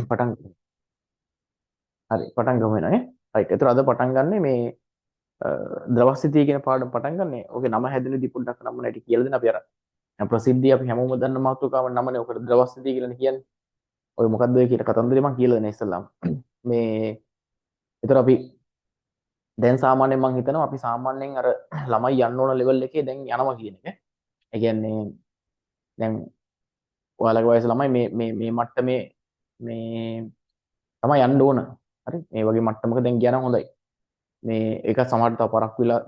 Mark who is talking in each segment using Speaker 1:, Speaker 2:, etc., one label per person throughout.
Speaker 1: පටන් හරි පටන් ගමු නේ. රයිට්. ඒතර අද පටන් ගන්න මේ ද්‍රවස්ථිතිය කියන පාඩම පටන් ගන්න. ඔගේ නම හැදෙනදී පොඩ්ඩක් නම නැටි කියලා දෙන්න අපි අර. ප්‍රසිද්ධිය අපි හැමෝම දන්න මාතෘකාවක් නමනේ. ඔකට ද්‍රවස්ථිතිය කියලානේ කියන්නේ. ඔය මොකද්ද ඔය කියන කතන්දරේ මම කියලා දෙන්න ඉස්සෙල්ලාම. මේ ඒතර අපි දැන් සාමාන්‍යයෙන් මම හිතනවා අපි සාමාන්‍යයෙන් අර ළමයි යන්න ඕන ලෙවල් එකේ දැන් යනවා කියන එක. ඒ කියන්නේ දැන් ඔයාලගේ වයස ළමයි මේ මට්ටමේ මේ තමයි යන්න ඕන. හරි මේ වගේ මට්ටමක දැන් ගියා නම් හොඳයි. මේ ඒක සමහරට තව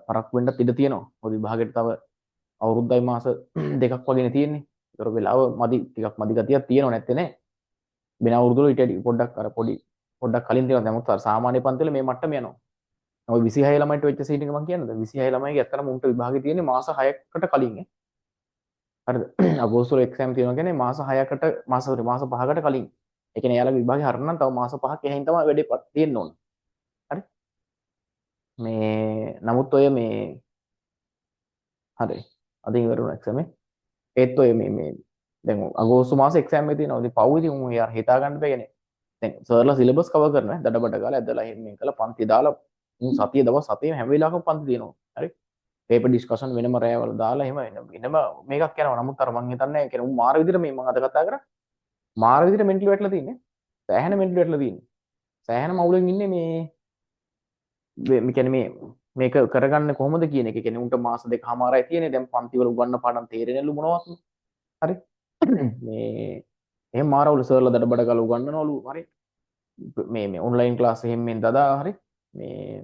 Speaker 1: පරක්කු වෙන්නත් ඉඩ තියෙනවා. මොකද විභාගෙට තව අවුරුද්දයි මාස දෙකක් වගේනේ තියෙන්නේ. ඒතර වෙලාව මදි ටිකක් මදි ගතියක් තියෙනව නැත්තේ නේ. වෙන අවුරුදු වල ඊට වැඩි පොඩ්ඩක් අර පොඩ්ඩක් කලින් තියෙනවා. දැන් උත්තර සාමාන්‍ය පන්තිවල මේ මට්ටම යනවා. ඔය 26 ළමයිට වෙච්ච සීන් එක මම කියන්නද? 26 ළමයිගේ ඇත්තටම උන්ට විභාගෙ තියෙන්නේ මාස 6කට කලින් ඈ. හරිද? අගෝස්තු වල එක්සෑම් තියෙනවා කියන්නේ මාස 6කට මාස 5කට කලින්. ඒ කියන්නේ එයාලගේ විභාගේ හරිනම් තව මාස 5ක් එහෙන් තමයි වැඩේ තියෙන්න ඕන. හරි? මේ නමුත් ඔය මේ හරි. අද ඉවරුණා එක්සෑම් එක. ඒත් ඔය මේ දැන් අගෝස්තු මාසේ එක්සෑම් එක තියෙනවා. ඉතින් පව් ඉතින් උන් යාර හිතා ගන්න බෑනේ. දැන් සර්ලා සිලබස් කවර් කරනවා. දඩබඩ ගාලා ඇදලා එහෙම මේ කළා පන්ති දාලා උන් සතිය දවස් 7ෙම හැම වෙලාවකම පන්ති දෙනවා. හරි? පේපර් ඩිස්කෂන් වෙනම රෑවල දාලා එහෙම වෙනම මේකක් යනවා. නමුත් අර මං හිතන්නේ කියන්නේ උන් මාර විදිහට මේ මං අද කතා කරා. මාර විදිහට මෙන්ටලි වැටලා තින්නේ. සෑහෙන මෙන්ටලි වැටලා තින්නේ. සෑහෙන මවුලෙන් ඉන්නේ මේ කියන්නේ මේක කරගන්න කොහොමද කියන එක. කියන්නේ උන්ට මාස දෙකමාරයි තියෙන්නේ. දැන් පන්ති වල උගන්න පාඩම් තේරෙන්නලු මොනවද? හරි? මේ එහෙම මාරවලු සර්ලා දඩබඩ ගාලා උගන්නනවලු. හරි? මේ ඔන්ලයින් ක්ලාස් එහෙම මෙන් දදා හරි? මේ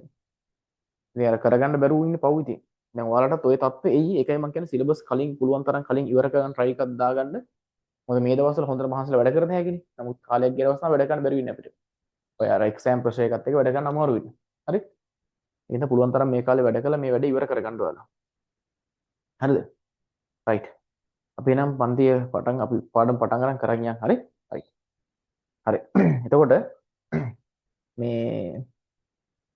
Speaker 1: ඉතින් අර කරගන්න බැරුව ඉන්නේ පව් ඉතින්. දැන් ඔයාලටත් ওই තත්ත්වෙ එයි. ඒකයි මම කියන්නේ සිලබස් කලින් පුළුවන් තරම් කලින් ඉවර කරගන්න try එකක් දාගන්න. මොකද මේ දවස්වල හොඳට මහන්සිලා වැඩ කරන හැකිනේ. නමුත් කාලයක් ගිය දවස් නම් වැඩ කරන්න බැරි වෙන්නේ අපිට. ඔය අර එක්සෑම් ප්‍රෙෂර් එකත් එක්ක වැඩ කරන්න අමාරු වෙන්නේ. හරි? එහෙනම් පුළුවන් තරම් මේ කාලේ වැඩ කළා මේ වැඩේ ඉවර කරගන්න ඔයාලා. හරිද? රයිට්. අපි එනම් පන්තිය පටන් අපි පාඩම් පටන් ගන්න කරන් යන්න. හරි? රයිට්. හරි. එතකොට මේ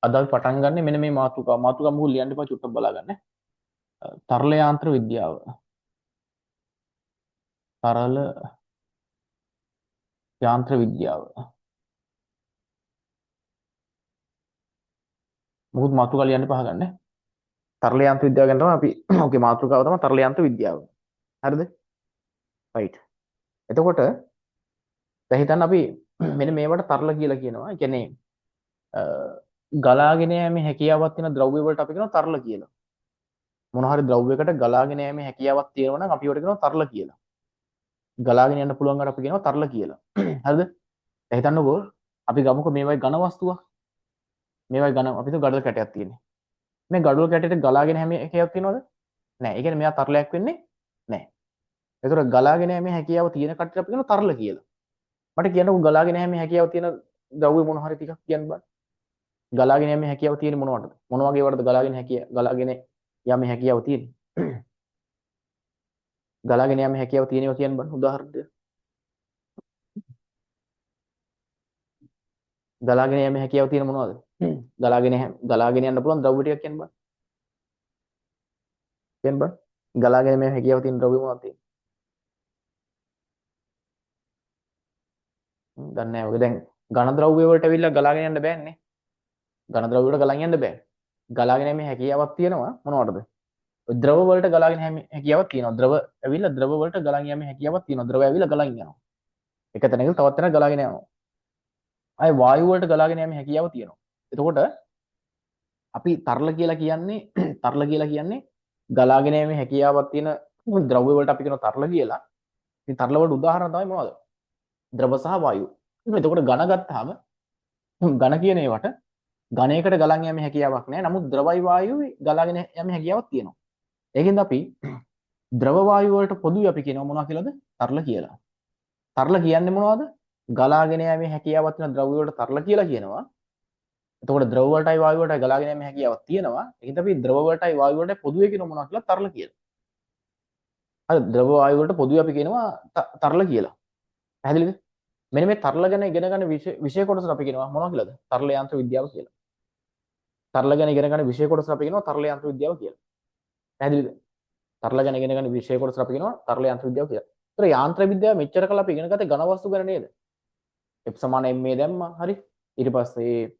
Speaker 1: අද අපි පටන් ගන්න මෙන්න මේ මාතෘකාව මුල් ලියන්න එපා චුට්ටක් බලා ගන්න. තරල යාන්ත්‍ර විද්‍යාව. තරල යාන්ත්‍ර විද්‍යාව. මොකද මාතෘකාව ලියන්න එපා ගන්න. තරල යාන්ත්‍ර විද්‍යාව ගැන තමයි අපි ඔකේ මාතෘකාව තමයි තරල යාන්ත්‍ර විද්‍යාව. හරිද? රයිට්. එතකොට දැන් හිතන්න අපි මෙන්න මේවට තරල කියලා කියනවා. ඒ කියන්නේ ගලාගෙන යෑමේ හැකියාවක් තියෙන ද්‍රව්‍ය වලට අපි කියනවා තරල කියලා. මොන හරි ද්‍රව්‍යයකට ගලාගෙන යෑමේ හැකියාවක් තියෙනවා නම් අපි ඒවට කියනවා තරල කියලා. ගලාගෙන යන්න පුළුවන් කට අපි කියනවා තරල කියලා. හරිද? දැන් හිතන්නකෝ අපි ගමුකෝ මේවයි ඝන වස්තුවක්. මේවයි ඝන අපි හිතමු ගඩොල් කැටයක් තියෙන්නේ. මේ ගඩොල් කැටයට ගලාගෙන හැම හැකියාවක් තියෙනවද? නැහැ. ඒ කියන්නේ මෙයා තරලයක් වෙන්නේ නැහැ. ඒතර ගලාගෙන යෑමේ හැකියාව තියෙන කටට අපි කියනවා තරල කියලා. මට කියන්නකෝ ගලාගෙන යෑමේ හැකියාව තියෙන ද්‍රව්‍ය මොන හරි ටිකක් කියන්න බෑ. ගලාගෙන යෑමේ හැකියාව තියෙන මොනවටද? මොන වගේ වලද ගලාගෙන යෑමේ හැකියාව තියෙන්නේ? ගලාගෙන යෑමේ හැකියාව තියෙනවා කියන්න බෑ උදාහරණයක්. ගලාගෙන යෑමේ හැකියාව තියෙන මොනවද? ගලාගෙන යන්න පුළුවන් ද්‍රව්‍ය ටිකක් කියන්න බෑ. කියන්න බෑ. ගලාගෙන යෑමේ හැකියාව තියෙන ද්‍රව්‍ය මොනවද තියෙන්නේ? දන්නේ නැහැ. ඔය දැන් ඝන ද්‍රව්‍ය වලට ඇවිල්ලා ගලාගෙන යන්න බෑනේ. ඝන ද්‍රව්‍ය වලට ගලාගෙන යන්න බෑ. ගලාගෙන යෑමේ හැකියාවක් තියෙනවා මොනවටද? ද්‍රව වලට ගලාගෙන යෑමේ හැකියාවක් තියෙනවා. ද්‍රව ඇවිල්ලා ද්‍රව වලට ගලාගෙන යෑමේ හැකියාවක් තියෙනවා. ද්‍රව ඇවිල්ලා ගලාගෙන යනවා. එක තැනකින් තවත් තැනකට ගලාගෙන යනවා. ආයි වායු වලට ගලාගෙන යෑමේ හැකියාව තියෙනවා. එතකොට අපි තරල කියලා කියන්නේ ගලාගෙන යෑමේ හැකියාවක් තියෙන ද්‍රව්‍ය වලට අපි කියනවා තරල කියලා. ඉතින් තරල වලට උදාහරණ තමයි මොනවද? ද්‍රව සහ වායු. එතකොට ඝන ගත්තාම ඝන කියන ඒවට ඝනයකට ගලන් යෑමේ හැකියාවක් නැහැ. නමුත් ද්‍රවයි වායුයි ගලාගෙන යෑමේ හැකියාවක් තියෙනවා. ඒකෙන්ද අපි ද්‍රව වායු වලට පොදුයි අපි කියනවා මොනවා කියලාද? තරල කියලා. තරල කියන්නේ මොනවද? ගලාගෙන යෑමේ හැකියාවක් තියෙන ද්‍රව්‍ය වලට තරල කියලා කියනවා. එතකොට ද්‍රව වලටයි වායු වලටයි ගලාගෙන යෑමේ හැකියාවක් තියෙනවා. ඒකෙන්ද අපි ද්‍රව වලටයි වායු වලටයි පොදුවේ කියනවා මොනවා කියලා තරල කියලා. හරි ද්‍රව වායු වලට පොදුවේ අපි කියනවා තරල කියලා. පැහැදිලිද? මෙන්න මේ තරල ගැන ඉගෙන ගන්න විෂය කොටසට අපි කියනවා මොනවා කියලාද? තරල යාන්ත්‍ර විද්‍යාව කියලා. තරල ගැන ඉගෙන ගන්න විෂය කොටසට අපි කියනවා තරල යාන්ත්‍ර විද්‍යාව කියලා. පැහැදිලිද? තරල ගැන ඉගෙන ගන්න විෂය කොටසට අපි කියනවා තරල යාන්ත්‍ර විද්‍යාව කියලා. ඒතර යාන්ත්‍ර විද්‍යාව මෙච්චර කල් අපි ඉගෙන ගත්තේ ඝන වස්තු ගැන නේද? F සමාන ma දැම්මා. හරි. ඊට පස්සේ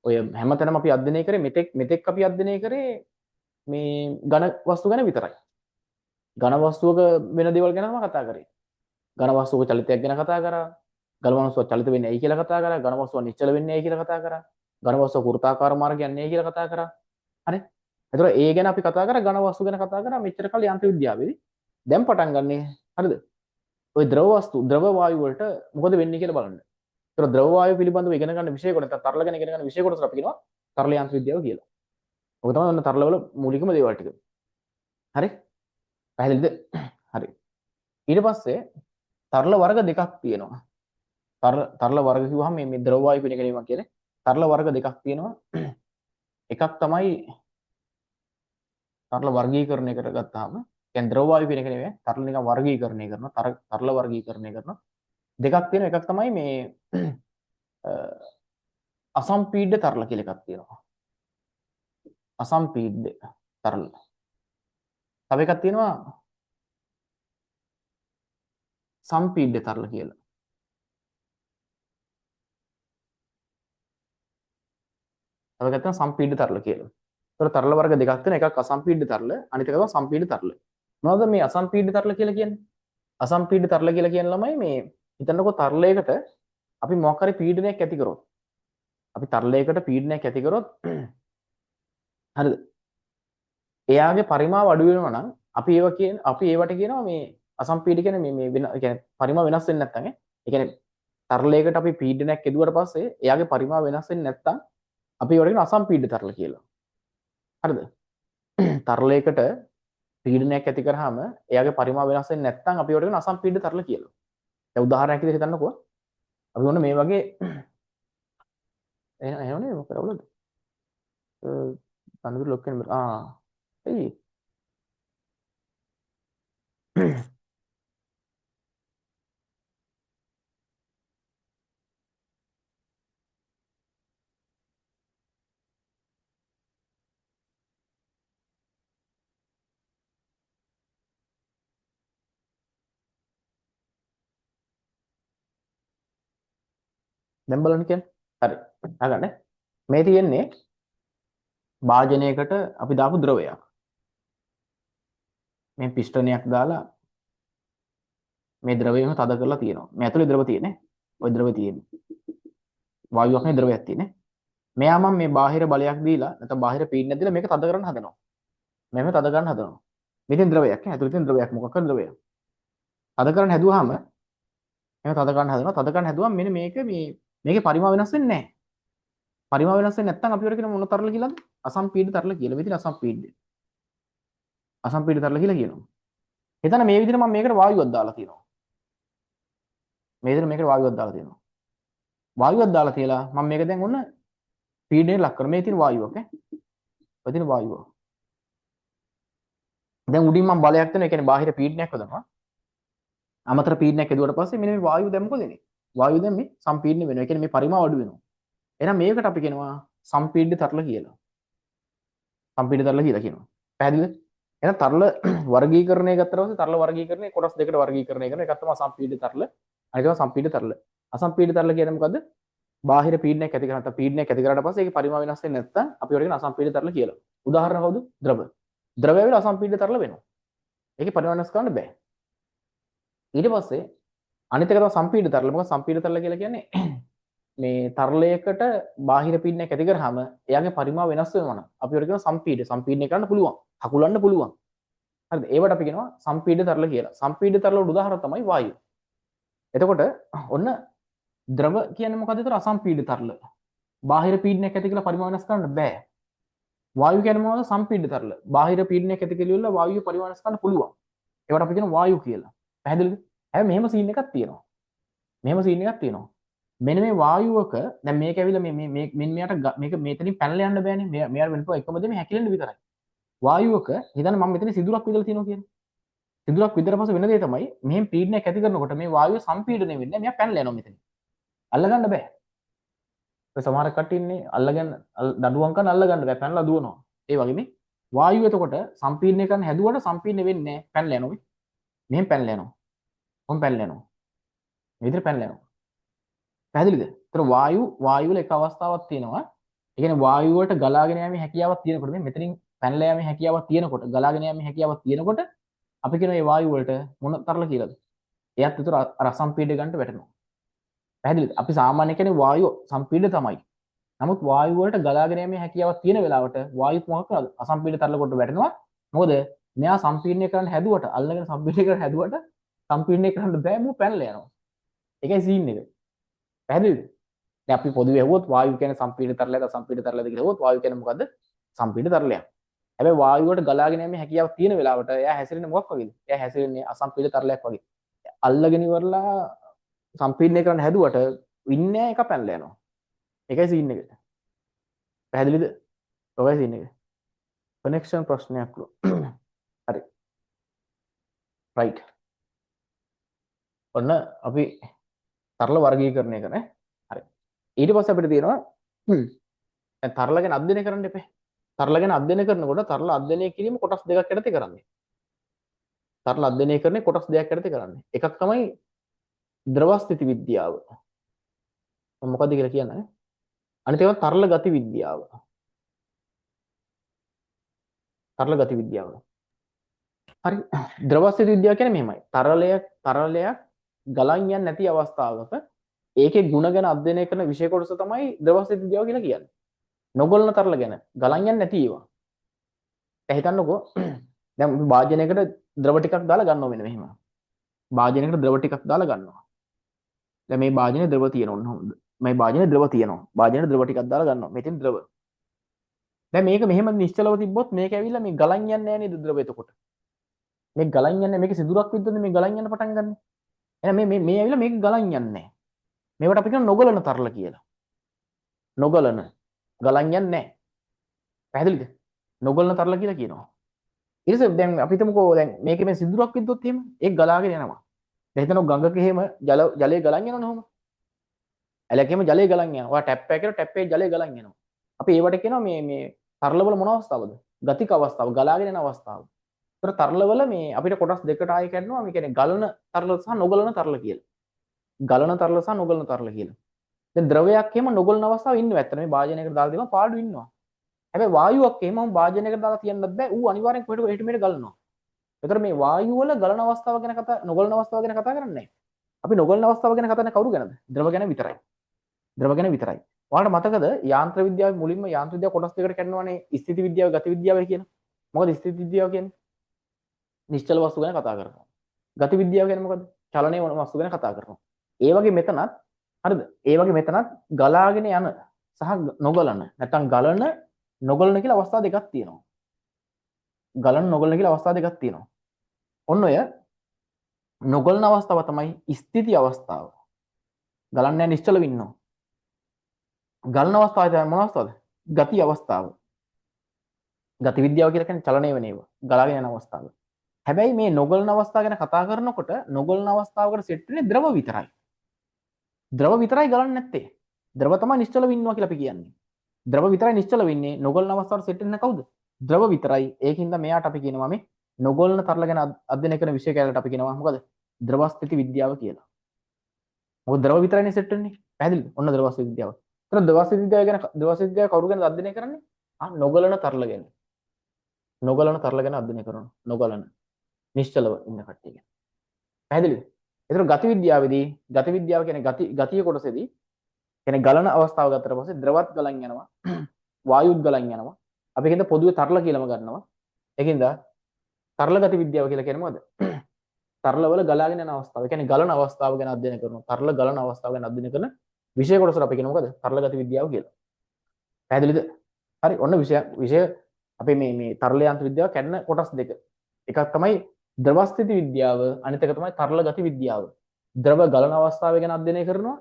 Speaker 1: ඔය හැමතැනම අපි අධ්‍යයනය කරේ මෙතෙක් අපි අධ්‍යයනය කරේ මේ ඝන වස්තු ගැන විතරයි. ඝන වස්තුවක වෙන දේවල් ගැනම කතා කරේ. ඝන වස්තුවක චලිතයක් ගැන කතා කරා. ඝන වස්තුව චලිත වෙන්නේ ඇයි කියලා කතා කරා. ඝන වස්තුව නිශ්චල වෙන්නේ ඇයි කියලා කතා කරා. ඝන වස්තුව වෘත්තාකාර මාර්ගයක් යන්නේ ඇයි කියලා කතා කරා. හරි. එතකොට ඒ ගැන අපි කතා කරා ඝන වස්තු ගැන කතා කරා මෙච්චර කල් යාන්ත්‍ර විද්‍යාවේදී. දැන් පටන් ගන්නෙ හරිද? ඔය ද්‍රව වස්තු ද්‍රව වායු වලට මොකද වෙන්නේ කියලා බලන්න. ඒතකොට ද්‍රව වායු පිළිබඳව ඉගෙන ගන්න විෂය කොට නැත්නම් තරල ගැන ඉගෙන ගන්න විෂය කොටසට අපි කියනවා තරල යාන්ත්‍ර විද්‍යාව කියලා. ඔක තමයි ඔන්න තරල වල මූලිකම දේවල් ටික. හරි? පැහැදිලිද? හරි. ඊට පස්සේ තරල වර්ග දෙකක් තියෙනවා. තරල වර්ග කිව්වහම මේ ද්‍රව වායු කියන එක නෙමෙයි මම කියන්නේ. තරල වර්ග දෙකක් තියෙනවා. එකක් තමයි තරල වර්ගීකරණය කරගත්තාම කියන්නේ ද්‍රව වායු කියන එක නෙමෙයි. තරල නිකන් වර්ගීකරණය කරනවා. තරල වර්ගීකරණය කරනවා. දෙකක් තියෙනවා. එකක් තමයි මේ අසම්පීඩ්‍ය තරල කියලා එකක් තියෙනවා. අසම්පීඩ්‍ය තරල. තව එකක් තියෙනවා සම්පීඩ්‍ය තරල කියලා. තව එකක් තියෙනවා සම්පීඩ්‍ය තරල කියලා. ඒතර තරල වර්ග දෙකක් තියෙනවා. එකක් අසම්පීඩ්‍ය තරල, අනිත් එක තමයි සම්පීඩ්‍ය තරල. මොනවද මේ අසම්පීඩ්‍ය තරල කියලා කියන්නේ? අසම්පීඩ්‍ය තරල කියලා කියන ළමයි මේ හිතන්නකෝ තරලයකට අපි මොකක් හරි පීඩනයක් ඇති කරොත්. අපි තරලයකට පීඩනයක් ඇති කරොත් හරිද? එයාගේ පරිමාව අඩු වෙනවා නම් අපි ඒවට කියනවා මේ අසම්පීඩ කියන්නේ මේ කියන්නේ පරිමාව වෙනස් වෙන්නේ නැත්නම් ඒ කියන්නේ තරලයකට අපි පීඩනයක් එදුවට පස්සේ එයාගේ පරිමාව වෙනස් වෙන්නේ නැත්නම් අපි ඒවට කියන අසම්පීඩ තරල කියලා. හරිද? තරලයකට පීඩනයක් ඇති කරාම එයාගේ පරිමාව වෙනස් වෙන්නේ නැත්නම් අපි ඒවට කියන අසම්පීඩ තරල කියලා. දැන් උදාහරණයක් විදිහට හිතන්නකෝ. අපි ඔන්න මේ වගේ එහෙමනේ මොකද අවුලද? අනුර ලොක්කෙන් එයි දැන් බලන්න කියන්නේ. හරි. අහගන්න. මේ තියෙන්නේ භාජනයකට අපි දාපු ද්‍රවයක්. මේ පිස්ටනයක් දාලා මේ ද්‍රවයම තද කරලා තියෙනවා. මේ ඇතුලේ ද්‍රව තියෙන්නේ. ওই ද්‍රවය තියෙන්නේ. වායුවක් නේ ද්‍රවයක් තියෙන්නේ. මෙයා මම මේ බාහිර බලයක් දීලා නැත්නම් බාහිර පීඩනයක් දීලා මේක තද කරන්න හදනවා. මෙහෙම තද කරන්න හදනවා. මෙතෙන් ද්‍රවයක් නේ. ඇතුලේ තියෙන ද්‍රවයක් මොකක් හරි ද්‍රවයක්. තද කරන්න හැදුවාම එහෙම තද කරන්න හදනවා. තද කරන්න හැදුවාම මෙන්න මේකේ පරිමාව වෙනස් වෙන්නේ නැහැ. පරිමාව වෙනස් වෙන්නේ නැත්නම් අපි වල කියන මොන තරල කියලාද? අසම්පීඩ තරල කියලා. මෙතන අසම්පීඩ. අසම්පීඩ තරල කියලා කියනවා. එතන මේ විදිහට මම මේකට වායුවක් දාලා තියෙනවා. මේ විදිහට මේකට වායුවක් දාලා තියෙනවා. වායුවක් දාලා තියලා මම මේක දැන් ඔන්න පීඩනයට ලක් කරනවා. මේ තියෙන වායුවක් ඈ. ඔය තියෙන වායුව. දැන් උඩින් මම බලයක් දෙනවා. ඒ කියන්නේ බාහිර පීඩනයක් හදනවා. අමතර පීඩනයක් එදුවට පස්සේ මෙන්න මේ වායුව දැන් මොකද වෙන්නේ? වායුව දැන් මේ සම්පීඩන වෙනවා. ඒ කියන්නේ මේ පරිමාව අඩු වෙනවා. එහෙනම් මේකට අපි කියනවා සම්පීඩ්‍ය තරල කියලා. සම්පීඩ්‍ය තරල කියලා කියනවා. පැහැදිලිද? එහෙනම් තරල වර්ගීකරණය ගත්තා පස්සේ තරල වර්ගීකරණය කොටස් දෙකකට වර්ගීකරණය කරනවා. එකක් තමයි අසම්පීඩ්‍ය තරල. අනිත් එක සම්පීඩ්‍ය තරල. අසම්පීඩ්‍ය තරල කියන්නේ මොකද්ද? බාහිර පීඩනයක් ඇති කරා නැත්නම් පීඩනයක් ඇති කරාට පස්සේ ඒකේ පරිමාව වෙනස් වෙන්නේ නැත්නම් අපි ඒකට කියන අසම්පීඩ්‍ය තරල කියලා. උදාහරණ කවුද? ද්‍රව. ද්‍රවය වල අසම්පීඩ්‍ය තරල වෙනවා. ඒකේ පරිමාව වෙනස් කරන්න බෑ. ඊට පස්සේ අනිත් එක තමයි සම්පීඩ්‍ය තරල. මොකද සම්පීඩ්‍ය තරල කියලා කියන්නේ මේ තරලයකට බාහිර පීඩනයක් ඇති කරාම එයාගේ පරිමාව වෙනස් වෙනවා නම් අපි ඒකට කියනවා සම්පීඩ්‍ය. සම්පීඩනය කරන්න පුළුවන්. හකුලන්න පුළුවන්. හරිද? ඒවට අපි කියනවා සම්පීඩ්‍ය තරල කියලා. සම්පීඩ්‍ය තරල වල උදාහරණ තමයි වායුව. එතකොට ඔන්න ද්‍රව කියන්නේ මොකද්ද? ඒතර අසම්පීඩ්‍ය තරල. බාහිර පීඩනයක් ඇති කියලා පරිමාව වෙනස් කරන්න බෑ. වායු කියන්නේ මොනවද? සම්පීඩ්‍ය තරල. බාහිර පීඩනයක් ඇති කියලා වායුවේ පරිමාව වෙනස් කරන්න පුළුවන්. ඒවට අපි කියනවා වායු කියලා. පැහැදිලිද? හැබැයි මෙහෙම සීන් එකක් තියෙනවා. මෙහෙම සීන් එකක් තියෙනවා. මෙන්න මේ වායුවක දැන් මේක ඇවිල්ලා මෙන්න මෙයාට මේක මෙතනින් පැනලා යන්න බෑනේ. මෙයාට වෙනපුවා එකම දේ මේ හැකිලෙන්න විතරයි. වායුවක හිතන්න මම මෙතන සිදුරක් විදලා තියෙනවා කියන්නේ. සිදුරක් විදලා පස්සේ වෙන දේ තමයි මෙහෙම පීඩනයක් ඇති කරනකොට මේ වායුව සම්පීඩනය වෙන්නේ මෙයා පැනලා යනවා මෙතන. අල්ලගන්න බෑ. ඔය සමහර කට්ටිය ඉන්නේ අල්ලගන්න දඬුවම් කරන අල්ලගන්න බෑ පැනලා දුවනවා. ඒ වගේ මේ වායුව එතකොට සම්පීඩනය කරන්න හැදුවට සම්පීඩනය වෙන්නේ නැහැ. පැනලා යනවා මේ. මෙහෙම පැනලා යනවා. කොහොම පැනලා යනවා. මේ විදිහට පැනලා යනවා. පැහැදිලිද? ඒතර වායු වල එක අවස්ථාවක් තියෙනවා. ඒ කියන්නේ වායු වලට ගලාගෙන යෑමේ හැකියාවක් තියෙනකොට මේ මෙතනින් පැනලා යෑමේ හැකියාවක් තියෙනකොට ගලාගෙන යෑමේ හැකියාවක් තියෙනකොට අපි කියන මේ වායු වලට මොන තරල කියලාද? එයත් උතර අර අසම්පීඩ ගන්නට වැටෙනවා. පැහැදිලිද? අපි සාමාන්‍ය කියන්නේ වායු සම්පීඩ තමයි. නමුත් වායු වලට ගලාගෙන යෑමේ හැකියාවක් තියෙන වෙලාවට වායුත් මොකක් කරනවද? අසම්පීඩ තරල කොට වැටෙනවා. මොකද මෙයා සම්පීඩනය කරන්න හැදුවට අල්ලගෙන සම්පීඩනය කරන්න හැදුවට සම්පීඩනය කරන්න බෑ මෝ පැනලා යනවා. ඒකයි සීන් එක. පැහැදිලිද? දැන් අපි පොදුවේ ඇහුවොත් වායු කියන්නේ සම්පීඩන තරලයද අසම්පීඩන තරලයද කියලා ඇහුවොත් වායු කියන්නේ මොකද්ද? සම්පීඩන තරලයක්. හැබැයි වායුවට ගලාගෙන යෑමේ හැකියාවක් තියෙන වෙලාවට එයා හැසිරෙන්නේ මොකක් වගේද? එයා හැසිරෙන්නේ අසම්පීඩන තරලයක් වගේ. අල්ලගෙන ඉවරලා සම්පීඩනය කරන්න හැදුවට වින්නේ එක පැනලා යනවා. ඒකයි සීන් එක. පැහැදිලිද? ඔයයි සීන් එක. කනෙක්ෂන් ප්‍රශ්නයක් ලු. හරි. රයිට්. ඔන්න අපි තරල වර්ගීකරණය කරන්නේ. හරි. ඊට පස්සේ අපිට තියෙනවා දැන් තරල ගැන අධ්‍යයනය කරන්න එපේ. තරල ගැන අධ්‍යයනය කරනකොට තරල අධ්‍යයනය කිරීම කොටස් දෙකක් යටතේ කරන්නේ. තරල අධ්‍යයනය කරන්නේ කොටස් දෙකක් යටතේ කරන්නේ. එකක් තමයි ද්‍රව ස්ථිති විද්‍යාව. මොකද්ද කියලා කියන්නේ? අනිත් ඒවා තරල ගති විද්‍යාව. තරල ගති විද්‍යාව. හරි. ද්‍රව ස්ථිති විද්‍යාව කියන්නේ මෙහෙමයි. තරලයක් ගලන් යන්නේ නැති අවස්ථාවක ඒකේ ಗುಣ ගැන අධ්‍යයනය කරන විෂය කොටස තමයි ද්‍රව ස්ථිති විද්‍යාව කියලා කියන්නේ. නොගලන තරල ගැන ගලන් යන්නේ නැති ඒවා. දැන් හිතන්නකෝ දැන් අපි වාජනයකට ද්‍රව ටිකක් දාලා ගන්නවා මෙන්න මෙහෙම. වාජනයකට ද්‍රව ටිකක් දාලා ගන්නවා. දැන් මේ වාජනේ ද්‍රව තියෙනවා නේද? මේ වාජනේ ද්‍රව තියෙනවා. වාජනේ ද්‍රව ටිකක් දාලා ගන්නවා. මෙතෙන් ද්‍රව. දැන් මේක මෙහෙම නිශ්චලව තිබ්බොත් මේක ඇවිල්ලා මේ ගලන් යන්නේ නැහැ නේද ද්‍රව එතකොට. මේ ගලන් යන්නේ මේක සිදුරක් විද්දොත් මේ ගලන් යන්න පටන් ගන්න. එහෙනම් මේ ඇවිල්ලා මේක ගලන් යන්නේ නැහැ. මේවට අපි කියන නොගලන තරල කියලා. නොගලන ගලන් යන්නේ නැහැ. පැහැදිලිද? නොගලන තරල කියලා කියනවා. ඊට පස්සේ දැන් අපි හිතමුකෝ දැන් මේකේ මේ සිදුරක් විද්දොත් එහෙම ඒක ගලාගෙන යනවා. දැන් හිතනවා ගඟක එහෙම ජලය ගලන් යනවනේ ඔහොම. ඇලකෙම ජලය ගලන් යනවා. ඔයා ටැප් එකේ ටැප් එකේ ජලය ගලන් යනවා. අපි ඒවට කියනවා මේ තරලවල මොන අවස්ථාවද? ගතික අවස්ථාව, ගලාගෙන යන අවස්ථාව. ඒතර තරලවල මේ අපිට කොටස් දෙකකට ආයෙ කරනවා. මේ කියන්නේ ගලන තරල සහ නොගලන තරල කියලා. ගලන තරල සහ නොගලන තරල කියලා. දැන් ද්‍රවයක් එහෙම නොගලන අවස්ථාව ඉන්නවා. ඇත්තට මේ වාජනයකට දාලා දෙනවා පාඩු ඉන්නවා. හැබැයි වායුවක් එහෙම වාජනයකට දාලා තියන්නත් බෑ. ඌ අනිවාර්යෙන් කොහෙට මෙහෙට ගලනවා. ඒතර මේ වායුව වල ගලන අවස්ථාව ගැන නොගලන අවස්ථාව ගැන කතා කරන්නේ නැහැ. අපි නොගලන අවස්ථාව ගැන කතා කරන්නේ කවුරු ගැනද? ද්‍රව ගැන විතරයි. ද්‍රව ගැන විතරයි. ඔයාලට මතකද යාන්ත්‍ර විද්‍යාවේ මුලින්ම යාන්ත්‍ර විද්‍යාව කොටස් දෙකකට කඩනවානේ ස්ථිති විද්‍යාව ගති විද්‍යාව කියන. මොකද ස්ථිති විද්‍යාව කියන්නේ නිශ්චල වස්තු ගැන කතා කරනවා. ගති විද්‍යාව කියන්නේ මොකද? චලනයේ වස්තු ගැන කතා කරනවා. ඒ වගේ මෙතනත් හරිද? ඒ වගේ මෙතනත් ගලාගෙන යන සහ නොගලන නැත්නම් ගලන නොගලන කියලා අවස්ථා දෙකක් තියෙනවා. ගලන නොගලන කියලා අවස්ථා දෙකක් තියෙනවා. ඔන්න ඔය නොගලන අවස්ථාව තමයි ස්ථිති අවස්ථාව. ගලන්නේ නැහැ නිශ්චලව ඉන්නවා. ගලන අවස්ථාව තමයි මොන අවස්ථාවද? ගති අවස්ථාව. ගති විද්‍යාව කියලා කියන්නේ චලනය වෙන ඒවා. ගලාගෙන යන අවස්ථාව. හැබැයි මේ නොගලන අවස්ථාව ගැන කතා කරනකොට නොගලන අවස්ථාවකට සෙට් වෙන්නේ ද්‍රව විතරයි. ද්‍රව විතරයි ගලන්නේ නැත්තේ. ද්‍රව තමයි නිශ්චලව ඉන්නවා කියලා අපි කියන්නේ. ද්‍රව විතරයි නිශ්චලව ඉන්නේ. නොගලන අවස්ථාවට සෙට් වෙන්නේ කවුද? ද්‍රව විතරයි. ඒකින්ද මෙයාට අපි කියනවා මේ නොගලන තරල ගැන අධ්‍යයනය කරන විෂය කැලට අපි කියනවා මොකද? ද්‍රව ස්ථිති විද්‍යාව කියලා. මොකද ද්‍රව විතරයිනේ සෙට් වෙන්නේ. පැහැදිලිද? ඔන්න ද්‍රව ස්ථිති විද්‍යාව. ඒතර ද්‍රව ස්ථිති විද්‍යාව ගැන ද්‍රව ස්ථිති විද්‍යාව කවුරු ගැන අධ්‍යයනය කරන්නේ? නොගලන තරල ගැන. නොගලන තරල ගැන අධ්‍යයනය කරනවා. නොගලන නිශ්චලව ඉන්න කට්ටිය ගැන. පැහැදිලිද? ඒතර ගති විද්‍යාවේදී ගති විද්‍යාව කියන්නේ ගතිය කොටසේදී කියන්නේ ගලන අවස්ථාව ගත්තට පස්සේ ද්‍රවත් ගලන් යනවා වායුත් ගලන් යනවා අපි කියනවා පොදුවේ තරල කියලාම ගන්නවා ඒකින්ද තරල ගති විද්‍යාව කියලා කියන්නේ මොකද තරල වල ගලාගෙන යන අවස්ථාව කියන්නේ ගලන අවස්ථාව ගැන අධ්‍යයනය කරනවා තරල ගලන අවස්ථාව ගැන අධ්‍යයනය කරන විෂය කොටසට අපි කියනවා මොකද තරල ගති විද්‍යාව කියලා පැහැදිලිද හරි ඔන්න විෂය අපි මේ තරල යන්ත්‍ර විද්‍යාව කැඩෙන කොටස් දෙක එකක් තමයි ද්‍රව ස්ථිති විද්‍යාව අනිත් එක තමයි තරල ගති විද්‍යාව ද්‍රව ගලන අවස්ථාව ගැන අධ්‍යයනය කරනවා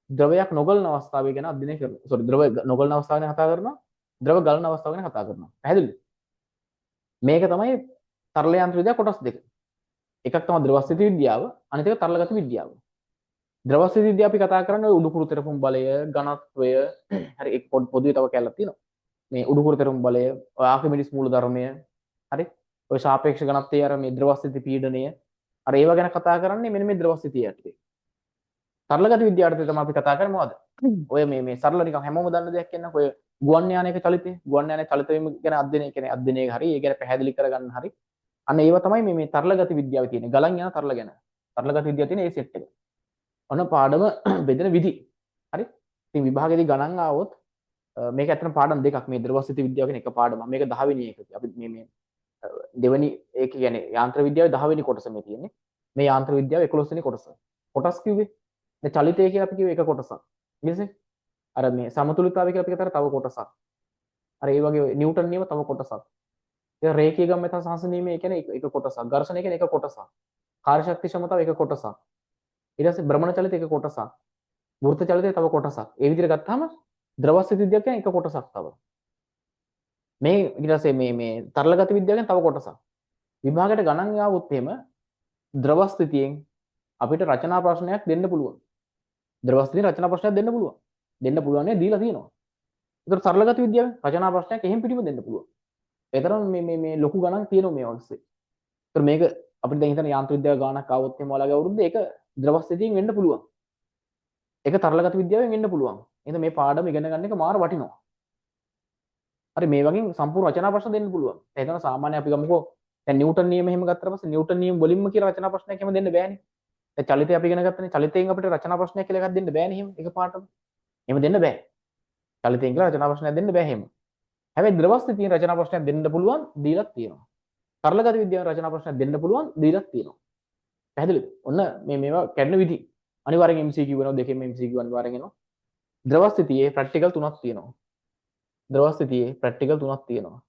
Speaker 1: ද්‍රවයක් නොගලන අවස්ථාව ගැන අධ්‍යයනය කරනවා. සෝරි ද්‍රව නොගලන අවස්ථාව ගැන කතා කරනවා. ද්‍රව ගලන අවස්ථාව ගැන කතා කරනවා. පැහැදිලිද? මේක තමයි තරල යාන්ත්‍ර විද්‍යාව කොටස් දෙක. එකක් තමයි ද්‍රව ස්ථිති විද්‍යාව, අනිත් එක තරල ගති විද්‍යාව. ද්‍රව ස්ථිති විද්‍යාව අපි කතා කරන්නේ උඩුකුරු තෙරපුම් බලය, ඝනත්වය, හරි ඒක පොදුවේ තව කැලලක් තියෙනවා. මේ උඩුකුරු තෙරපුම් බලය, ආකිමිඩිස් මූල ධර්මය, හරි? ඔය සාපේක්ෂ ඝනත්වයේ අර මේ ද්‍රව ස්ථිති පීඩනය, අර ඒව ගැන කතා කරන්නේ මෙන්න මේ ද්‍රව ස්ථිතිය යටතේ. සරල ගති විද්‍යාවට තමයි අපි කතා කරන්නේ මොකද? ඔය මේ සරල නිකන් හැමෝම දන්න දෙයක් කියන්න ඔය ගුවන් යානයක චලිතය ගුවන් යානයේ චලිත වීම ගැන අධ්‍යයනය කියන්නේ අධ්‍යයනයේ හරි ඒ ගැන පැහැදිලි කරගන්න හරි අන්න ඒව තමයි මේ තරල ගති විද්‍යාවේ තියෙන්නේ ගලන් යන තරල ගැන තරල ගති විද්‍යාව තියෙන ඒ සෙට් එක. ඔන්න පාඩම බෙදෙන විදි. හරි? ඉතින් විභාගෙදී ගණන් ආවොත් මේක ඇත්තටම පාඩම් දෙකක් මේ ද්‍රවස්ථිති විද්‍යාව කියන එක පාඩම. මේක 10 වෙනි එක. අපි මේ දෙවෙනි ඒක කියන්නේ යාන්ත්‍ර විද්‍යාවේ 10 වෙනි කොටස මේ තියෙන්නේ. මේ යාන්ත්‍ර විද්‍යාව 11 වෙනි කොටස. කොටස් කිව්වේ මේ චලිතය කියලා අපි කිව්වේ එක කොටසක්. ඊළඟට අර මේ සමතුලිතතාවය කියලා අපි කතා කරා තව කොටසක්. අර ඒ වගේ නිව්ටන් නියම තව කොටසක්. ඒ රේඛීය ගමන සහ සංසනීමේ කියන්නේ එක කොටසක්. ඝර්ෂණය කියන්නේ එක කොටසක්. කාර්යශක්ති ක්ෂමතාව එක කොටසක්. ඊට පස්සේ භ්‍රමණ චලිත එක කොටසක්. වෘත්ත චලිතය තව කොටසක්. ඒ විදිහට ගත්තාම ද්‍රවස්ථිති විද්‍යාව කියන්නේ එක කොටසක් තව. මේ ඊට පස්සේ මේ තරල ගති විද්‍යාව කියන්නේ තව කොටසක්. විභාගයට ගණන් ආවොත් එහෙම ද්‍රවස්ථිතියෙන් අපිට රචනා ප්‍රශ්නයක් දෙන්න පුළුවන්. ද්‍රවස්ථිතියෙන් රචනා ප්‍රශ්නයක් දෙන්න පුළුවන්. දෙන්න පුළුවන් නේ දීලා තියෙනවා. ඒතර තරල ගති විද්‍යාවේ රචනා ප්‍රශ්නයක් එහෙම පිටිම දෙන්න පුළුවන්. ඒ තරම් මේ ලොකු ගණන් තියෙනවා මේ ඔස්සේ. ඒතර මේක අපිට දැන් හිතන්න යාන්ත්‍ර විද්‍යාව ගානක් ආවොත් එහෙම ඔයාලගේ අවුරුද්දේ ඒක ද්‍රවස්ථිතියෙන් වෙන්න පුළුවන්. ඒක තරල ගති විද්‍යාවෙන් වෙන්න පුළුවන්. එහෙනම් මේ පාඩම ඉගෙන ගන්න එක මාර වටිනවා. හරි මේ වගේ සම්පූර්ණ රචනා ප්‍රශ්න දෙන්න පුළුවන්. එතන සාමාන්‍ය අපි ගමුකෝ දැන් නිව්ටන් නියම එහෙම ගත්තා පස්සේ නිව්ටන් නියම වලින්ම කියලා රචනා ප්‍රශ්නයක් එහෙම දෙන්න බෑනේ. දැන් චලිතය අපි ඉගෙන ගත්තනේ චලිතයෙන් අපිට රචනා ප්‍රශ්නයක් කියලා එකක් දෙන්න බෑනේ එහෙම එකපාරටම. එහෙම දෙන්න බෑ. චලිතයෙන් කියලා රචනා ප්‍රශ්නයක් දෙන්න බෑ එහෙම. හැබැයි ද්‍රවස්ථිතියෙන් රචනා ප්‍රශ්නයක් දෙන්න පුළුවන් දීලක් තියෙනවා. සරල ගති විද්‍යාවෙන් රචනා ප්‍රශ්නයක් දෙන්න පුළුවන් දීලක් තියෙනවා. පැහැදිලිද? ඔන්න මේවා කැඩෙන විදි. අනිවාර්යෙන් MCQ වෙනවා දෙකෙන්ම MCQ අනිවාර්යෙන් එනවා. ද්‍රවස්ථිතියේ ප්‍රැක්ටිකල් 3ක් තියෙනවා. ද්‍රවස්ථිතියේ ප්‍රැක්ටිකල් 3ක් තියෙනවා.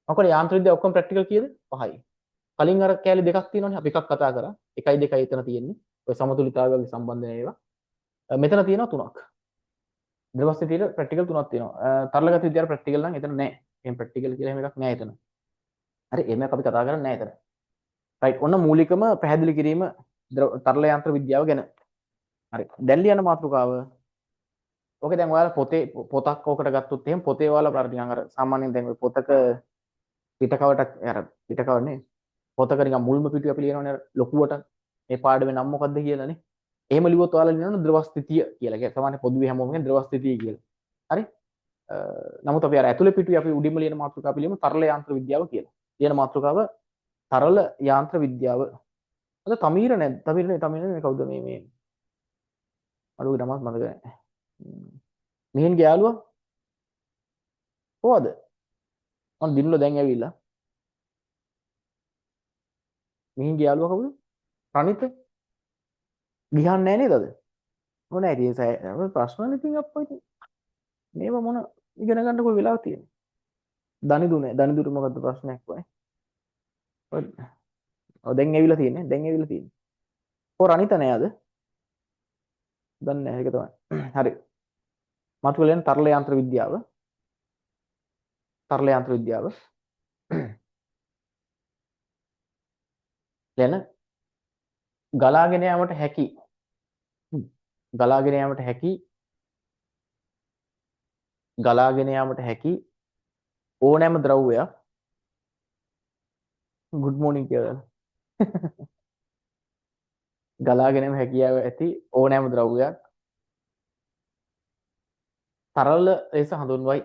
Speaker 1: මොකද යාන්ත්‍ර විද්‍යාව ඔක්කොම ප්‍රැක්ටිකල් කීයද? 5යි. කලින් අර කෑලි දෙකක් තියෙනවනේ අපි එකක් කතා කරා. 1යි 2යි එතන තියෙන්නේ. ඔය සමතුලිතතාවය වගේ සම්බන්ධ ඒවා. මෙතන තියෙනවා 3ක්. ද්‍රවස්ථිතියේ ප්‍රැක්ටිකල් 3ක් තියෙනවා. තරල ගති විද්‍යාවේ ප්‍රැක්ටිකල් නම් එතන නැහැ. එහෙනම් ප්‍රැක්ටිකල් කියලා එහෙම එකක් නැහැ එතන. හරි එහෙමයක් අපි කතා කරන්නේ නැහැ එතන. රයිට් ඔන්න මූලිකම පැහැදිලි කිරීම තරල යාන්ත්‍ර විද්‍යාව ගැන. හරි. දැන් ලියන මාතෘකාව ඕකේ දැන් ඔයාලා පොතක් ඕකට ගත්තොත් එහෙනම් පොතේ ඔයාලා අර නිකන් අර සාමාන්‍යයෙන් දැන් ඔය පොතක පිටකවට අර පිටකවන්නේ පොතක නිකන් මුල්ම පිටුව අපි ලියනවනේ අර ලොකුවට මේ පාඩමේ නම මොකද්ද කියලානේ. එහෙම ලිව්වොත් ඔයාලා ලියනවා ද්‍රවස්ථිතිය කියලා. ඒක සාමාන්‍ය පොදුවේ හැමෝම කියන්නේ ද්‍රවස්ථිතිය කියලා. හරි? නමුත් අපි අර ඇතුලේ පිටුවේ අපි උඩින්ම ලියන මාතෘකාව අපි ලියමු තරල යාන්ත්‍ර විද්‍යාව කියලා. ලියන මාතෘකාව තරල යාන්ත්‍ර විද්‍යාව. අද තමීර නැද්ද? තමීර නේ කවුද මේ අඩුවේ නමක් මතක නැහැ. මිහින්ගේ යාළුවා කොහොමද? මම දිනුල දැන් ඇවිල්ලා. මිහින්ගේ යාළුවා කවුද? රනිත ගිහන් නැහැ නේද අද? මොන ඇයි ඉතින් ප්‍රශ්න ඉතින් අප්පා ඉතින් මේව මොන ඉගෙන ගන්න කොයි වෙලාවක් තියෙන්නේ? දනිදුනේ දනිදුට මොකද්ද ප්‍රශ්නයක් වයි? ඔව් දැන් ඇවිල්ලා තියෙන්නේ. දැන් ඇවිල්ලා තියෙන්නේ. කො රනිත නෑ අද? දන්නේ නැහැ ඒක තමයි. හරි. මතුවෙලෙන් තරල යාන්ත්‍ර විද්‍යාව. තරල යාන්ත්‍ර විද්‍යාව. දැන් ගලාගෙන යාමට හැකි ගලාගෙන යාමට හැකි ගලාගෙන යාමට හැකි ඕනෑම ද්‍රව්‍යයක් good morning කියලා ගලාගෙන යාම හැකියාව ඇති ඕනෑම ද්‍රව්‍යයක් තරල ලෙස හඳුන්වයි.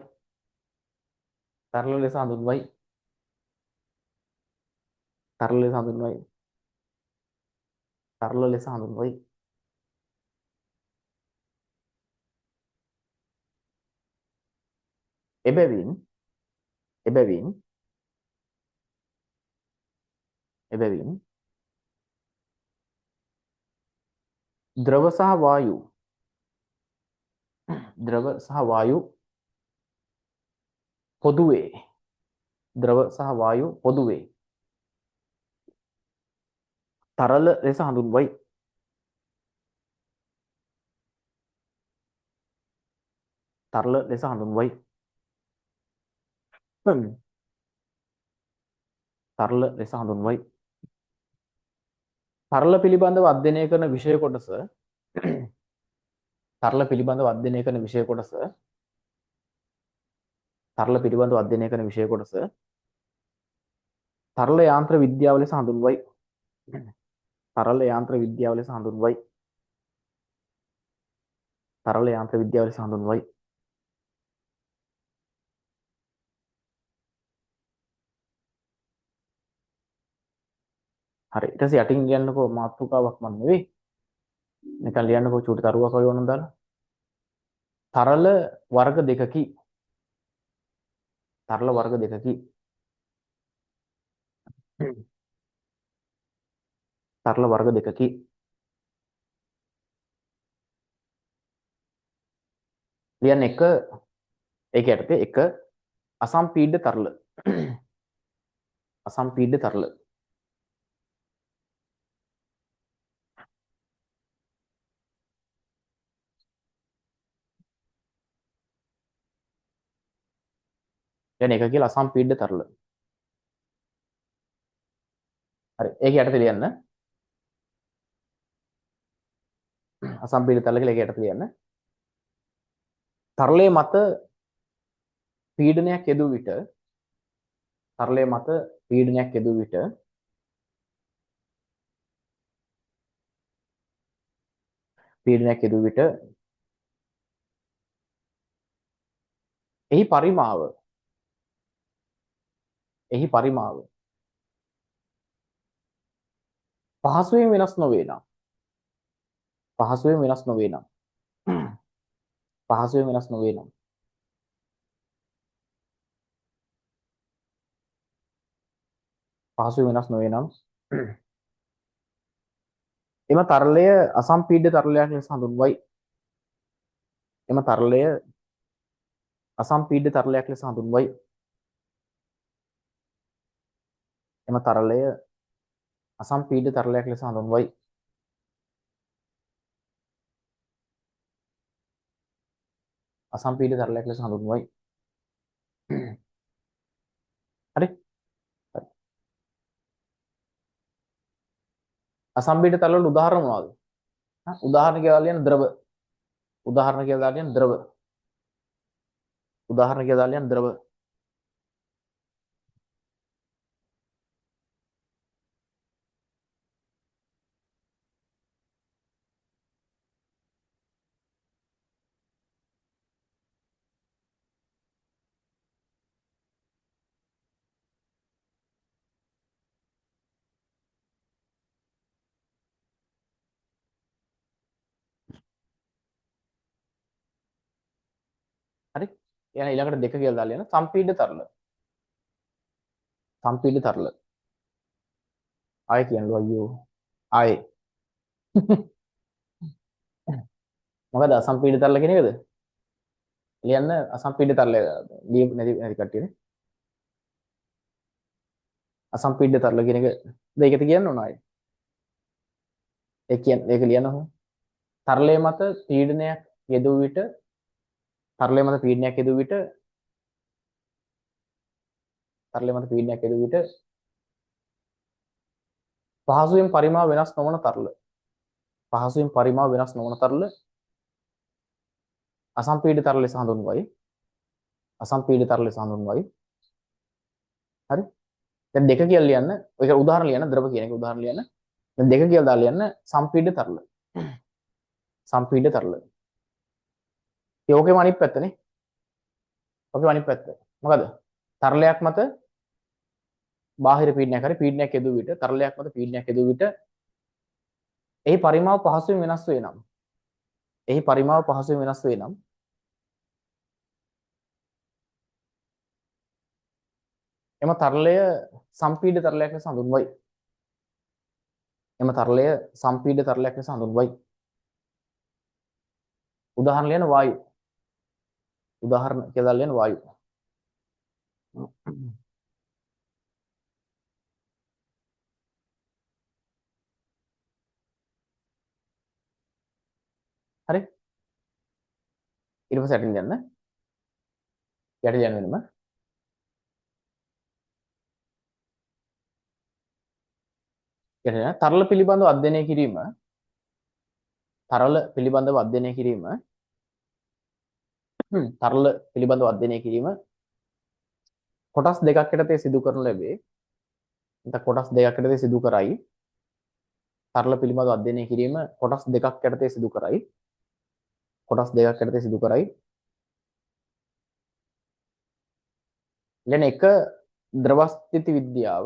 Speaker 1: තරල ලෙස හඳුන්වයි. තරල ලෙස හඳුන්වයි. තරල ලෙස හඳුන්වයි. එබැවින් එබැවින් එබැවින් ද්‍රව සහ වායු ද්‍රව සහ වායු පොදුවේ ද්‍රව සහ වායු පොදුවේ තරල ලෙස හඳුන්වයි. තරල ලෙස හඳුන්වයි. තරල ලෙස හඳුන්වයි. තරල පිළිබඳව අධ්‍යයනය කරන විෂය කොටස තරල පිළිබඳව අධ්‍යයනය කරන විෂය කොටස තරල පිළිබඳව අධ්‍යයනය කරන විෂය කොටස තරල යාන්ත්‍ර විද්‍යාව ලෙස හඳුන්වයි. තරල යාන්ත්‍ර විද්‍යාව ලෙස හඳුන්වයි. තරල යාන්ත්‍ර විද්‍යාව ලෙස හඳුන්වයි. හරි ඊට පස්සේ යටින් ලියන්නකෝ මාතෘකාවක් මන් නෙවෙයි. නිකන් ලියන්නකෝ චූටි තරුවක් වගේ වුණා දාලා. තරල වර්ග දෙකකි. තරල වර්ග දෙකකි. තරල වර්ග දෙකකි. ලියන්න එක ඒක යටතේ එක අසම්පීඩ්‍ය තරල. අසම්පීඩ්‍ය තරල. ලියන්න එක කියලා අසම්පීඩ්‍ය තරල. හරි ඒක යටතේ ලියන්න. අසම්පීඩ්‍ය තරල කියලා ඒක යටතේ ලියන්න. තරලයේ මත පීඩනයක් යෙදුව විට තරලයේ මත පීඩනයක් යෙදුව විට පීඩනයක් යෙදුව විට එහි පරිමාව පහසුවෙන් වෙනස් නොවේ නම් පහසුවෙන් වෙනස් නොවේ නම් පහසුවෙන් වෙනස් නොවේ නම් පහසුවෙන් වෙනස් නොවේ නම් එම තරලය අසම්පීඩ්‍ය තරලයක් ලෙස හඳුන්වයි. එම තරලය අසම්පීඩ්‍ය තරලයක් ලෙස හඳුන්වයි. එම තරලය අසම්පීඩ්‍ය තරලයක් ලෙස හඳුන්වයි. අසම්පීඩ්‍ය තරලයක් ලෙස හඳුන්වයි. හරි. අසම්පීඩ්‍ය තරල වල උදාහරණ මොනවද? උදාහරණ කියලා ලියන්න ද්‍රව. උදාහරණ කියලා ලියන්න ද්‍රව. උදාහරණ කියලා ලියන්න ද්‍රව. හරි. එහෙනම් ඊළඟට දෙක කියලා දාලා ලියන්න සම්පීඩ්‍ය තරල. සම්පීඩ්‍ය තරල. ආයෙ කියන්නලු අයියෝ. ආයෙ. මොකද අසම්පීඩ්‍ය තරල කියන එකද? ලියන්න අසම්පීඩ්‍ය තරල ලියපු නැති කට්ටියනේ. අසම්පීඩ්‍ය තරල කියන එක දෙයකට කියන්න ඕන ආයෙ. ඒක ලියන්න ඕන. තරලයේ මත පීඩනයක් යෙදුව විට තරලයේ මත පීඩනයක් යෙදුව විට තරලයේ මත පීඩනයක් යෙදුව විට පහසුවෙන් පරිමාව වෙනස් නොවන තරල. පහසුවෙන් පරිමාව වෙනස් නොවන තරල අසම්පීඩ්‍ය තරල ලෙස හඳුන්වයි. අසම්පීඩ්‍ය තරල ලෙස හඳුන්වයි. හරි. දැන් දෙක කියලා ලියන්න. ඔයක උදාහරණ ලියන්න ද්‍රව කියන එක උදාහරණ ලියන්න. දැන් දෙක කියලා දාලා ලියන්න සම්පීඩ්‍ය තරල. සම්පීඩ්‍ය තරල. ඒකේම අනිත් පැත්තනේ. ඔකේ අනිත් පැත්ත. මොකද? තරලයක් මත බාහිර පීඩනයක් හරි පීඩනයක් යෙදුව විට තරලයක් මත පීඩනයක් යෙදුව විට එහි පරිමාව පහසුවෙන් වෙනස් වේ නම් එහි පරිමාව පහසුවෙන් වෙනස් වේ නම් එම තරලය සම්පීඩ්‍ය තරලයක් ලෙස හඳුන්වයි. එම තරලය සම්පීඩ්‍ය තරලයක් ලෙස හඳුන්වයි. උදාහරණ ලියන වායු. උදාහරණ කියලා ලියන වායු. හරි. ඊට පස්සේ යටින් ලියන්න. යටින් ලියන්න වෙනම. යටින් තරල පිළිබඳව අධ්‍යයනය කිරීම තරල පිළිබඳව අධ්‍යයනය කිරීම තරල පිළිබඳව අධ්‍යයනය කිරීම කොටස් දෙකක් යටතේ සිදු කරනු ලැබේ. නැත්නම් කොටස් දෙකක් යටතේ සිදු කරයි. තරල පිළිබඳව අධ්‍යයනය කිරීම කොටස් දෙකක් යටතේ සිදු කරයි. කොටස් දෙකක් යටතේ සිදු කරයි. ඊළඟ එක ද්‍රව ස්ථිති විද්‍යාව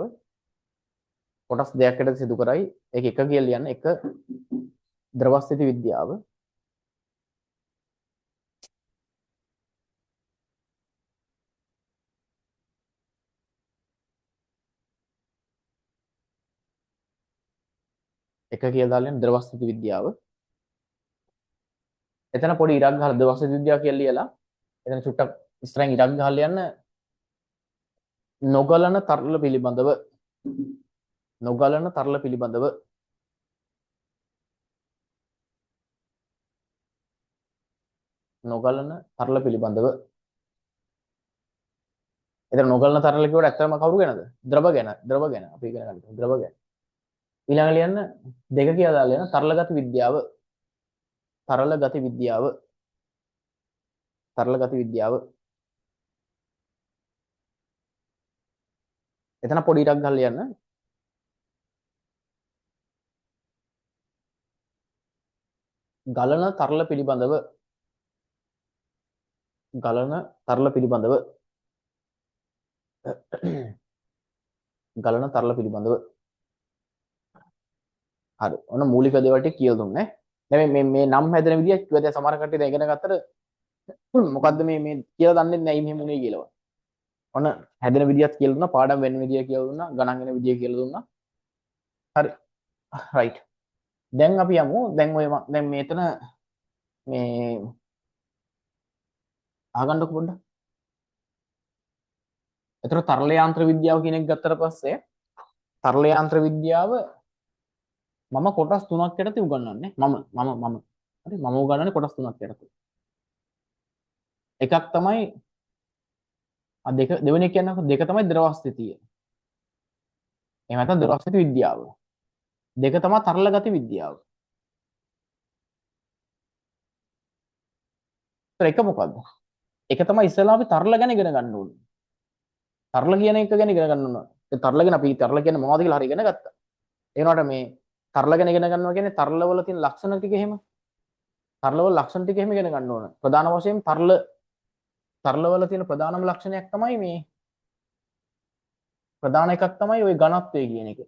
Speaker 1: කොටස් දෙකක් යටතේ සිදු කරයි. ඒක එක කියලා ලියන්න. එක ද්‍රව ස්ථිති විද්‍යාව එක කියලා දාලා ලියන්න ද්‍රව ස්ථිති විද්‍යාව. එතන පොඩි ඉරක් ගහලා ද්‍රව ස්ථිති විද්‍යාව කියලා ලියලා එතන චුට්ටක් ඉස්සරහින් ඉරක් ගහලා ලියන්න නොගලන තරල පිළිබඳව නොගලන තරල පිළිබඳව නොගලන තරල පිළිබඳව. එතන නොගලන තරල කියවට ඇත්තම කවුරු ගැනද? ද්‍රව ගැන. ද්‍රව ගැන අපි ඉගෙන ගන්න. ද්‍රව ගැන. ඊළඟ ලියන්න දෙක කියලා දාලා ලියන්න තරල ගති විද්‍යාව. තරල ගති විද්‍යාව. තරල ගති විද්‍යාව. එතන පොඩි ඉරක් ගහලා ලියන්න ගලන තරල පිළිබඳව ගලන තරල පිළිබඳව ගලන තරල පිළිබඳව. හරි. ඔන්න මූලික දේවල් ටික කියලා දුන්නේ. දැන් මේ නම් හැදෙන විදිය කිව්වා දැන් සමහර කට්ටිය දැන් ඉගෙන ගත්තට මොකද්ද මේ කියලා දන්නේ නැහැ මෙහෙම උනේ කියලා. ඔන්න හැදෙන විදියත් කියලා දුන්නා, පාඩම් වෙන විදිය කියලා දුන්නා, ගණන් වෙන විදිය කියලා දුන්නා. හරි. රයිට්. දැන් අපි යමු. දැන් ඔය දැන් මෙතන මේ අහගන්නකො පොඩ්ඩක්. ඒතර තරල යාන්ත්‍ර විද්‍යාව කියන එක ගත්තට පස්සේ තරල යාන්ත්‍ර විද්‍යාව මම කොටස් තුනක් යටතේ උගන්වන්නේ. මම හරි මම උගන්වන්නේ කොටස් තුනක් යටතේ. එකක් තමයි දෙක දෙවෙනි එක කියන්නේ දෙක තමයි ද්‍රව ස්ථිතිය. එහෙම නැත්නම් ද්‍රව ස්ථිති විද්‍යාව. දෙක තමයි තරල ගති විද්‍යාව. ඒතර එක මොකද්ද? එක තමයි ඉස්සෙල්ලා අපි තරල ගැන ඉගෙන ගන්න ඕනේ. තරල කියන එක ගැන ඉගෙන ගන්න ඕනේ. ඒ තරල ගැන අපි තරල කියන්නේ මොනවද කියලා හරි ඉගෙන ගත්තා. ඒ වුණාට මේ තරල ගැන ඉගෙන ගන්නවා කියන්නේ තරල වල තියෙන ලක්ෂණ ටික එහෙම තරල වල ලක්ෂණ ටික එහෙම ඉගෙන ගන්න ඕන. ප්‍රධාන වශයෙන් තරල වල තියෙන ප්‍රධානම ලක්ෂණයක් තමයි මේ ප්‍රධාන එකක් තමයි ওই ඝනත්වය කියන එක.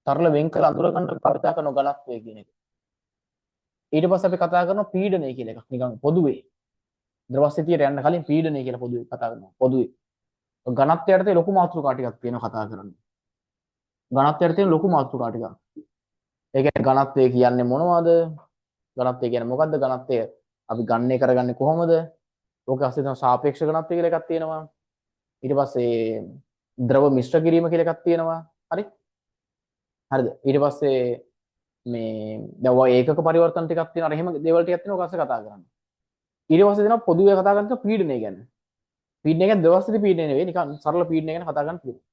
Speaker 1: තරල වෙන් කළ අඳුර ගන්න කතා කරන ඝනත්වය කියන එක. ඊට පස්සේ අපි කතා කරනවා පීඩනය කියලා එකක් නිකන් පොදුවේ. ද්‍රව ස්ථිතියට යන්න කලින් පීඩනය කියලා පොදුවේ කතා කරනවා. පොදුවේ. ඝනත්වයට ලොකු මාතෘකා ටිකක් තියෙනවා කතා කරන්න. ඝනත්වයට තියෙන ලොකු මාතෘකා ටිකක්. ඒ කියන්නේ ඝනත්වය කියන්නේ මොනවද? ඝනත්වය කියන්නේ මොකද්ද? ඝනත්වය අපි ගණනය කරගන්නේ කොහොමද? ඕක අස්සේ තමයි සාපේක්ෂ ඝනත්වය කියලා එකක් තියෙනවා. ඊට පස්සේ ද්‍රව මිශ්‍ර කිරීම කියලා එකක් තියෙනවා. හරි? හරිද? ඊට පස්සේ මේ දැන් ඔය ඒකක පරිවර්තන ටිකක් තියෙනවා. එහෙම දේවල් ටිකක් තියෙනවා. ඔක අස්සේ කතා කරන්නේ. ඊට පස්සේ දෙනවා පොදුවේ කතා කරන්නේ පීඩනය ගැන. පීඩනය කියන්නේ ද්‍රව ස්ථිති පීඩනය නෙවෙයි. නිකන් සරල පීඩනය ගැන කතා කරන්න තියෙනවා.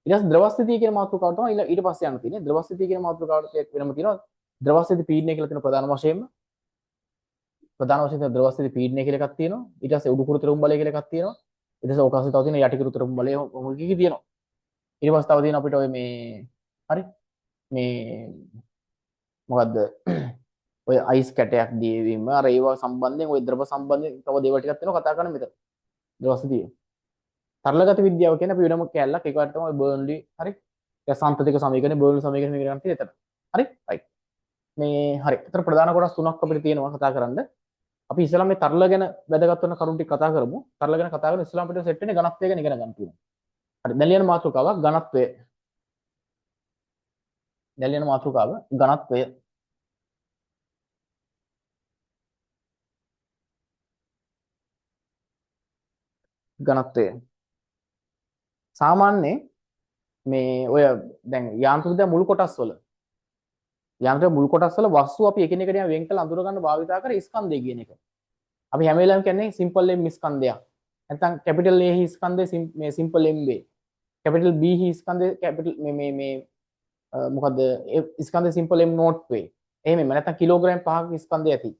Speaker 1: ඊට පස්සේ ද්‍රව ස්ථිතිය කියන මාතෘකාව තමයි ඊට පස්සේ යන්න තියෙන්නේ. ද්‍රව ස්ථිතිය කියන මාතෘකාවට වෙනම තියෙනවා. ද්‍රව ස්ථිති පීඩනය කියලා තියෙන ප්‍රධාන වශයෙන් ද්‍රව ස්ථිති පීඩනය කියලා එකක් තියෙනවා. ඊට පස්සේ උඩුකුරු තෙරුම් බලය කියලා එකක් තියෙනවා. ඊට පස්සේ ඕක අස්සේ තව තියෙන යටිකුරු තෙරුම් බලය ඔහොම කීකී තියෙනවා. ඊට පස්සේ තව තියෙන අපිට ඔය මේ හරි මේ මොකද්ද ඔය අයිස් කැටයක් දියවීම අර ඒවා සම්බන්ධයෙන් ඔය ද්‍රව සම්බන්ධයෙන් තව දේවල් ටිකක් තියෙනවා කතා කරන්න මෙතන. ද්‍රව ස්ථිතිය. තරලගත විද්‍යාව කියන්නේ අපි වෙනම කැලලක් ඒකට තමයි බර්න්ලි හරි. ඒ සම්පතික සමීකරණය බර්න්ලි සමීකරණය ඉගෙන ගන්න තියෙන එතන. හරි? රයිට්. මේ හරි. ඒතර ප්‍රධාන කොටස් තුනක් අපිට තියෙනවා කතා කරන්න. අපි ඉස්සෙල්ලා මේ තරල ගැන වැදගත් වෙන කරුණු ටික කතා කරමු. තරල ගැන කතා කරලා ඉස්සෙල්ලා අපිට සෙට් වෙන්නේ ඝනත්වය ගැන ඉගෙන ගන්න තියෙනවා. හරි. දැන් ලියන මාතෘකාවක් ඝනත්වය. දැන් ලියන මාතෘකාව ඝනත්වය. ඝනත්වය. සාමාන්‍යයෙන් මේ ඔය දැන් යාන්ත්‍රික මුල් කොටස් වල යාන්ත්‍රික මුල් කොටස් වල වස්තු අපි එකිනෙකට වෙන් කළ අඳුර ගන්න භාවිතා කර ස්කන්ධය කියන එක. අපි හැම වෙලාවෙම කියන්නේ සිම්පල් M ස්කන්ධයක්. නැත්නම් කැපිටල් A හි ස්කන්ධය මේ සිම්පල් M වේ. කැපිටල් B හි ස්කන්ධය කැපිටල් මේ මොකද්ද ස්කන්ධය සිම්පල් M නෝට් වේ. එහෙමම නැත්නම් කිලෝග්‍රෑම් 5ක ස්කන්ධය ඇති.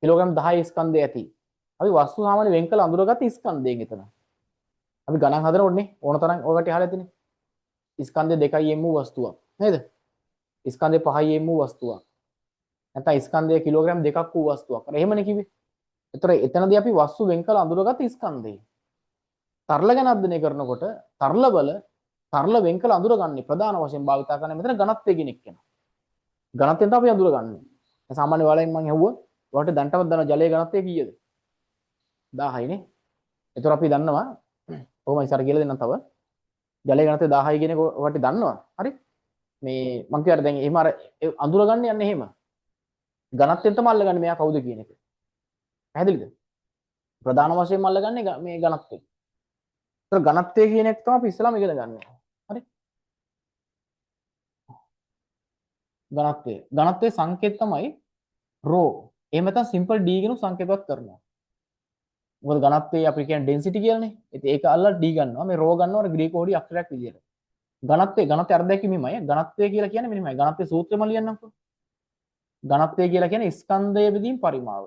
Speaker 1: කිලෝග්‍රෑම් 10 ස්කන්ධය ඇති. අපි වස්තු සාමාන්‍ය වෙන් කළ අඳුරගත් ස්කන්ධයෙන් එතන. අපි ගණන් හදන ඕනේ ඕන තරම් ඔය කටි අහලා තියෙන්නේ. ස්කන්ධය 2යි M වූ වස්තුවක්. නේද? ස්කන්ධය 5යි M වූ වස්තුවක්. නැත්නම් ස්කන්ධය කිලෝග්‍රෑම් දෙකක් වූ වස්තුවක්. අර එහෙමනේ කිව්වේ. ඒතර එතනදී අපි වස්තු වෙන් කළ අඳුරගත් ස්කන්ධය. තරල ගැන අධ්‍යයනය කරනකොට තරල වෙන් කළ අඳුරගන්නේ ප්‍රධාන වශයෙන් භාවිත කරන්නේ මෙතන ඝනත්වය කියන එක වෙනවා. ඝනත්වයෙන් තමයි අපි අඳුරගන්නේ. සාමාන්‍ය වලෙන් මම ඇහුවා ඔයාලට දැන්ටවත් දන්න ජලයේ ඝනත්වය කීයද? 1000යි නේ. ඒතර අපි දන්නවා කොහොමද ඉස්සර කියලා දෙන්නම් තව. ජලයේ ඝනත්වය 1000යි කියන එක ඔයාලට දන්නවා. හරි? මේ මං කියවර දැන් එහෙම අර අඳුරගන්නේ යන්නේ එහෙම. ඝනත්වයෙන් තමයි අල්ලගන්නේ මෙයා කවුද කියන එක. පැහැදිලිද? ප්‍රධාන වශයෙන්ම අල්ලගන්නේ මේ ඝනත්වය. ඒතර ඝනත්වය කියන එක තමයි අපි ඉස්සෙල්ලාම ඉගෙන ගන්න. හරි? ඝනත්වයේ සංකේත තමයි රෝ. එහෙම නැත්නම් සිම්පල් d කියන සංකේතවත් කරනවා. මොකද ඝනත්වයේ අපි කියන්නේ ඩෙන්සිටි කියලානේ. ඉතින් ඒක අල්ලලා d ගන්නවා. මේ රෝ ගන්නවා ග්‍රීක කෝඩි අක්ෂරයක් විදියට. ඝනත්වයේ අර්ධයක්ම මෙහෙමයි. ඝනත්වය කියලා කියන්නේ මෙහෙමයි. ඝනත්වයේ සූත්‍රෙම ලියන්නම්කෝ. ඝනත්වය කියලා කියන්නේ ස්කන්ධය බෙදීම් පරිමාව.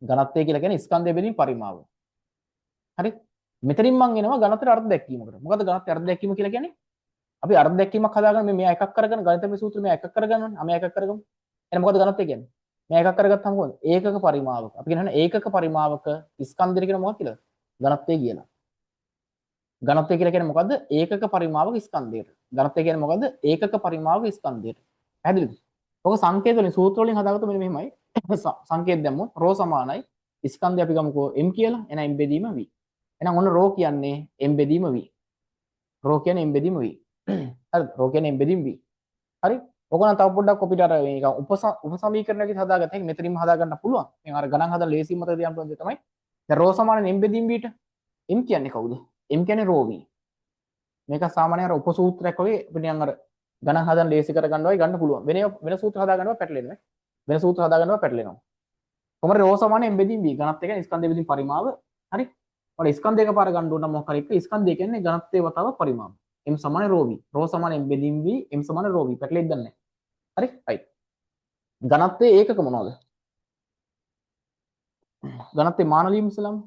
Speaker 1: ඝනත්වය කියලා කියන්නේ ස්කන්ධය බෙදීම් පරිමාව. හරි? මෙතනින් මම එනවා ඝනත්වයට අර්ථ දැක්වීමකට. මොකද ඝනත්වයට අර්ථ දැක්වීම කියලා කියන්නේ අපි අර්ථ දැක්වීමක් හදාගන්න මෙයා එකක් කරගෙන ගණිතමය සූත්‍රය මෙයා එකක් කරගන්නවනේ. අපි එකක් කරගමු. එහෙනම් මොකද ඝනත්වය කියන්නේ? මෙයා එකක් කරගත්තාම කොහොමද? ඒකක පරිමාවක. අපි කියනවා ඒකක පරිමාවක ස්කන්ධය කියන මොකක්ද කියලා? ඝනත්වය කියලා. ඝනත්වය කියලා කියන්නේ මොකද්ද? ඒකක පරිමාවක ස්කන්ධයට. ඝනත්වය කියන්නේ මොකද්ද? ඒකක පරිමාවක ස්කන්ධයට. පැහැදිලිද? ඔක සංකේත වලින් සූත්‍ර වලින් හදාගත්ත මෙන්න මෙහෙමයි. සංකේත දැම්මොත් රෝ සමානයි ස්කන්ධය අපි ගමුකෝ m කියලා. එහෙනම් m බෙදීම v. එහෙනම් ඔන්න රෝ කියන්නේ m බෙදීම v. රෝ කියන්නේ m බෙදීම v. හරිද? රෝ කියන්නේ m බෙදීම v. හරි? ඔක නම් තව පොඩ්ඩක් අපිට අර මේක උපසමීකරණයකින් හදාගත්ත හැකි මෙතනින්ම හදාගන්න පුළුවන්. මම අර ගණන් හදලා ලේසියෙන් මතක තියාගන්න පුළුවන් දේ තමයි දැන් රෝ සමාන m බෙදීම v ට m කියන්නේ කවුද? m කියන්නේ රෝ v. මේක සාමාන්‍ය අර උපසූත්‍රයක් වගේ අපිට නිකන් අර ගණන් හදන්න ලේසි කරගන්න වගේ ගන්න පුළුවන්. වෙන සූත්‍ර හදාගන්නවා පැටලෙනවා. වෙන සූත්‍ර හදාගන්නවා පැටලෙනවා. කොහමද රෝ සමාන m බෙදීම v ඝනත්වය කියන්නේ ස්කන්ධය බෙදීම පරිමාව. හරි? ඔය ස්කන්ධයක පාර ගන්න ඕන නම් මොකක් හරි එක ස්කන්ධය කියන්නේ ඝනත්වයේ වතාව පරිමාව. m සමාන රෝ v. රෝ සමාන m බෙදීම v m සමාන රෝ v. පැටලෙද්ද නැහැ. හරි? right. ඝනත්වයේ ඒකක මොනවද? ඝනත්වයේ මාන ලියමු ඉස්සලම.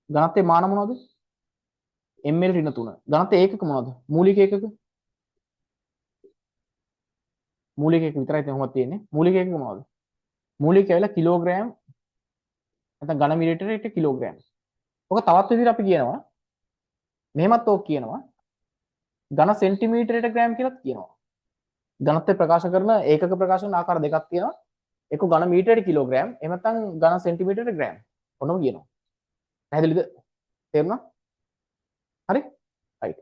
Speaker 1: ඝනත්වයේ මාන මොනවද? ml ඍණ 3. ඝනත්වයේ ඒකක මොනවද? මූලික ඒකක. මූලික ඒකක විතරයි කොහොමද තියෙන්නේ? මූලික ඒකක මොනවද? මූලික ඇවිල්ලා කිලෝග්‍රෑම් නැත්නම් ඝන මිලිමීටරයට කිලෝග්‍රෑම්. ඔක තවත් විදිහට අපි කියනවා. මෙහෙමත් ඕක කියනවා. ඝන සෙන්ටිමීටරයට ග්‍රෑම් කියලාත් කියනවා. ඝනත්වය ප්‍රකාශ කරන ඒකක ප්‍රකාශ කරන ආකාර දෙකක් තියෙනවා. එක ඝන මීටරයට කිලෝග්‍රෑම්, එහෙම නැත්නම් ඝන සෙන්ටිමීටරයට ග්‍රෑම්. ඔන්නම කියනවා. පැහැදිලිද? තේරුණා? හරි? right.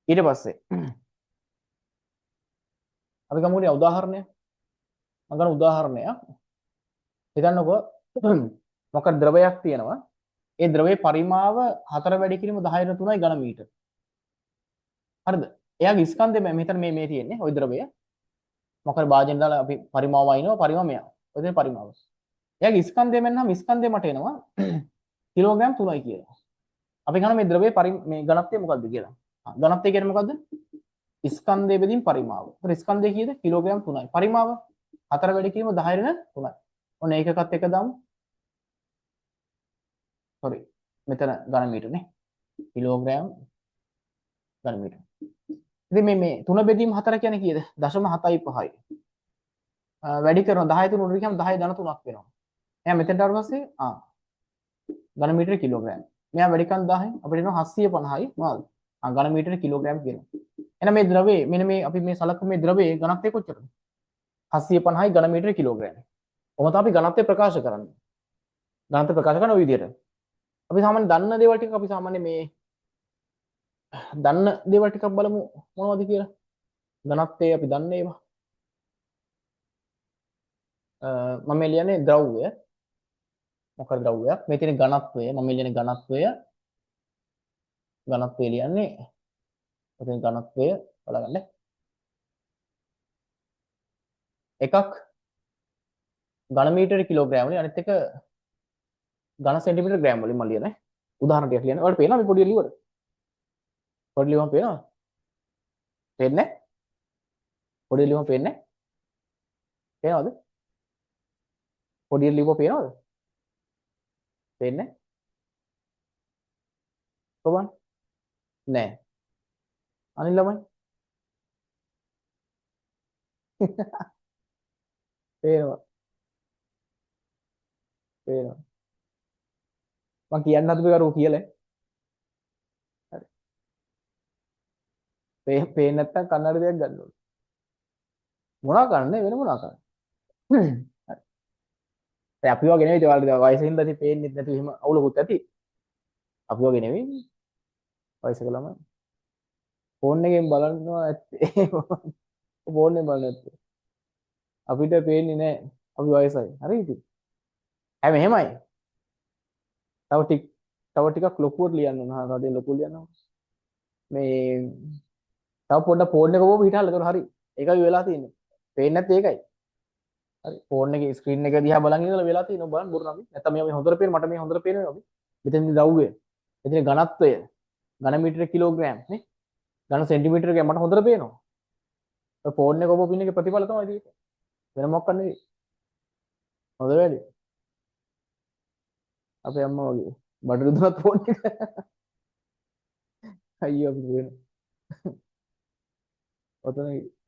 Speaker 1: ඊට පස්සේ අපි ගමුනේ උදාහරණයක්. මම ගන්න උදාහරණයක්. හිතන්නකෝ මොකක් ද්‍රවයක් තියෙනවා. ඒ ද්‍රවයේ පරිමාව 4 වැඩි කිරීම 10 3යි ඝන මීටර. හරිද? එයාගේ ස්කන්ධය මම හිතන්නේ මේ තියෙන්නේ ওই ද්‍රවය. මොකද භාජනය දාලා අපි පරිමාව වයින්නවා පරිමාව මෙයා. ඔය දෙන පරිමාව. එයාගේ ස්කන්ධය මෙන්නම් ස්කන්ධය මට එනවා කිලෝග්‍රෑම් 3යි කියලා. අපි ගන්න මේ ද්‍රවයේ මේ ඝනත්වය මොකද්ද කියලා. ඝනත්වය කියන්නේ මොකද්ද? ස්කන්ධය බෙදීම් පරිමාව. ඒතර ස්කන්ධය කීයද? කිලෝග්‍රෑම් 3යි. පරිමාව 4 වැඩි කිරීම 10 ඍණ 3යි. ඔන්න ඒකකත් එක දාමු. sorry. මෙතන ඝන මීටර නේ. කිලෝග්‍රෑම් ඝන මීටර. ඉතින් මේ 3 බෙදීම 4 කියන්නේ කීයද? 0.75යි. වැඩි කරනවා 10 3 උඩට ගියාම 10 ධන 3ක් වෙනවා. එහෙනම් මෙතෙන්ට ආවට පස්සේ ඝන මීටර කිලෝග්‍රෑම්. මෙයා වැඩි කරන 10 අපිට එනවා 750යි මොනවද? ඝන මීටර කිලෝග්‍රෑම් කියනවා. එහෙනම් මේ ද්‍රවයේ මෙන්න මේ අපි මේ සලකපු මේ ද්‍රවයේ ඝනත්වය කොච්චරද? 750යි ඝන මීටර කිලෝග්‍රෑම්. කොහොමද අපි ඝනත්වය ප්‍රකාශ කරන්නේ? ඝනත්වය ප්‍රකාශ කරන ওই විදිහට. අපි සාමාන්‍ය දන්න දේවල් ටික අපි සාමාන්‍ය මේ දන්න දේවල් ටිකක් බලමු මොනවද කියලා. ඝනත්වයේ අපි දන්නේ ඒවා. මම ලියන්නේ ද්‍රව්‍ය. මොකක්ද ද්‍රව්‍යයක්? මේ තියෙන ඝනත්වය මම ලියන්නේ ඝනත්වය. ඝනත්වය ලියන්නේ ඔතන ඝනත්වය බලගන්න. එකක් ඝන මීටර කිලෝග්‍රෑම් වලින් අනිත් එක ඝන සෙන්ටිමීටර ග්‍රෑම් වලින් මම ලියන්නේ. උදාහරණ ටිකක් ලියන්නේ. ඔයාලට පේනවා මේ පොඩි ලියුවද? පොඩි ලියුවම පේනවද? පේන්නේ නැහැ? පොඩි ලියුවම පේන්නේ නැහැ? පේනවද? පොඩි ලියුව පේනවද? පේන්නේ නැහැ? කොහොමද? නෑ. අනිත් ළමයි පේනවා. පේනවා. මං කියන්න හදපු කරුව කියලා. හරි. පේන්නේ නැත්තම් කන්නඩි දෙයක් ගන්න ඕනේ. මොනවා කරන්නේ වෙන මොනවා කරන්නේ? හ්ම්. හරි. දැන් අපි වගේ නෙවෙයි ඒවලට වයසින් ඉඳි පේන්නේ නැති එහෙම අවුලකුත් ඇති. අපි වගේ නෙවෙයි. වයසක ළමයි. ෆෝන් එකෙන් බලනවා ඇත්තේ. ෆෝන් එකෙන් බලන්නේ ඇත්තේ. අපිට පේන්නේ නැහැ. අපි වයසයි. හරි ඉතින්. හැම එහෙමයි. තව ටිකක් ලොකුවට ලියන්න ඕන. හා රටේ ලොකු ලියන්න ඕන. මේ තව පොඩ්ඩක් ෆෝන් එක බොම හිටහල. ඒක හරි. ඒකයි වෙලා තියෙන්නේ. පේන්නේ නැත්තේ ඒකයි. හරි. ෆෝන් එකේ ස්ක්‍රීන් එක දිහා බලන් ඉඳලා වෙලා තියෙනවා බලන්න බොරු නම්. නැත්නම් මේ හොඳට පේන මට මේ හොඳට පේනවා අපි. මෙතෙන්දි දව්වේ. එතන ඝනත්වය. ඝන මීටර කිලෝග්‍රෑම් නේ. ඝන සෙන්ටිමීටර එක මට හොඳට පේනවා. ඔය ෆෝන් එක ඔබ පින්න එකේ ප්‍රතිඵල තමයි තියෙන්නේ. වෙන මොකක් නෙවෙයි. හොඳ වැඩි. අපේ අම්මා වගේ. බඩට දුන්නත් ෆෝන් එක. අයියෝ අපිට වෙන.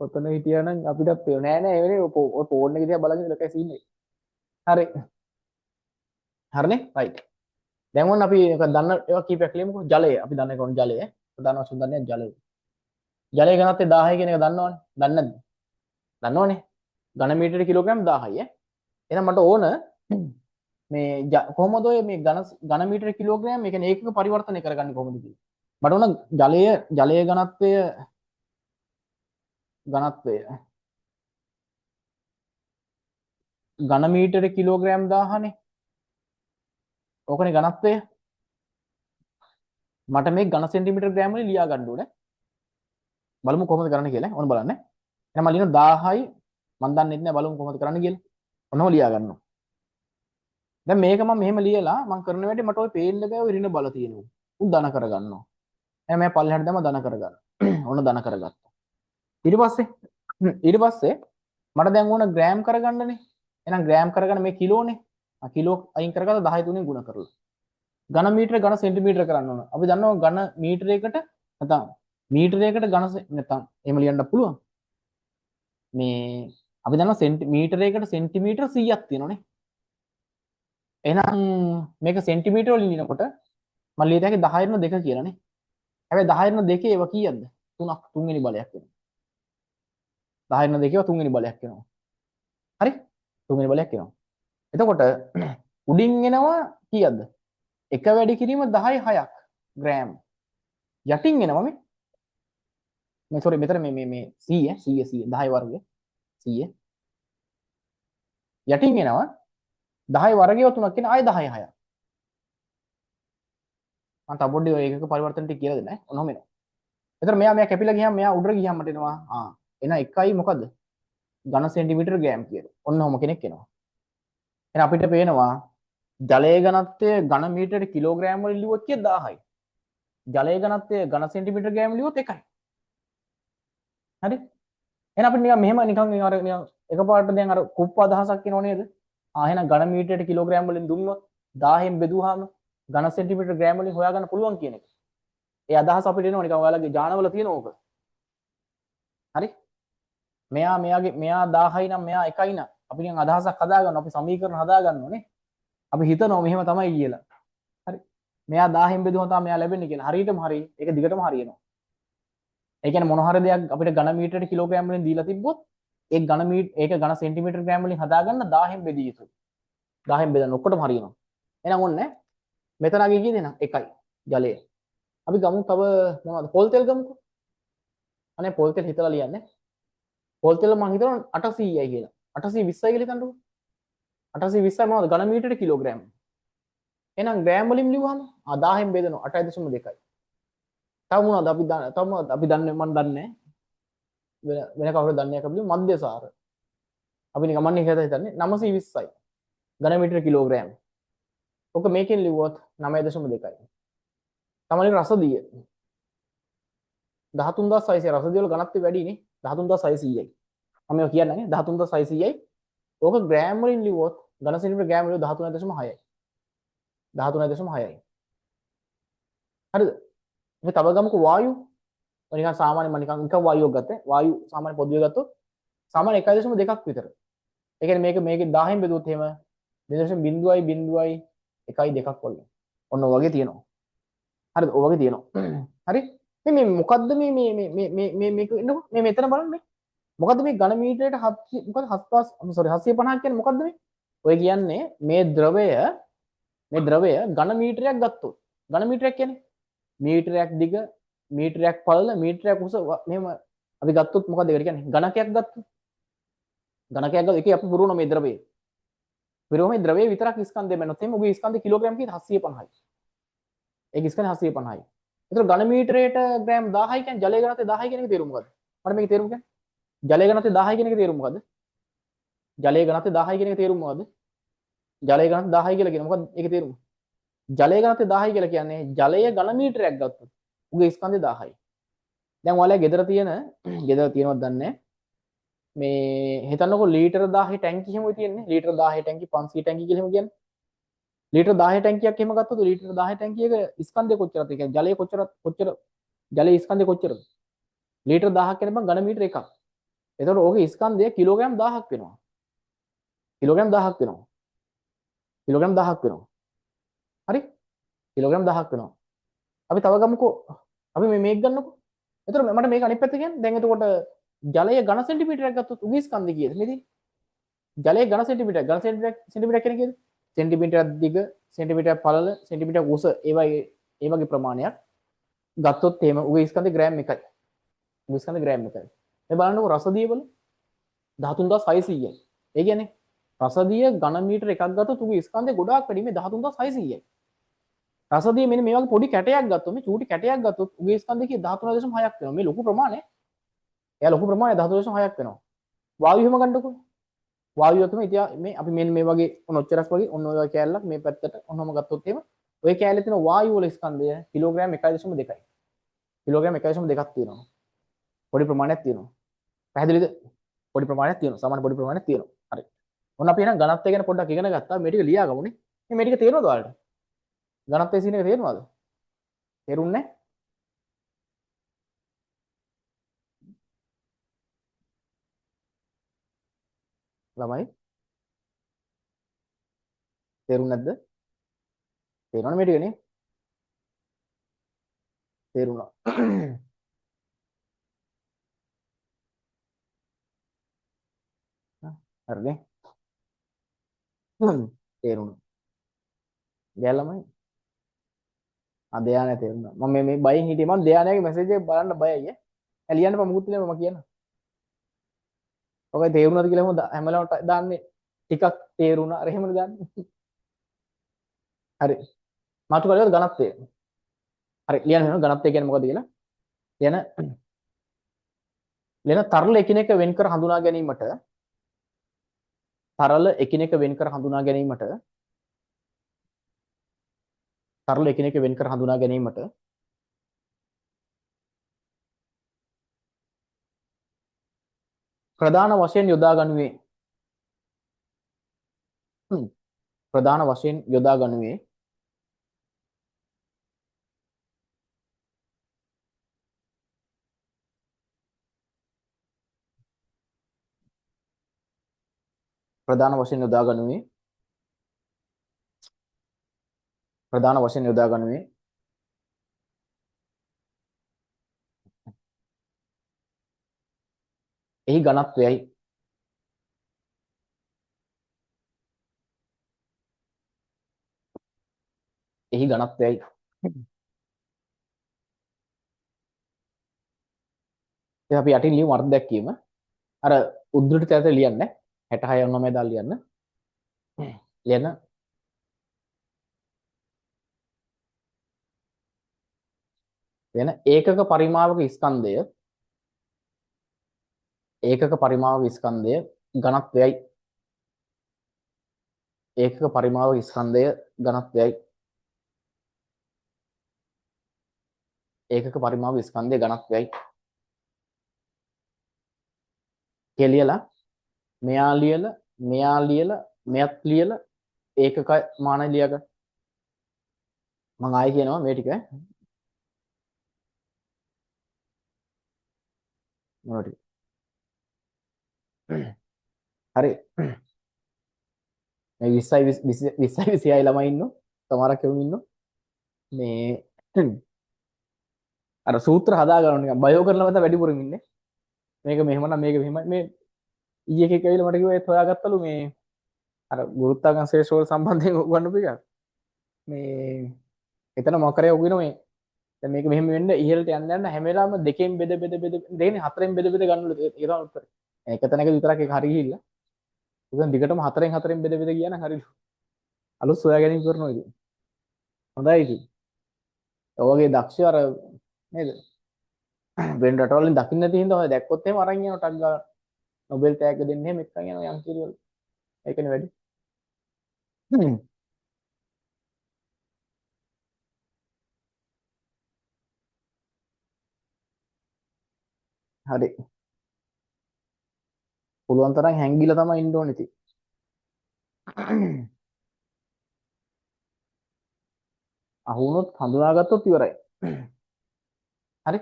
Speaker 1: ඔතන හිටියා නම් අපිටත් පේනවා. නෑ නෑ ඒ වෙලේ ඔය ෆෝන් එක දිහා බලන් ඉඳලා කයි සීන් එක. හරි. හරිනේ? රයිට්. දැන් ඔන්න අපි දන්න ඒවා කීපයක් ලියමුකෝ. ජලය. අපි දන්න එක ඔන්න ජලය. ප්‍රධාන වශයෙන් දන්නේ ජලය. ජලය ඝනත්වය 1000 කියන එක දන්නවනේ. දන්නේ නැද්ද? දන්නවනේ. ඝන මීටර කිලෝග්‍රෑම් 1000යි ඈ. එහෙනම් මට ඕන මේ කොහොමද ඔය මේ ඝන මීටර කිලෝග්‍රෑම් ඒ කියන්නේ ඒකක පරිවර්තනය කරගන්නේ කොහොමද කියලා. මට ඕන ජලය ඝනත්වය ඝන මීටර කිලෝග්‍රෑම් 1000නේ. ඕකනේ ඝනත්වය. මට මේ ඝන සෙන්ටිමීටර ග්‍රෑම් වලින් ලියා ගන්න ඕනේ. බලමු කොහොමද කරන්න කියලා. ඕන බලන්න. එහෙනම් මම ලියන 1000යි මම දන්නේ නැහැ බලමු කොහොමද කරන්න කියලා. ඔන්නම ලියා ගන්නවා. දැන් මේක මම මෙහෙම ලියලා මම කරන වැඩේ මට ওই පේන්න බෑ ඔය ඍණ බල තියෙනවා. උන් ධන කරගන්නවා. එහෙනම් මම පල්ලෙහාට දැම්ම ධන කරගන්න. ඕන ධන කරගත්තා. ඊට පස්සේ මට දැන් ඕන ග්‍රෑම් කරගන්නනේ. එහෙනම් ග්‍රෑම් කරගන්න මේ කිලෝනේ. කිලෝ අයින් කරගත්තා 10 3 ගුණ කරලා. ඝන මීටර ඝන සෙන්ටිමීටර කරන්න ඕන. අපි දන්නවා ඝන මීටරයකට නැත්නම් මීටරයකට ඝන නැත්නම් එහෙම ලියන්න පුළුවන්. මේ අපි දන්නවා සෙන්ටිමීටරයකට සෙන්ටිමීටර 100ක් තියෙනවානේ. එහෙනම් මේක සෙන්ටිමීටර වලින් ලියනකොට මම ලියත හැකි 10 2 කියලානේ. හැබැයි 10 2 ඒව කීයක්ද? 3ක් තුන්වෙනි බලයක් වෙනවා. 10 2 ඒව තුන්වෙනි බලයක් වෙනවා. හරි? තුන්වෙනි බලයක් වෙනවා. එතකොට උඩින් එනවා කීයක්ද? එක වැඩි කිරීම 10 6ක් ග්‍රෑම්. යටින් එනවා මේ සෝරි මෙතන මේ 100 10 වර්ගය 100 යටින් එනවා 10 වර්ගය තුනක් කියන ආය 10 6ක්. මම තව පොඩ්ඩක් ඔය එකක පරිවර්තන ටික කියලා දෙන්න. ඔන්නෝම එනවා. එතකොට මෙයා කැපිලා ගියාම මෙයා උඩට ගියාම මට එනවා එන එකයි මොකද්ද? ඝන සෙන්ටිමීටර ග්‍රෑම් කියලා. ඔන්නෝම කෙනෙක් එනවා. එහෙනම් අපිට පේනවා ජලයේ ඝනත්වය ඝන මීටර කිලෝග්‍රෑම් වලින් ලියුවොත් කිය 1000යි. ජලයේ ඝනත්වය ඝන සෙන්ටිමීටර ග්‍රෑම් ලියුවොත් 1යි. හරි? එහෙනම් අපිට නිකන් මෙහෙම නිකන් අර නිකන් එකපාරට දැන් අර කුප්ප අදහසක් එනව නේද? එහෙනම් ඝන මීටරයට කිලෝග්‍රෑම් වලින් දුන්නොත් 1000න් බෙදුවාම ඝන සෙන්ටිමීටර ග්‍රෑම් වලින් හොයාගන්න පුළුවන් කියන එක. ඒ අදහස අපිට එනවා නිකන් ඔයාලගේ ජානවල තියෙන ඕක. හරි? මෙයා 1000යි නම් මෙයා 1යි නම් අපි නිකන් අදහසක් හදාගන්න අපි සමීකරණ හදාගන්න ඕනේ. අපි හිතනවා මෙහෙම තමයි කියලා. හරි. මෙයා 1000න් බෙදුවම තමයි මෙයා ලැබෙන්නේ කියලා. හරියටම හරි. ඒක දිගටම හරියනවා. ඒ කියන්නේ මොන හරි දෙයක් අපිට ඝන මීටරයට කිලෝග්‍රෑම් වලින් දීලා තිබ්බොත් ඒක ඝන සෙන්ටිමීටර ග්‍රෑම් වලින් හදාගන්න 1000න් බෙදිය යුතුයි. 1000න් බෙදන්න ඔක්කොටම හරියනවා. එහෙනම් ඔන්න මෙතන අගේ කී දෙනා 1යි ජලය. අපි ගමු තව මොනවද? පොල් තෙල් ගමුකෝ. අනේ පොල් තෙල් හිතලා ලියන්නේ. පොල් තෙල් මම හිතනවා 800යි කියලා. 820යි කියලා හිතන්නකෝ. 820යි මොනවද? ඝන මීටරයට කිලෝග්‍රෑම්. එහෙනම් ග්‍රෑම් වලින් ලියුවාම 1000න් බෙදනවා 8.2යි. තව මොනවද අපි දන්නේ මම දන්නේ වෙන කවුරුද දන්නේ නැහැ කවුද මධ්‍යසාර. අපි නිකන් මන්නේ කියලා හිතන්නේ 920යි. ඝන මීටර කිලෝග්‍රෑම්. ඔක මේකෙන් ලිව්වොත් 9.2යි. තමයි රසදිය 13600 රසදිය වල ඝනත්වය වැඩි නේ 13600යි. මම මේක කියන්නේ නේ 13600යි. ඕක ග්‍රෑම් වලින් ලිව්වොත් ඝන සෙන්ටිමීටර ග්‍රෑම් වල 13.6යි. 13.6යි. හරිද? අපි තව ගමුකෝ වායු. නිකන් සාමාන්‍ය මම නිකන් එක වායුවක් ගත්තා. වායු සාමාන්‍ය පොදුවේ ගත්තොත් සාමාන්‍ය 1.2ක් විතර. ඒ කියන්නේ මේක 1000න් බෙදුවොත් එහෙම 0.0.1.2ක් වගේ. ඔන්න ඔය වගේ තියෙනවා. හරිද? ඔය වගේ තියෙනවා. හරි? මේ මොකද්ද මේක ඉන්නකො මේ මෙතන බලන්න මේ. මොකද්ද මේ ඝන මීටරයට 700 මොකද 750 කියන්නේ මොකද්ද මේ? ඔය කියන්නේ මේ ද්‍රවය ඝන මීටරයක් ගත්තොත් ඝන මීටරයක් කියන්නේ මීටරයක් දිග මීටරයක් පළල මීටරයක් උස මෙහෙම අපි ගත්තොත් මොකද ඒකට කියන්නේ ඝනකයක් ගත්තොත් ඒකේ අපි පුරවන මේ ද්‍රවය පුරවන මේ ද්‍රවය විතරක් ස්කන්ධය බැලුවොත් එහෙනම් ඔබේ ස්කන්ධය කිලෝග්‍රෑම් කීයද 750යි ඒක ස්කන්ධය 750යි ඒතර ඝන මීටරයට ග්‍රෑම් 1000යි කියන්නේ ජලයේ ඝනත්වය 1000යි කියන එක තේරුම මොකද්ද මට මේකේ තේරුම කියන්නේ ජලයේ ඝනත්වය 1000යි කියන එක තේරුම මොකද්ද ජලයේ ඝනත්වය 1000යි කියන එක තේරුම මොකද්ද ජලයේ ඝනත්වය 1000යි කියලා කියන මොකද්ද ඒකේ තේරුම ජලයේ ඝනත්වය 1000යි කියලා කියන්නේ ජලය ඝන මීටරයක් ගත්තොත් උගේ ස්කන්ධය 1000යි දැන් ඔයාලා ගෙදර තියෙනවද දන්නේ මේ හිතන්නකො ලීටර 1000 ටැංකිය එහෙමයි තියෙන්නේ ලීටර 1000 ටැංකිය 500 ටැංකිය කියලා එහෙම කියන්නේ ලීටර 10 ටැංකියක් එහෙම ගත්තොත් ලීටර 10 ටැංකියක ස්කන්ධය කොච්චරද ඒ කියන්නේ ජලය කොච්චර ජලයේ ස්කන්ධය කොච්චරද ලීටර 1000ක් කියන්නේ බං ඝන මීටර එකක් එතකොට ඕකේ ස්කන්ධය කිලෝග්‍රෑම් 1000ක් වෙනවා කිලෝග්‍රෑම් 1000ක් වෙනවා කිලෝග්‍රෑම් 1000ක් වෙනවා හරි කිලෝග්‍රෑම් 1000ක් වෙනවා අපි තව ගමුකෝ අපි මේක ගන්නකො එතකොට මට මේක අනිත් පැත්ත කියන්නේ දැන් එතකොට ජලය ඝන සෙන්ටිමීටරයක් ගත්තොත් උගේ ස්කන්ධය කීයද මෙදී ජලයේ ඝන සෙන්ටිමීටරයක් කියන්නේ කීයද සෙන්ටිමීටරයක් දිග සෙන්ටිමීටරයක් පළල සෙන්ටිමීටරයක් උස ඒ වගේ ප්‍රමාණයක් ගත්තොත් එහෙම උගේ ස්කන්ධය ග්‍රෑම් 1යි උගේ ස්කන්ධය ග්‍රෑම් 1යි මේ බලන්නකො රසදිය වල 13600යි ඒ කියන්නේ රසදිය ඝන මීටර එකක් ගත්තොත් උගේ ස්කන්ධය ගොඩාක් වැඩි මේ 13600යි රසදිය මෙන්න මේ වගේ පොඩි කැටයක් ගත්තොත් මේ චූටි කැටයක් ගත්තොත් උගේ ස්කන්ධය කී 13.6ක් වෙනවා මේ ලොකු ප්‍රමාණය එයා ලොකු ප්‍රමාණය 13.6ක් වෙනවා වායුව හැම ගන්නකො වායුව තමයි ඉතින් මේ අපි මෙන්න මේ වගේ ඔන්න ඔච්චරක් වගේ ඔන්න ඔය කෑල්ලක් මේ පැත්තට ඔන්නම ගත්තොත් එහෙම ඔය කෑල්ලේ තියෙන වායුව වල ස්කන්ධය කිලෝග්‍රෑම් 1.2යි කිලෝග්‍රෑම් 1.2ක් තියෙනවා පොඩි ප්‍රමාණයක් තියෙනවා පැහැදිලිද පොඩි ප්‍රමාණයක් තියෙනවා සාමාන්‍ය පොඩි ප්‍රමාණයක් තියෙනවා හරි ඔන්න අපි එහෙනම් ඝනත්වය ගැන පොඩ්ඩක් ඉගෙන ගත්තා මේ ටික ලියා ගමුනේ මේ ටික තේරෙනවද ඔයාලට ඝනත්වයේ සීන එක තේරෙනවද තේරුන්නේ ළමයි තේරුන්නේ නැද්ද තේරෙනවනේ මේ ටික නේ තේරුණා හරිනේ තේරුණා ගෑ ළමයි ධ්‍යානය තේරුණා මම මේ බයෙන් හිටියේ මම ධ්‍යානයේ මැසේජ් එක බලන්න බයයි ඈ ලියන්න බෑ මුකුත් නෙමෙයි මම කියන්න ඔකයි තේරුණාද කියලා හැමලම දාන්නේ ටිකක් තේරුණා අර එහෙමනේ දාන්නේ හරි මාතෘකාව ඝනත්වය හරි ලියන්න වෙනවා ඝනත්වය කියන්නේ මොකද්ද කියලා ලියන තරල එකිනෙක වෙන් කර හඳුනා ගැනීමට තරල එකිනෙක වෙන් කර හඳුනා ගැනීමට තරල එකිනෙක වෙන් කර හඳුනා ගැනීමට ප්‍රධාන වශයෙන් යොදා ගනුවේ ප්‍රධාන වශයෙන් යොදා ගනුවේ ප්‍රධාන වශයෙන් යොදා ගනුවේ ප්‍රධාන වශයෙන් යොදා ගනුවේ එහි ඝනත්වයයි එහි ඝනත්වයයි දැන් අපි යටින් ලියමු අර්ථ දැක්වීම අර උද්දෘත තැනට ලියන්න 66 9 දාලා ලියන්න ලියන්න වෙන ඒකක පරිමාවක ස්කන්ධය ඝනත්වයයි ඒකක පරිමාවක ස්කන්ධය ඝනත්වයයි ඒකක පරිමාවක ස්කන්ධය ඝනත්වයයි කියලා මෙයා ලියලා මෙයත් ලියලා ඒකක මානයි ලියගන්න මම ආයෙ කියනවා මේ ටික මොනවද හරි මේ 20යි 20යි 26යි ළමයි ඉන්නෝ සමහරක් එවුන් ඉන්නෝ මේ අර සූත්‍ර හදා ගන්න නිකන් බයෝ කරලා මත වැඩිපුරම ඉන්නේ මේක මෙහෙම නම් මේක මෙහෙමයි මේ ඊයේ එකෙක් ඇවිල්ලා මට කිව්වා ඒත් හොයාගත්තලු මේ අර ගුරුත්වාකර්ෂණ ශේෂ්ත්‍රවල සම්බන්ධයෙන් උගන්වපු එක මේ එතන මොකක් කරේ උගින මේ දැන් මේක මෙහෙම වෙන්න ඉහළට යන්න යන්න හැම වෙලාවෙම දෙකෙන් බෙද දෙන්නේ හතරෙන් බෙද ගන්නලු ඒක තමයි උත්තරේ එක තැනක විතරක් ඒක හරි ගිහිල්ලා උගන් දිගටම හතරෙන් බෙද ගියා නම් හරිලු අලුත් සොයා ගැනීම කරනවා ඉතින් හොඳයි ඉතින් ඔයගේ දක්ෂය අර නේද වෙන රටවලින් දකින්න නැති හින්දා ඔය දැක්කොත් එහෙම අරන් යනවා ටක් ගාලා නොබෙල් තෑග්ග දෙන්න එහෙම එක්කන් යනවා යන් කිරිවල ඒකනේ වැඩි හ්ම්. හරි පුළුවන් තරම් හැංගිලා තමයි ඉන්න ඕනේ ඉතින් අහු වුණොත් හඳුනාගත්තොත් ඉවරයි හරි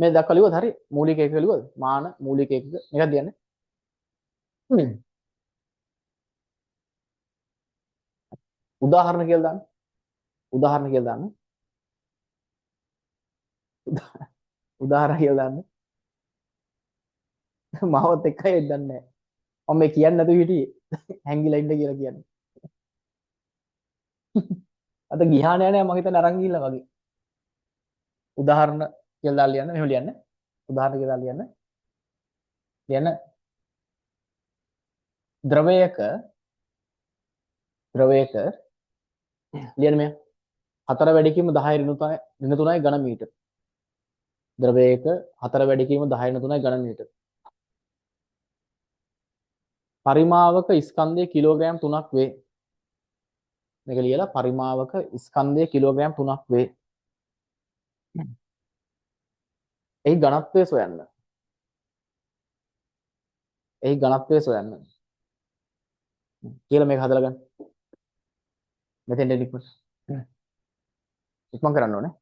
Speaker 1: මේ දක්වා ලියුවද හරි මූලික එක ලියුවද මාන මූලික එකක මේකක් දෙන්නේ උදාහරණ කියලා දාන්න උදාහරණ කියලා දාන්න උදාහරණ කියලා දාන්න මාවත් එක්කයි දන්නේ නැහැ මම මේ කියන්නේ නැතුව හිටියේ හැංගිලා ඉන්න කියලා කියන්නේ අද ගිහා නෑ නෑ මම හිතන්නේ අරන් ගිහිල්ලා වගේ උදාහරණ කියලා දාලා ලියන්න මෙහෙම ලියන්න උදාහරණ කියලා දාලා ලියන්න ද්‍රවයක ද්‍රවයක ලියන්න මේ 4 වැඩි කිරීම 10 ඍණ 3යි ඝන මීටර ද්‍රවයක 4 වැඩි කිරීම 10 ඍණ 3යි ඝන මීටර පරිමාවක ස්කන්ධය කිලෝග්‍රෑම් 3ක් වේ මේක ලියලා පරිමාවක ස්කන්ධය කිලෝග්‍රෑම් 3ක් වේ එහි ඝනත්වය සොයන්න එහි ඝනත්වය සොයන්න කියලා මේක හදලා ගන්න මෙතෙන් ඉක්මන් ඉක්මන් කරන්න ඕනේ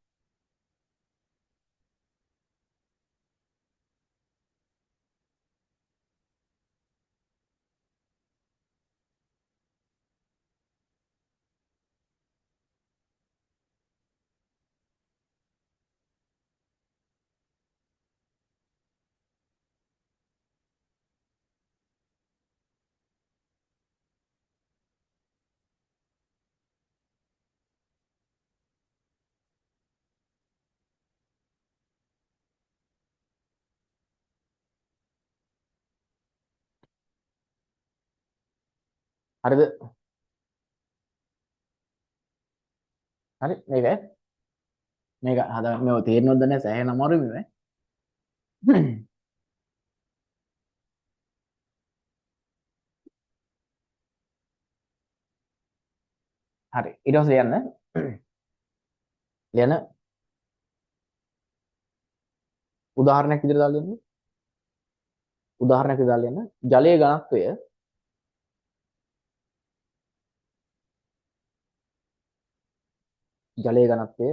Speaker 1: හරිද හරි මේක මේක හදා මේව තේරෙනවද නැහැ සෑහෙන අමාරුයි මේ හරි ඊට පස්සේ ලියන්න උදාහරණයක් විදිහට දාලා දෙන්න උදාහරණයක් විදිහට දාලා දෙන්න ජලයේ ඝනත්වය ජලයේ ඝනත්වය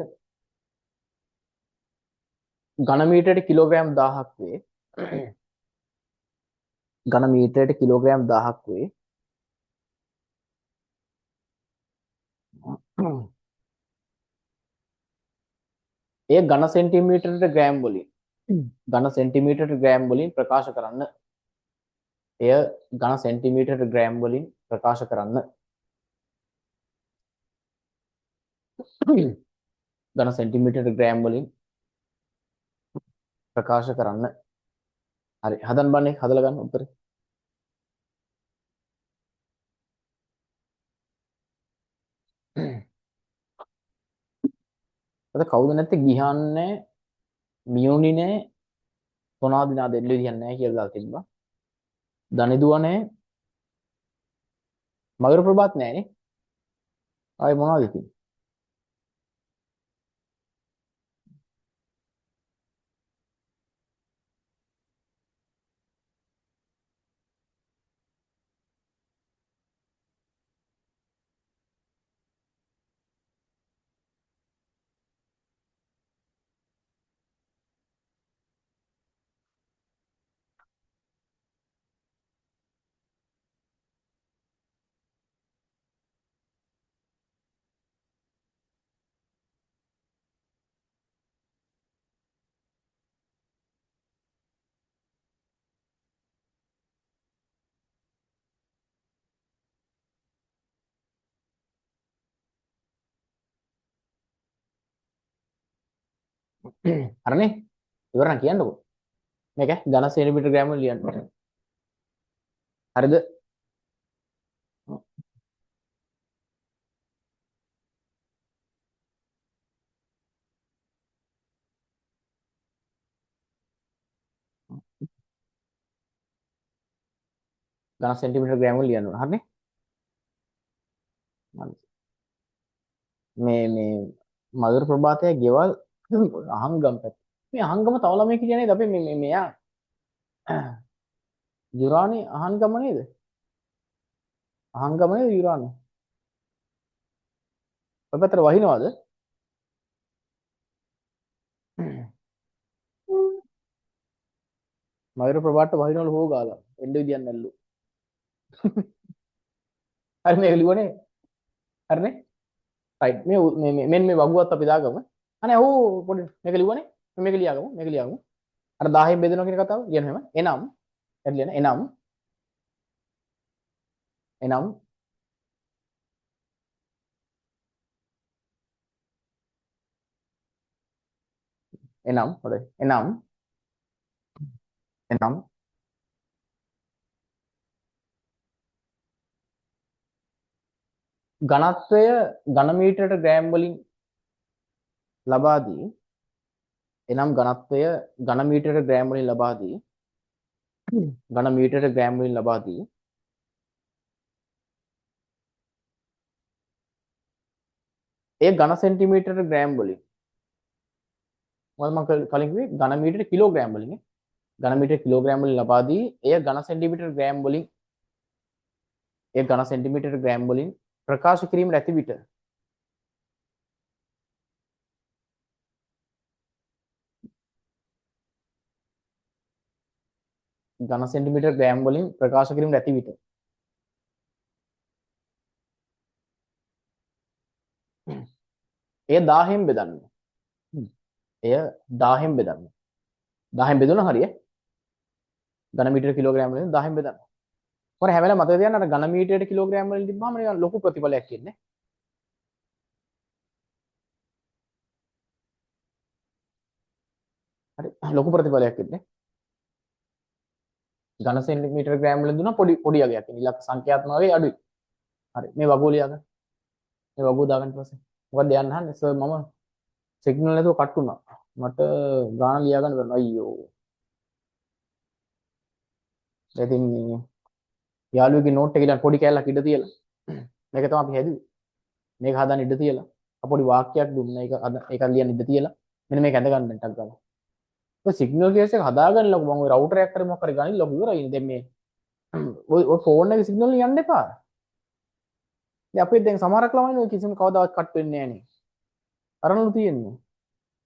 Speaker 1: ඝන මීටරයට කිලෝග්‍රෑම් 1000ක් වේ ඝන මීටරයට කිලෝග්‍රෑම් 1000ක් වේ එය ඝන සෙන්ටිමීටරයට ග්‍රෑම් වලින් ඝන සෙන්ටිමීටරයට ග්‍රෑම් වලින් ප්‍රකාශ කරන්න එය ඝන සෙන්ටිමීටරයට ග්‍රෑම් වලින් ප්‍රකාශ කරන්න ඝන සෙන්ටිමීටරයට ග්‍රෑම් වලින් ප්‍රකාශ කරන්න හරි හදන්න බන්නේ හදලා ගන්න උත්තරේ අද කවුද නැත්තේ ගිහන්නේ මියුනි නෑ තොනාදිනා දෙල්ල විදිහක් නෑ කියලා දාලා තිබ්බා දනිදුව නෑ මගර ප්‍රභාත් නෑනේ ආයේ මොනවද ඉතින් හරිනේ ඉවර නම් කියන්නකෝ මේක ඝන සෙන්ටිමීටර ග්‍රෑම් වල ලියන්න හරිද ඝන සෙන්ටිමීටර ග්‍රෑම් වල ලියන්න ඕන හරිනේ මේ මధుර ප්‍රභාතයේ ගෙවල් අහංගම පැත්ත මේ අහංගම තව ළමයි කියන්නේ නේද අපි මෙයා යුරානි අහංගම නේද අහංගම නේද යුරානි ඔය පැත්තට වහිනවද මයුර ප්‍රභාට වහිනවලු හො ගාලා එන්න විදියක් නැල්ලු හරි මේක ලිව්වනේ හරිනේ රයිට් මෙන්න මේ වගුවත් අපි දාගමු අනේ ඔව් පොඩි මේක ලිව්වනේ මේක ලියාගමු අර 10න් බෙදනවා කියන කතාව ලියන්න හැම එනම් එන්න ලියන්න එනම් හොඳයි එනම් ඝනත්වය ඝන මීටරයට ග්‍රෑම් වලින් ලබා දී එනම් ඝනත්වය ඝන මීටරයට ග්‍රෑම් වලින් ලබා දී ඝන මීටරයට ග්‍රෑම් වලින් ලබා දී එය ඝන සෙන්ටිමීටරයට ග්‍රෑම් වලින් මොකද මම කලින් කිව්වේ ඝන මීටර කිලෝග්‍රෑම් වලින් ඝන මීටර කිලෝග්‍රෑම් වලින් ලබා දී එය ඝන සෙන්ටිමීටර ග්‍රෑම් වලින් එය ඝන සෙන්ටිමීටර ග්‍රෑම් වලින් ප්‍රකාශ කිරීමට ඇති විට ඝන සෙන්ටිමීටර ග්‍රෑම් වලින් ප්‍රකාශ කිරීමට ඇති විට එය 1000න් බෙදන්න. එය 1000න් බෙදන්න. 1000න් බෙදුණා හරිය. ඝන මීටර කිලෝග්‍රෑම් වලින් 1000න් බෙදන්න. මොකද හැම වෙලාවෙම මතක තියාගන්න අර ඝන මීටරයට කිලෝග්‍රෑම් වලින් තිබ්බම නිකන් ලොකු ප්‍රතිඵලයක් එන්නේ. හරි ලොකු ප්‍රතිඵලයක් එන්නේ. ඝන සෙන්ටිමීටර ග්‍රෑම් වලින් දුන්නා පොඩි අගයක් එන්නේ. ඉලක්ක සංඛ්‍යාත්මක වේ අඩුයි. හරි මේ වගුව ලියාගන්න. මේ වගුව දාගන්න ඊපස්සේ. මොකද යන්න අහන්නේ සර් මම සිග්නල් නැතුව කට් වුණා. මට ගාන ලියා ගන්න බැහැ. අයියෝ. ඉතින් යාළුවෙක්ගේ නෝට් එක ඊළඟ පොඩි කැලලක් ඉඳ තියලා මේක තමයි අපි හැදුවේ. මේක හදාන්න ඉඳ තියලා අපොඩි වාක්‍යයක් දුන්නා. ඒක ලියන්න ඉඳ තියලා මෙන්න මේක ඇඳ ගන්න ටක් ගාලා. ඔය සිග්නල් කේස් එක හදාගන්නලකො මම ඔය රවුටර් එකක් කරේ මොකක් හරි ගනින්නලකො ඉවරයි. දැන් මේ ඔය ෆෝන් එකේ සිග්නල් යන්න එපා. දැන් අපේ දැන් සමහරක් ළමයිනේ ඔය කිසිම කවදාවත් කට් වෙන්නේ නැහැ නේ. අරනලු තියෙන්නේ.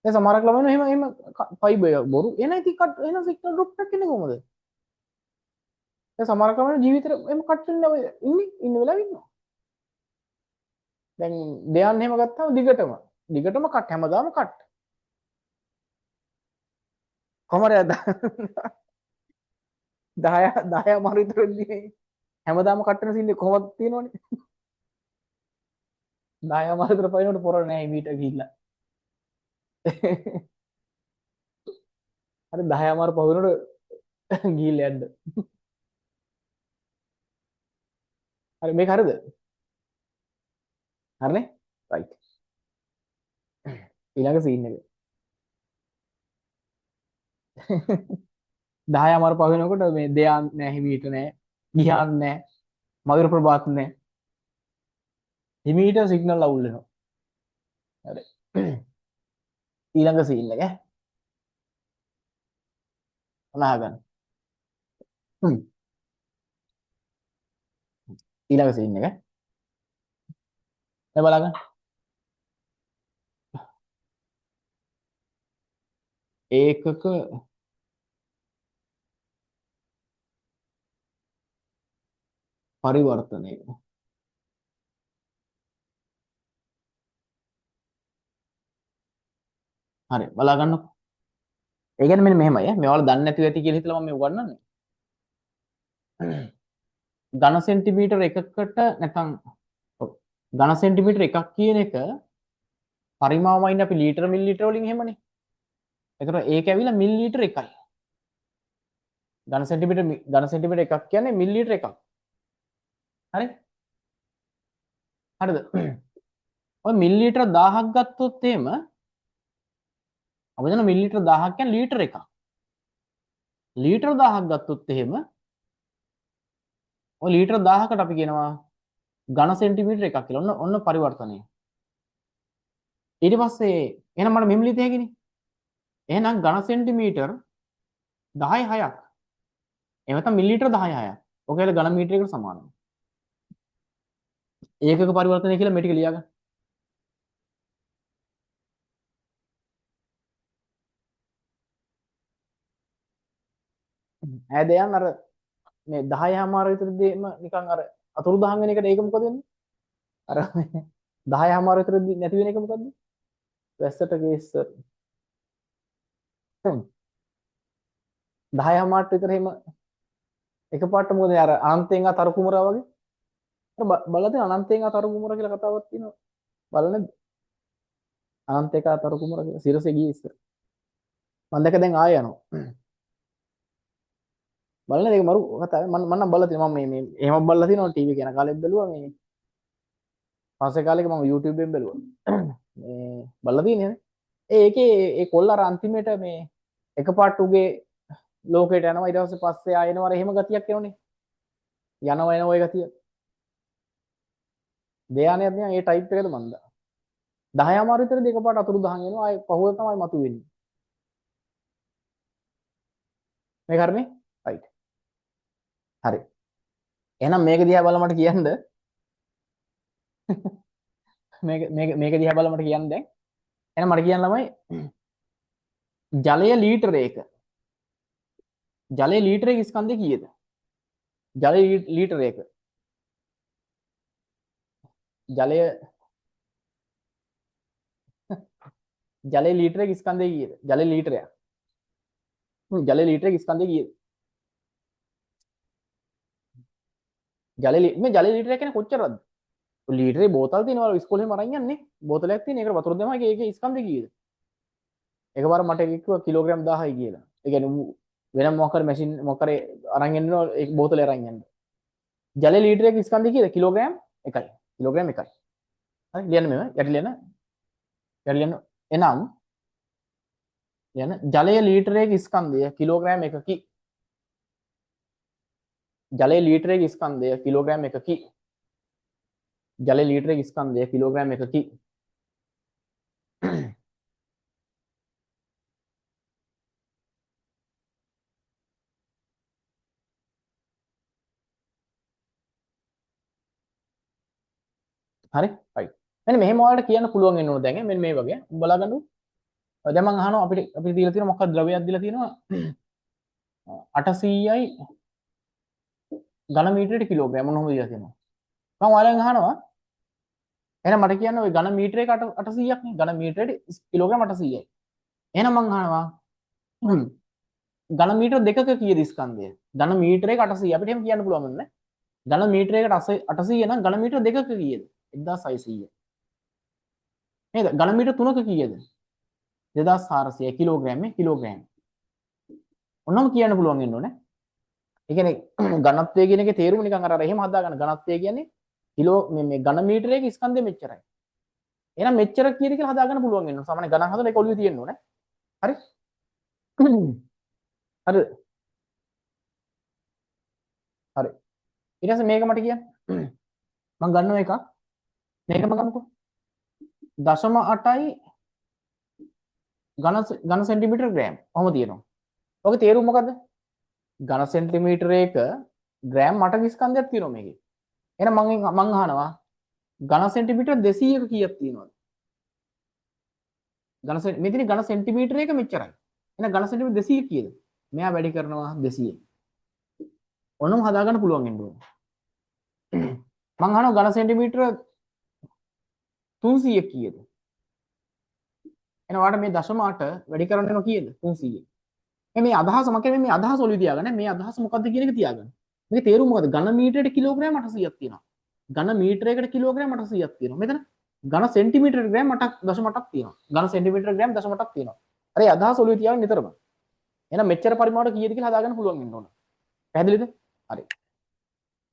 Speaker 1: දැන් සමහරක් ළමයිනේ එහෙම ෆයිබර් බොරු. එහෙනම් ඉතින් කට් එහෙනම් සිග්නල් ඩ්‍රොප් එකක් එන්නේ කොහමද? දැන් සමහරක් ළමයිනේ ජීවිතේ එහෙම කට් වෙන්නේ ඔය ඉන්න වෙලාවෙ ඉන්නවා. දැන් දෙයන් එහෙම ගත්තාම දිගටම කට් හැමදාම කට්. කොහමද 10 අමාරු විතරදී හැමදාම කට් වෙන සින්නේ කොහොමද තියෙනවනේ 10 අමාරු විතර පයින්නට පොර නැහැ මීට ගිහිල්ලා හරි 10 අමාරු පහුවෙනකොට ගිහිල්ලා යන්න හරි මේක හරිද හරිනේ රයිට් ඊළඟ සීන් එක 10 අමාරු පහුවෙනකොට මේ දෙයන් නැහැ හිමීට නැහැ ගියාන් නැහැ මයුර ප්‍රභාත් නැහැ හිමීට සිග්නල් අවුල් වෙනවා හරි ඊළඟ සීන් එක අනාගන්න ඊළඟ සීන් එක දැන් බලන්න ඒකක පරිවර්තනය හරි බලා ගන්නකො ඒ කියන්නේ මෙන්න මෙහෙමයි මේවල දන්නේ නැතුව ඇති කියලා හිතලා මම මේ උගන්වන්නේ ඝන සෙන්ටිමීටර එකකට නැත්නම් ඝන සෙන්ටිමීටර එකක් කියන එක පරිමාව වයින් අපි ලීටර මිලිලීටර වලින් එහෙමනේ එතකොට ඒක ඇවිල්ලා මිලිලීටර් 1යි. ඝන සෙන්ටිමීටර් එකක් කියන්නේ මිලිලීටර් එකක්. හරි? හරිද? ඔය මිලිලීටර් 1000ක් ගත්තොත් එහෙම අපි දන්න මිලිලීටර් 1000ක් කියන්නේ ලීටර් එකක්. ලීටර් 1000ක් ගත්තොත් එහෙම ඔය ලීටර් 1000කට අපි කියනවා ඝන සෙන්ටිමීටර් එකක් කියලා. ඔන්න පරිවර්තනය. ඊට පස්සේ එහෙනම් මට මෙහෙම ලියත හැකිනේ. එහෙනම් ඝන සෙන්ටිමීටර් 10 6ක්. එහෙම නැත්නම් මිලිලීටර් 10 6ක්. ඔක කියලා ඝන මීටරයකට සමානයි. ඒකක පරිවර්තනය කියලා මේ ටික ලියාගන්න. ඈදයන් අර මේ 10 හමාර විතරදීම නිකන් අර අතුරුදහන් වෙන එකට ඒක මොකද වෙන්නේ? අර 10 හමාර විතරදී නැති වෙන එක මොකද්ද? වැස්සට කේස් 10 හමාරට විතර එහෙම එකපාරට මොකද අර අනන්තයෙන් අතර කුමරා වගේ බලලා තියෙන අනන්තයෙන් අතර කුමරා කියලා කතාවක් තියෙනවා. බලන්නේ අනන්තයක අතර කුමරා කියලා සිරසේ ගියේ ඉස්සර. මම දැක දැන් ආය යනවා. බලන්න ඒක මරු කතාව මම නම් බලලා තියෙනවා. මම මේ එහෙම බලලා තියෙනවා ටීවී එක යන කාලෙත් බැලුවා මේ පස්සේ කාලෙක මම YouTube එකෙන් බැලුවා. මේ බලලා තියෙන්නේ නේ. ඒකේ ඒ කොල්ල අර අන්තිමේට මේ එකපාරට උගේ ලෝකයට යනවා ඊට පස්සේ ආයෙනවා එහෙම ගතියක් එනෝනේ. යනවා එන ওই ගතිය. ධානයක් නිකන් ඒ ටයිප් එකද මන්ද. 10 අමාරු විතරදී එකපාරට අතුරු දහන් එනවා ආයෙ පහුව තමයි මතුවෙන්නේ. මේ කර්මේ රයිට්. හරි. එහෙනම් මේක දිහා බලලා මට කියන්න මේක දිහා බලලා මට කියන්න දැන්. එහෙනම් මට කියන්න ළමයි ජලය ලීටරයක ජලය ලීටරයක ස්කන්ධය කීයද? ජලය ලීටරයක ජලය ලීටරයක ස්කන්ධය කීයද? ජලය ලීටරයක්. ජලය ලීටරයක ස්කන්ධය කීයද? මේ ජලය ලීටරයක් කියන්නේ කොච්චරද? ලීටරේ බෝතල් තියෙනවා ඉස්කෝලේම අරන් යන්නේ. බෝතලයක් තියෙන ඒකට වතුර දැම්මම ඒකේ ස්කන්ධය කීයද? එකපාර මට කිව්වා කිලෝග්‍රෑම් 1000යි කියලා. ඒ කියන්නේ වෙනම මොකක් හරි මැෂින් මොකක් හරි අරන් යනවා ඒ බෝතලේ අරන් යන්න. ජලය ලීටරයක ස්කන්ධය කීයද? කිලෝග්‍රෑම් 1යි. කිලෝග්‍රෑම් 1යි. හරි ලියන්න මෙව. යට ලියන්න. එනම් ලියන්න ජලය ලීටරයක ස්කන්ධය කිලෝග්‍රෑම් 1කි. ජලය ලීටරයක ස්කන්ධය කිලෝග්‍රෑම් 1කි. ජලය ලීටරයක ස්කන්ධය කිලෝග්‍රෑම් 1කි. හරි රයිට්. මෙන්න මෙහෙම ඔයාලට කියන්න පුළුවන් වෙන්න ඕන දැන් මෙන්න මේ වගේ බලා ගන්නකො. දැන් මම අහනවා අපිට දීලා තියෙනවා මොකක්ද ද්‍රව්‍යයක් දීලා තියෙනවා 800යි ඝන මීටරයට කිලෝග්‍රෑම් මොනවද දීලා තියෙනවා. මම ඔයාලෙන් අහනවා එහෙනම් මට කියන්න ඔය ඝන මීටරයක 800ක් නේ ඝන මීටරයට කිලෝග්‍රෑම් 800යි. එහෙනම් මම අහනවා ඝන මීටර දෙකක කීයද ස්කන්ධය? ඝන මීටරයක 800 අපිට එහෙම කියන්න පුළුවන් නේද? ඝන මීටරයකට 800 නම් ඝන මීටර දෙකක කීයද? 1600. නේද? ඝන මීටර තුනක කීයද? 2400 කිලෝග්‍රෑම් කිලෝග්‍රෑම්. ඔන්නම කියන්න පුළුවන් වෙන්න ඕනේ. ඒ කියන්නේ ඝනත්වය කියන එකේ තේරුම නිකන් අර එහෙම හදාගන්න. ඝනත්වය කියන්නේ කිලෝ මේ ඝන මීටරයක ස්කන්ධය මෙච්චරයි. එහෙනම් මෙච්චර කීයද කියලා හදාගන්න පුළුවන් වෙනවා. සාමාන්‍ය ගණන් හදලා ඒක ඔළුවේ තියෙන්න ඕනේ. හරි? හරි. හරි. ඊට පස්සේ මේක මට කියන්න. මම ගන්නවා එකක්. මේකම ගමුකෝ. 0.8යි ඝන සෙන්ටිමීටර ග්‍රෑම්. කොහොම තියෙනවා? ඔක තේරුම මොකද්ද? ඝන සෙන්ටිමීටරයක ග්‍රෑම් 8ක ස්කන්ධයක් තියෙනවා මේකේ. එහෙනම් මම අහනවා ඝන සෙන්ටිමීටර 200ක කීයක් තියෙනවද? මෙතන ඝන සෙන්ටිමීටරයක මෙච්චරයි. එහෙනම් ඝන සෙන්ටිමීටර 200 කීයද? මෙයා වැඩි කරනවා 200. ඔන්නම හදාගන්න පුළුවන් වෙන්න ඕනේ. මම අහනවා ඝන සෙන්ටිමීටර 300 කීයද? එහෙනම් ඔයාලට මේ 0.8 වැඩි කරන්න වෙනවා කීයද? 300. මේ අදහස මම කියන්නේ මේ අදහස ඔළුවේ තියාගන්න. මේ අදහස මොකද්ද කියන එක තියාගන්න. මේකේ තේරුම මොකද්ද? ඝන මීටරයට කිලෝග්‍රෑම් 800ක් තියෙනවා. ඝන මීටරයකට කිලෝග්‍රෑම් 800ක් තියෙනවා. මෙතන ඝන සෙන්ටිමීටර ග්‍රෑම් 8.8ක් තියෙනවා. ඝන සෙන්ටිමීටර ග්‍රෑම් 0.8ක් තියෙනවා. අර ඒ අදහස ඔළුවේ තියාගෙන නිතරම. එහෙනම් මෙච්චර පරිමාණයට කීයද කියලා හදාගන්න පුළුවන් වෙන්න ඕන. පැහැදිලිද? හරි.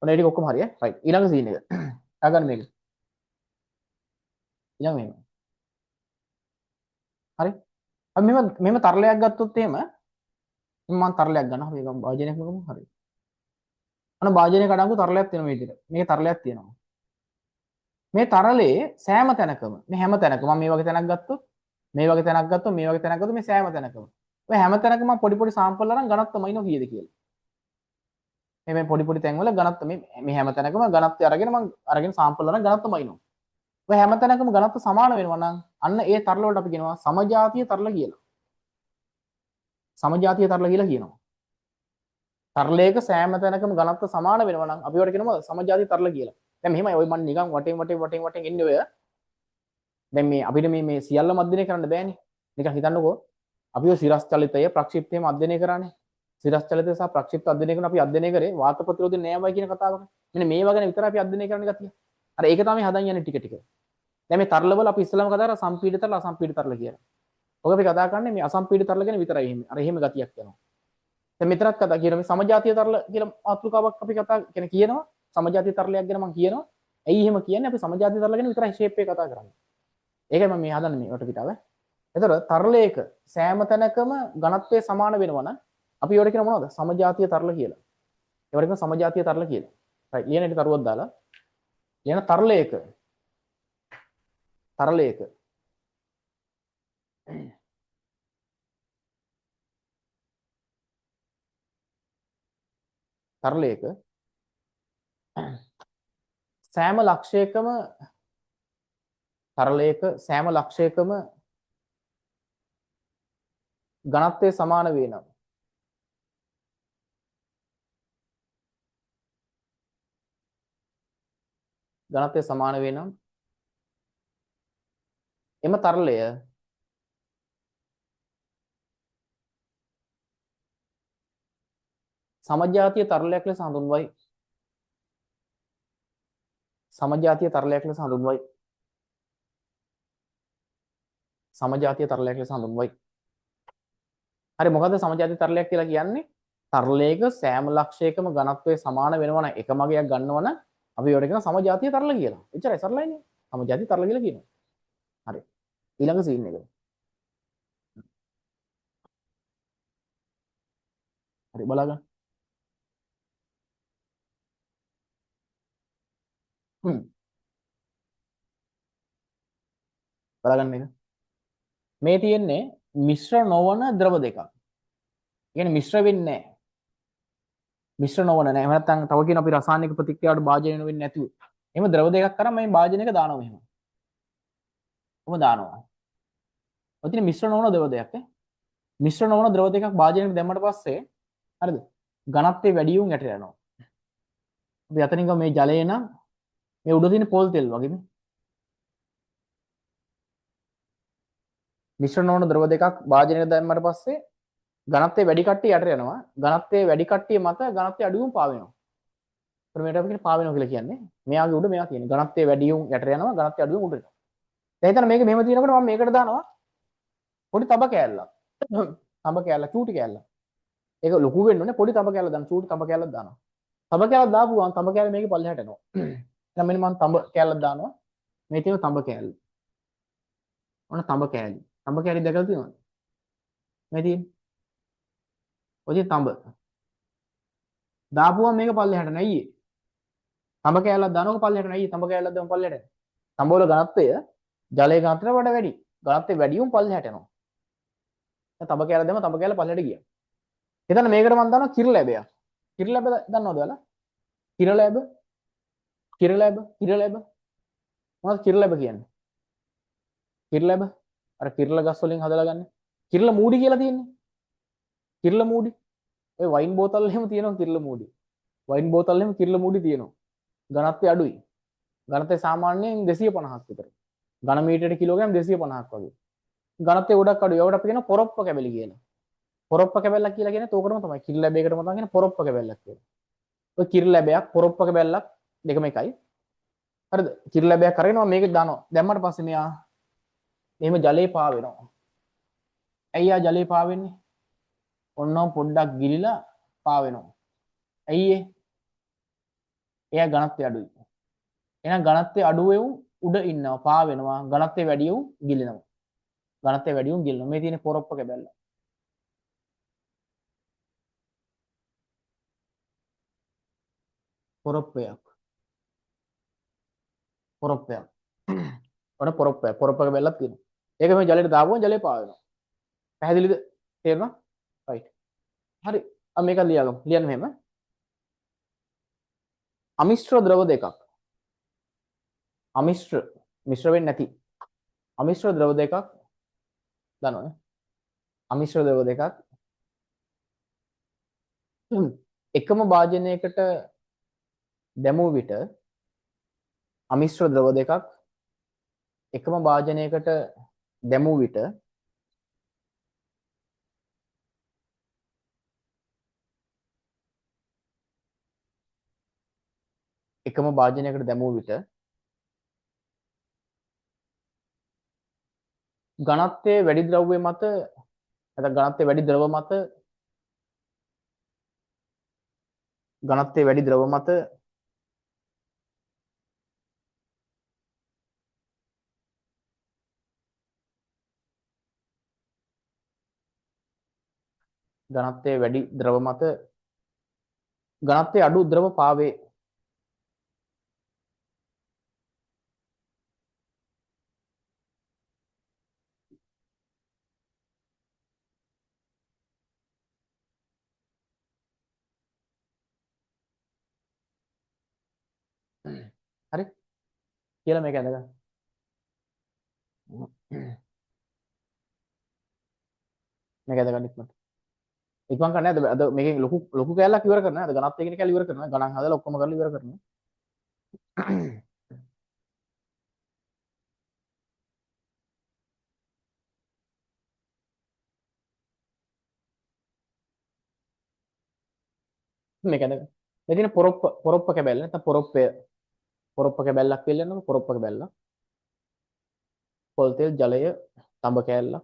Speaker 1: ඔන්න ඒ ටික ඔක්කොම හරි ඈ. රයිට්. ඊළඟ සීන් එක. හදාගන්න මේක. ඊළඟ මේක. හරි. අපි මෙහෙම තරලයක් ගත්තොත් එහෙම මම තරලයක් ගන්නවා. මේක භාජනයක් නකමු. හරි. අන්න භාජනයක අඩංගු තරලයක් තියෙනවා මේ විදිහට. මේකේ තරලයක් තියෙනවා. මේ තරලේ සෑම තැනකම මේ හැම තැනකම මම මේ වගේ තැනක් ගත්තොත් මේ වගේ තැනක් ගත්තොත් මේ වගේ තැනක් ගත්තොත් මේ සෑම තැනකම ඔය හැම තැනකම මම පොඩි පොඩි සාම්පල් අරන් ඝනත්වම ඉනෝ කීයද කියලා. මේ පොඩි පොඩි තැන් වල ඝනත්ව මේ හැම තැනකම ඝනත්වය අරගෙන මම අරගෙන සාම්පල් අරන් ඝනත්වම ඉනෝ. ඔය හැම තැනකම ඝනත්ව සමාන වෙනවා නම් අන්න ඒ තරල වලට අපි කියනවා සමජාතීය තරල කියලා. සමජාතීය තරල කියලා කියනවා. තරලයක සෑම තැනකම ඝනත්ව සමාන වෙනවා නම් අපි ඒවට කියනවා සමජාතීය තරල කියලා. දැන් මෙහෙමයි ඔය මම නිකන් වටෙන් ඉන්නේ ඔය. දැන් මේ අපිට මේ සියල්ලම අධ්‍යයනය කරන්න බෑනේ. නිකන් හිතන්නකෝ අපි ඔය සිරස් චලිතය ප්‍රක්ෂිප්තයම අධ්‍යයනය කරානේ. සිරස් චලිතය සහ ප්‍රක්ෂිප්ත අධ්‍යයනය කරන අපි අධ්‍යයනය කරේ වාත ප්‍රතිරෝධය නෑවයි කියන කතාවක. මෙන්න මේවා ගැන විතරයි අපි අධ්‍යයනය කරන්න ගතිය. අර ඒක තමයි හදන් යන්නේ ටික ටික. දැන් මේ තරලවල අපි ඉස්සෙල්ලාම කතා කරා සම්පීඩිත තරල අසම්පීඩිත තරල කියලා. ඔක අපි කතා කරන්නේ මේ අසම්පීඩිත තරල ගැන විතරයි එහෙම. අර එහෙම ගතියක් යනවා. දැන් මෙතරක් කතා කියන මේ සමජාතීය තරල කියලා මාතෘකාවක් අපි කතා කියනවා. සමජාතීය තරලයක් ගැන මම කියනවා. ඇයි එහෙම කියන්නේ අපි සමජාතීය තරල ගැන විතරයි ෂේප් එක කතා කරන්නේ. ඒකයි මම මේ හදන්නේ මේ වටපිටාව. එතකොට තරලයක සෑම තැනකම ඝනත්වය සමාන වෙනවා නම් අපි ඒවට කියන මොනවද? සමජාතීය තරල කියලා. ඒවට කියන සමජාතීය තරල කියලා. right ලියන එක තරුවක් දාලා ලියන තරලයක සෑම ලක්ෂයකම ඝනත්වය සමාන වේ නම් එම තරලය සමජාතීය තරලයක් ලෙස හඳුන්වයි. සමජාතීය තරලයක් ලෙස හඳුන්වයි. හරි මොකද්ද සමජාතීය තරලයක් කියලා කියන්නේ? තරලයක සෑම ලක්ෂයකම ඝනත්වය සමාන වෙනවා නම් එක මගයක් ගන්නවා නම් අපි ඒවට කියන සමජාතීය තරල කියලා. එච්චරයි සරලයිනේ. සමජාතීය තරල කියලා කියනවා. හරි. ඊළඟ සීන් එක. හරි බලගන්න. බලගන්න මේක. මේ තියෙන්නේ මිශ්‍ර නොවන ද්‍රව දෙකක්. කියන්නේ මිශ්‍ර වෙන්නේ නැහැ. මිශ්‍ර නොවන නැහැ. එහෙම නැත්නම් තව කියන අපි රසායනික ප්‍රතික්‍රියාවට භාජනය වෙන්නේ නැතුව. එහෙම ද්‍රව දෙකක් කරා මම භාජනයක දානවා මෙහෙම. කොහොම දානවා. ඔතන මිශ්‍ර නොවන ද්‍රව දෙකක් නේ. මිශ්‍ර නොවන ද්‍රව දෙකක් භාජනයකට දැම්මට පස්සේ හරිද? ඝනත්වය වැඩි වුන් යට යනවා. අපි අතනින් ගම මේ ජලය නම් මේ උඩ තියෙන පොල් තෙල් වගේ නේ. මිශ්‍ර නොවන ද්‍රව දෙකක් භාජනයකට දැම්මට පස්සේ ඝනත්වය වැඩි කට්ටිය යට යනවා. ඝනත්වය වැඩි කට්ටිය මත ඝනත්වය අඩු වුන් පාවෙනවා. මේකට අපි කියන්නේ පාවෙනවා කියලා කියන්නේ. මෙයාගේ උඩ මෙයා තියෙන. ඝනත්වය වැඩි වුන් යට යනවා. ඝනත්වය අඩු වුන් උඩ යනවා. දැන් හිතන්න මේක මෙහෙම තියෙනකොට මම මේකට දානවා පොඩි තබ කෑල්ලක්. තබ කෑල්ල චූටි කෑල්ල. ඒක ලොකු වෙන්න ඕනේ පොඩි තබ කෑල්ල දාන්න චූටි තබ කෑල්ලක් දානවා. තබ කෑල්ල දාපු ගමන් තබ කෑල්ල මේකේ පල්ලෙහාට එනවා. දැන් මෙන්න මම තබ කෑල්ලක් දානවා. මේ තියෙන තබ කෑල්ල. ඔන්න තබ කෑලි. තබ කෑලි දැකලා තියෙනවද? මේ තියෙන්නේ. ඔය තඹ දාපුවම මේක පල්ලෙහාට නැయ్యේ. තඹ කෑල්ලක් දානකොට පල්ලෙහාට නැయ్యේ. තඹ කෑල්ලක් දාම පල්ලෙහාට. තඹ වල ඝනත්වය ජලයේ ඝනත්වයට වඩා වැඩි. ඝනත්වය වැඩි වුන් පල්ලෙහාට යනවා. දැන් තඹ කෑල්ල දැම්ම තඹ කෑල්ල පල්ලෙහාට ගියා. එතන මේකට මම දානවා කිරලැබයක්. කිරලැබ දන්නවද ඔයාලා? කිරලැබ මොනවද කිරලැබ කියන්නේ? කිරලැබ අර කිරල ගස් වලින් හදලා ගන්න. කිරල මූඩි කියලා තියෙන්නේ. කිරල මූඩි. ඔය වයින් බෝතල් එහෙම තියෙනවා කිරල මූඩි. වයින් බෝතල් එහෙම කිරල මූඩි තියෙනවා. ඝනත්වය අඩුයි. ඝනත්වය සාමාන්‍යයෙන් 250ක් විතර. ඝන මීටරයට කිලෝග්‍රෑම් 250ක් වගේ. ඝනත්වය ගොඩක් අඩුයි. ඒවට අපි කියන පොරොප්ප කැබලි කියලා. පොරොප්ප කැබල්ලක් කියලා කියන්නේ තෝකරම තමයි. කිරලැබයකටම තමයි කියන්නේ පොරොප්ප කැබල්ලක් කියලා. ඔය කිරලැබයක් පොරොප්ප කැබල්ලක් දෙකම එකයි. හරිද? කිරලැබයක් අරගෙන මේක දානවා. දැම්මට පස්සේ මෙයා එහෙම ජලයේ පාවෙනවා. ඇයි ආ ජලය පාවෙන්නේ? ඔන්නම් පොඩ්ඩක් ගිලිලා පාවෙනවා. ඇයි ඒ? එයා ඝනත්වය අඩුයි. එහෙනම් ඝනත්වය අඩු වෙවුන් උඩ ඉන්නවා පාවෙනවා. ඝනත්වය වැඩි වුන් ගිලිනවා. ඝනත්වය වැඩි වුන් ගිලිනවා. මේ තියෙන පොරොප්ප කැබැල්ල. පොරොප්පයක්. පොරොප්පයක්. ඔන්න පොරොප්පයක්. පොරොප්පක බැලලා තියෙනවා. ඒක මේ ජලයට දාපුවම ජලය පාවෙනවා. පැහැදිලිද? තේරෙනවද? රයිට්. හරි. මේක ලියගමු. ලියන්න මෙහෙම. අමිශ්‍ර ද්‍රව දෙකක්. අමිශ්‍ර මිශ්‍ර වෙන්නේ නැති. අමිශ්‍ර ද්‍රව දෙකක් දන්නවනේ. අමිශ්‍ර ද්‍රව දෙකක් එකම භාජනයකට දැමූ විට අමිශ්‍ර ද්‍රව දෙකක් එකම භාජනයකට දැමූ විට එකම භාජනයකට දැමූ විට ඝනත්වයේ වැඩි ද්‍රව්‍ය මත නැත්නම් ඝනත්වයේ වැඩි ද්‍රව මත ඝනත්වයේ වැඩි ද්‍රව මත ඝනත්වයේ වැඩි ද්‍රව මත ඝනත්වයේ අඩු ද්‍රව පාවේ. හරි කියලා මේක ඇඳගන්න. මේක ඇඳගන්න ඉක්මනට. ඉක්මන් කරන්නේ අද මේකෙන් ලොකු ලොකු කැලලක් ඉවර කරනවා. අද ඝනත්වය කියන කැලල ඉවර කරනවා. ගණන් හදලා ඔක්කොම කරලා ඉවර කරනවා. මේක ඇඳගන්න. මේ තියෙන පොරොප්ප කැබැල්ල නැත්නම් පොරොප්ප කැබැල්ලක් කියලා නේද? පොරොප්ප කැබැල්ල. පොල් තෙල් ජලය තඹ කෑල්ල.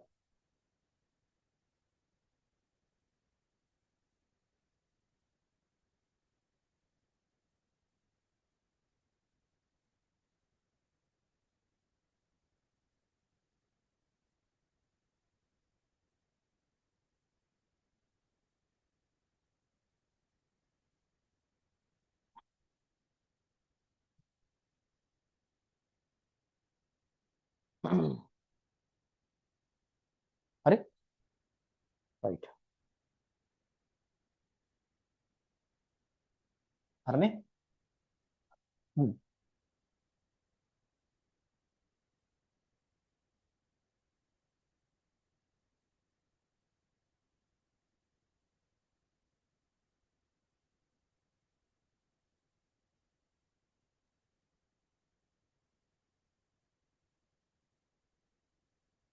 Speaker 1: හරි? රයිට්. හරිනේ? හ්ම්.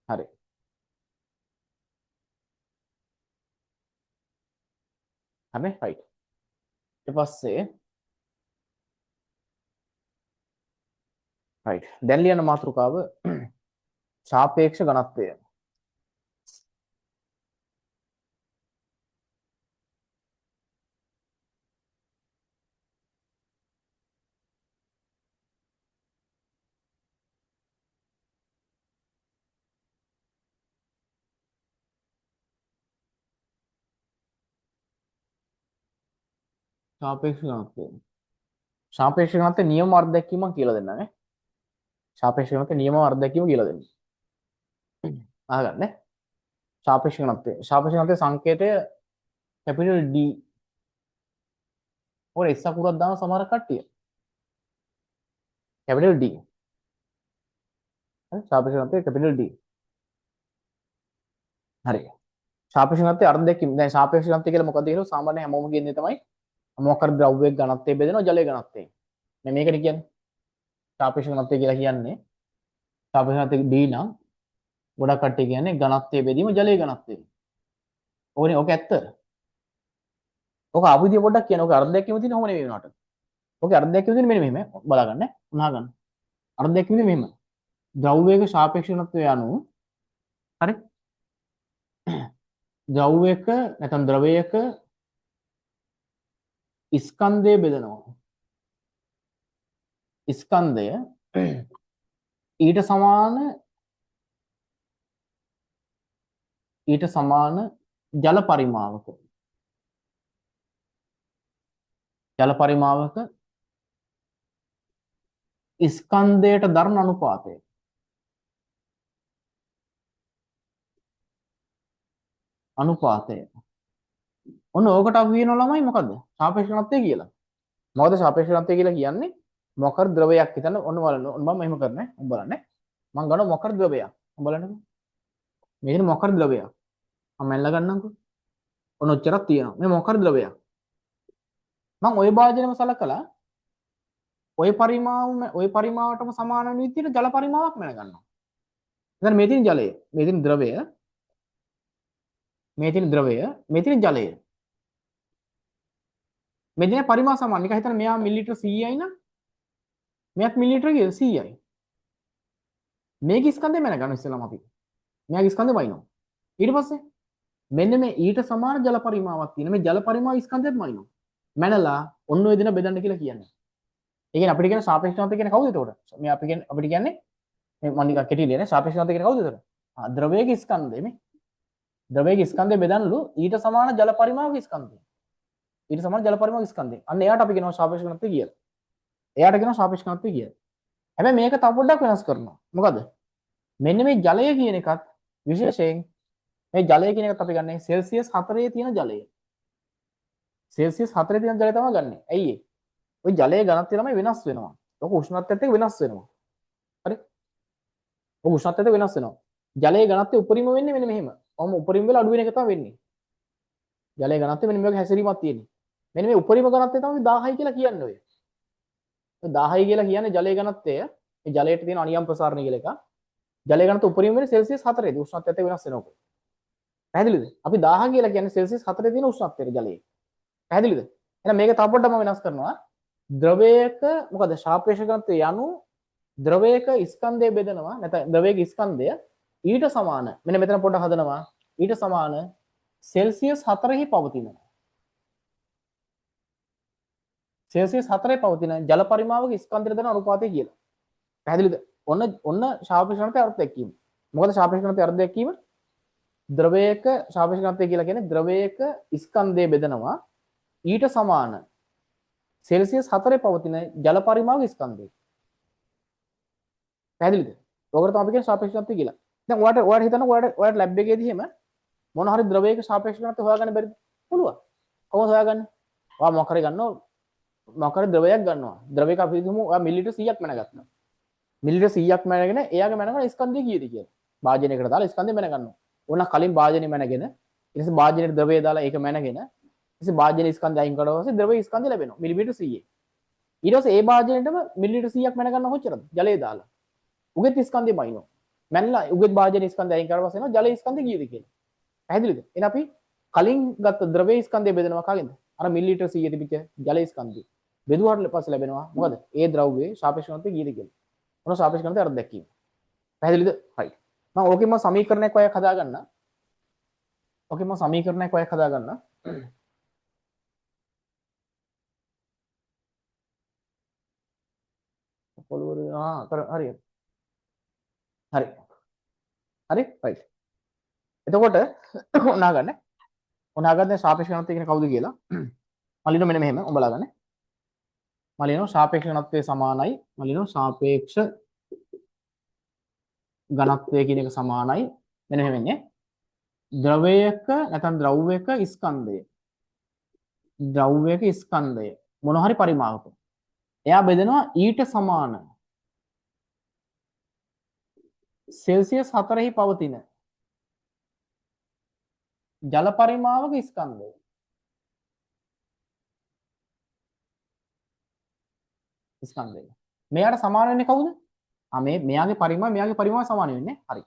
Speaker 1: හරි. හරිනේ? රයිට්. ඊට පස්සේ රයිට්. දැන් ලියන මාතෘකාව සාපේක්ෂ ඝනත්වය. සාපේක්ෂ ඝනත්වය. සාපේක්ෂ ඝනත්වයේ නියම අර්ථ දැක්වීම කියලා දෙන්නම් නේ. සාපේක්ෂ ඝනත්වයේ නියම අර්ථ දැක්වීම කියලා දෙන්න. අහගන්න නේ. සාපේක්ෂ ඝනත්වය. සාපේක්ෂ ඝනත්වයේ සංකේතය කැපිටල් D. ඔය S අකුරක් දාන සමහර කට්ටිය. Capital D. හරි සාපේක්ෂ ඝනත්වයේ කැපිටල් D. හරි. සාපේක්ෂ ඝනත්වයේ අර්ථ දැක්වීම. දැන් සාපේක්ෂ ඝනත්වය කියලා මොකක්ද කියලා සාමාන්‍ය හැමෝම කියන්නේ තමයි මොකක් හරි ද්‍රව්‍යයක ඝනත්වය බෙදෙනවා ජලයේ ඝනත්වයෙන්. මේ මේකට කියන්නේ සාපේක්ෂ ඝනත්වය කියලා කියන්නේ සාපේක්ෂ ඝනත්වය D නම් ගොඩක් කට්ටිය කියන්නේ ඝනත්වයේ බෙදීම ජලයේ ඝනත්වයෙන්. ඕනේ ඕක ඇත්ත. ඕක ආපු විදිය පොඩ්ඩක් කියන්න. ඕක අර්ථ දැක්වීම තියෙන ඕම නෙවෙයි උනාට. ඕකේ අර්ථ දැක්වීම තියෙන මෙන්න මෙහෙම බලා ගන්න. උනා ගන්න. අර්ථ දැක්වීම මෙහෙම. ද්‍රව්‍යයක සාපේක්ෂ ඝනත්වය අනුව හරි ද්‍රව්‍යයක නැත්නම් ද්‍රවයක ස්කන්ධය බෙදනවා. ස්කන්ධය ඊට සමාන ජල පරිමාවක ස්කන්ධයට දරන අනුපාතය. ඔන්න ඕකට අපි කියනවා ළමයි මොකද්ද? සාපේක්ෂ ඝනත්වය කියලා. මොකද සාපේක්ෂ ඝනත්වය කියලා කියන්නේ මොකක් ද්‍රවයක් හිතන්න ඔන්න බලන්න. ඔන්න මම එහෙම කරන්නේ. ඔන්න බලන්න. මම ගන්නවා මොකක් ද්‍රවයක්. ඔන්න බලන්නකෝ. මේක මොකක් ද්‍රවයක්. මම එල්ල ගන්නම්කෝ. ඔන්න ඔච්චරක් තියෙනවා. මේ මොකක් ද්‍රවයක්. මම ওই භාජනෙම සලකලා ওই පරිමාවටම සමාන වෙන විදිහට ජල පරිමාවක් මැන ගන්නවා. දැන් මේ තියෙන ජලය, මේ තියෙන ද්‍රවය, මේ තියෙන ජලය. මේ දෙන පරිමාව සමාන. නිකන් හිතන්න මෙයා මිලිලිටර 100යි නම් මෙයාත් මිලිලිටර 100යි. මේක ස්කන්ධය මැන ගන්න ඉස්සෙල්ලාම අපි. මෙයාගේ ස්කන්ධය වයින්නවා. ඊට පස්සේ මෙන්න මේ ඊට සමාන ජල පරිමාවක් තියෙන මේ ජල පරිමාව ස්කන්ධයත් වයින්නවා. මැනලා ඔන්න ඔය දෙන බෙදන්න කියලා කියන්නේ. ඒ කියන්නේ අපිට කියන සාපේක්ෂ ඝනත්වය කියන්නේ කවුද එතකොට? මේ අපිට කියන්නේ මේ මම නිකන් කෙටි ලියන්නේ සාපේක්ෂ ඝනත්වය කියන්නේ කවුද එතකොට? ද්‍රවයේ ස්කන්ධය මේ. ද්‍රවයේ ස්කන්ධය බෙදන්නලු ඊට සමාන ජල පරිමාවක ස්කන්ධය. ඊට සමාන ජල පරිමාවක ස්කන්ධය. අන්න එයාට අපි කියනවා සාපේක්ෂ ඝනත්වය කියලා. එයාට කියනවා සාපේක්ෂ ඝනත්වය කියලා. හැබැයි මේක තව පොඩ්ඩක් වෙනස් කරනවා. මොකද? මෙන්න මේ ජලය කියන එකත් විශේෂයෙන් මේ ජලය කියන එකත් අපි ගන්නේ සෙල්සියස් 4 තියෙන ජලය. සෙල්සියස් 4 තියෙන ජලය තමයි ගන්නෙ. ඇයි ඒ? ওই ජලයේ ඝනත්වය තමයි වෙනස් වෙනවා. ඔක උෂ්ණත්වයත් එක්ක වෙනස් වෙනවා. හරි? ඔක උෂ්ණත්වයත් එක්ක වෙනස් වෙනවා. ජලයේ ඝනත්වය උපරිම වෙන්නේ මෙන්න මෙහෙම. ඔහම උපරිම වෙලා අඩු වෙන එක තමයි වෙන්නේ. ජලයේ ඝනත්වය මෙන්න මේ වගේ හැසිරීමක් තියෙන්නේ. මෙන්න මේ උපරිම ඝනත්වය තමයි 1000යි කියලා කියන්නේ ඔය. 1000යි කියලා කියන්නේ ජලයේ ඝනත්වය. මේ ජලයට තියෙන අනියම් ප්‍රසාරණය කියලා එක. ජලයේ ඝනත්වය උපරිම වෙන්නේ සෙල්සියස් 4 දී. උෂ්ණත්වයත් එක්ක වෙනස් වෙනවා. පැහැදිලිද? අපි 1000 කියලා කියන්නේ සෙල්සියස් 4 තියෙන උෂ්ණත්වයට ජලයේ. පැහැදිලිද? එහෙනම් මේක තව පොඩ්ඩක් මම වෙනස් කරනවා. ද්‍රවයක මොකද සාපේක්ෂ ඝනත්වය යනු ද්‍රවයක ස්කන්ධය බෙදනවා නැත්නම් ද්‍රවයක ස්කන්ධය ඊට සමාන මෙන්න මෙතන පොඩ්ඩක් හදනවා ඊට සමාන සෙල්සියස් 4 පවතින සෙල්සියස් 4 පවතින ජල පරිමාවක ස්කන්ධයට දෙන අනුපාතය කියලා. පැහැදිලිද? ඔන්න සාපේක්ෂ ඝනත්වයේ අර්ථ දැක්වීම. මොකද සාපේක්ෂ ඝනත්වයේ අර්ථ දැක්වීම ද්‍රවයක සාපේක්ෂ ඝනත්වය කියලා කියන්නේ ද්‍රවයක ස්කන්ධය බෙදනවා ඊට සමාන සෙල්සියස් 4 පවතින ජල පරිමාවක ස්කන්ධය. පැහැදිලිද? ඔකට තමයි අපි කියන්නේ සාපේක්ෂ ඝනත්වය කියලා. දැන් ඔයාලට හිතන්න ඔයාලට ලැබ් එකේදී එහෙම මොන හරි ද්‍රවයක සාපේක්ෂ ඝනත්වය හොයාගන්න බැරිද? පුළුවන්. කොහොමද හොයාගන්නේ? ඔයා මොකක් හරි ගන්නවා මොකක් හරි ද්‍රවයක් ගන්නවා. ද්‍රවයක අපි හිතමු ඔයා මිලිලිටර 100ක් මැනගත්තා. මිලිලිටර 100ක් මැනගෙන එයාගේ මැනගෙන ස්කන්ධය කීයද කියලා. භාජනයකට දාලා ස්කන්ධය මැන ගන්නවා. ඕන කලින් භාජනය මැනගෙන ඊට පස්සේ භාජනයේ ද්‍රවය දාලා ඒක මැනගෙන ඊට පස්සේ භාජනයේ ස්කන්ධය අයින් කරලා පස්සේ ද්‍රවයේ ස්කන්ධය ලැබෙනවා. මිලිමීටර 100. ඊට පස්සේ ඒ භාජනයේටම මිලිලිටර 100ක් මැන ගන්න කොච්චරද? ජලය දාලා. උගෙත් ස්කන්ධය බයිනවා. මැනලා උගෙත් භාජනයේ ස්කන්ධය අයින් කරලා පස්සේ එනවා ජලයේ ස්කන්ධය කීයද කියලා. පැහැදිලිද? එහෙනම් අපි කලින් ගත්ත ද්‍රවයේ ස්කන්ධය බෙදනවා කාගෙන්ද? අර මිලිලිටර 100 තිබිච්ච ජලයේ ස්කන්ධය. බෙදුවාට පස්සේ ලැබෙනවා මොකද? ඒ ද්‍රව්‍යයේ සාපේක්ෂ ඝනත්වය කීයද කියලා. මොන සාපේක්ෂ ඝනත්වය අර්ථ දැක්වීම. පැහැදිලිද? right. මම ඕකෙම සමීකරණයක් ඔයක් හදාගන්න. ඕකෙම සමීකරණයක් ඔයක් හදාගන්න. පොළොවර හරි. හරි. හරි right. එතකොට ඔනාගන්න සාපේක්ෂ ඝනත්වය කියන්නේ කවුද කියලා. මලිනෝ මෙන්න මෙහෙම උඹලා ගන්න. මලිනෝ සාපේක්ෂ ඝනත්වය සමානයි. මලිනෝ සාපේක්ෂ ඝනත්වය කියන එක සමානයි. මෙන්න මෙහෙම වෙන්නේ. ද්‍රවයක නැත්නම් ද්‍රව්‍යයක ස්කන්ධය මොන හරි පරිමාවක. එයා බෙදනවා ඊට සමාන සෙල්සියස් 4 පවතින ජල පරිමාවක ස්කන්ධය. මෙයාට සමාන වෙන්නේ කවුද? මෙයාගේ පරිමාව සමාන වෙන්නේ. හරි.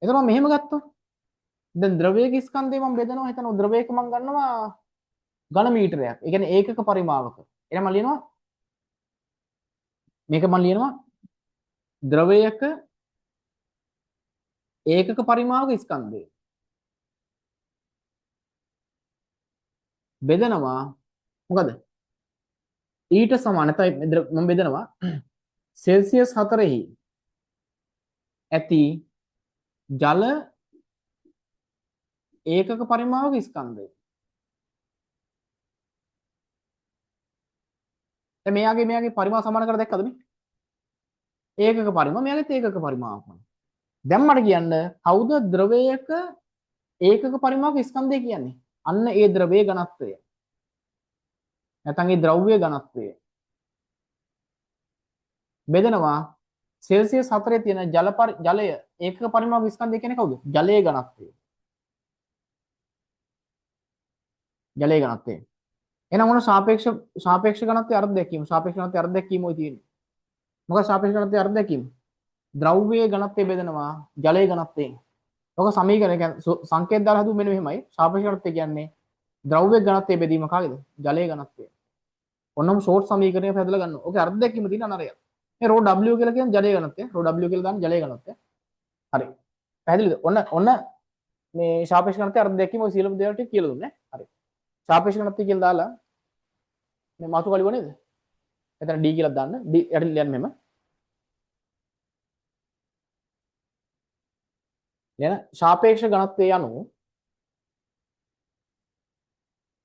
Speaker 1: එතකොට මම මෙහෙම ගත්තොත් දැන් ද්‍රවයක ස්කන්ධය මම බෙදනවා හිතනවා ද්‍රවයක මම ගන්නවා ඝන මීටරයක්. ඒ කියන්නේ ඒකක පරිමාවක. එහෙනම් මම ලියනවා මේක මම ලියනවා ද්‍රවයක ඒකක පරිමාවක ස්කන්ධය. බෙදනවා මොකද ඊට සමාන නැත්නම් මම බෙදනවා සෙල්සියස් 4හි ඇති ජල ඒකක පරිමාවක ස්කන්ධය. දැන් මෙයාගේ පරිමාව සමාන කර දැක්කද මේ? ඒකක පරිමාව මෙයාගේත් ඒකක පරිමාවක්මයි. දැන් මට කියන්න කවුද ද්‍රවයක ඒකක පරිමාවක ස්කන්ධය කියන්නේ? අන්න ඒ ද්‍රවයේ ඝනත්වය. නැත්නම් ඒ ද්‍රව්‍ය ඝනත්වය. බෙදනවා සෙල්සියස් 4 තියෙන ජලය ඒකක පරිමාවක ස්කන්ධය කියන්නේ කවුද? ජලයේ ඝනත්වය. ජලයේ ඝනත්වය. එහෙනම් මොන සාපේක්ෂ ඝනත්වයේ අර්ථ දැක්වීම සාපේක්ෂ ඝනත්වයේ අර්ථ දැක්වීම ඔය තියෙන්නේ. මොකද සාපේක්ෂ ඝනත්වයේ අර්ථ දැක්වීම? ද්‍රව්‍යයේ ඝනත්වය බෙදනවා ජලයේ ඝනත්වයෙන්. ඔක සමීකරණ කියන්නේ සංකේත දාලා හදුව මෙන්න මෙහෙමයි. සාපේක්ෂ ඝනත්වය කියන්නේ ද්‍රව්‍ය ඝනත්වයේ බෙදීම කාගේද? ජලයේ ඝනත්වය. ඔන්නම ෂෝට් සමීකරණය හැදලා ගන්නවා. ඕකේ අර්ථ දැක්වීම තියෙන අනරය. මේ රෝ W කියලා කියන්නේ ජලයේ ඝනත්වය. රෝ W කියලා දාන්න ජලයේ ඝනත්වය. හරි. පැහැදිලිද? ඔන්න මේ සාපේක්ෂ ඝනත්වයේ අර්ථ දැක්වීම ඔය සියලුම දේවල් ටික කියලා දුන්නේ. හරි. සාපේක්ෂ ඝනත්වය කියලා දාලා මේ මාතු කලිව නේද? එතන D කියලා දාන්න. D යට ලියන්න මෙහෙම. ලියන සාපේක්ෂ ඝනත්වය යනු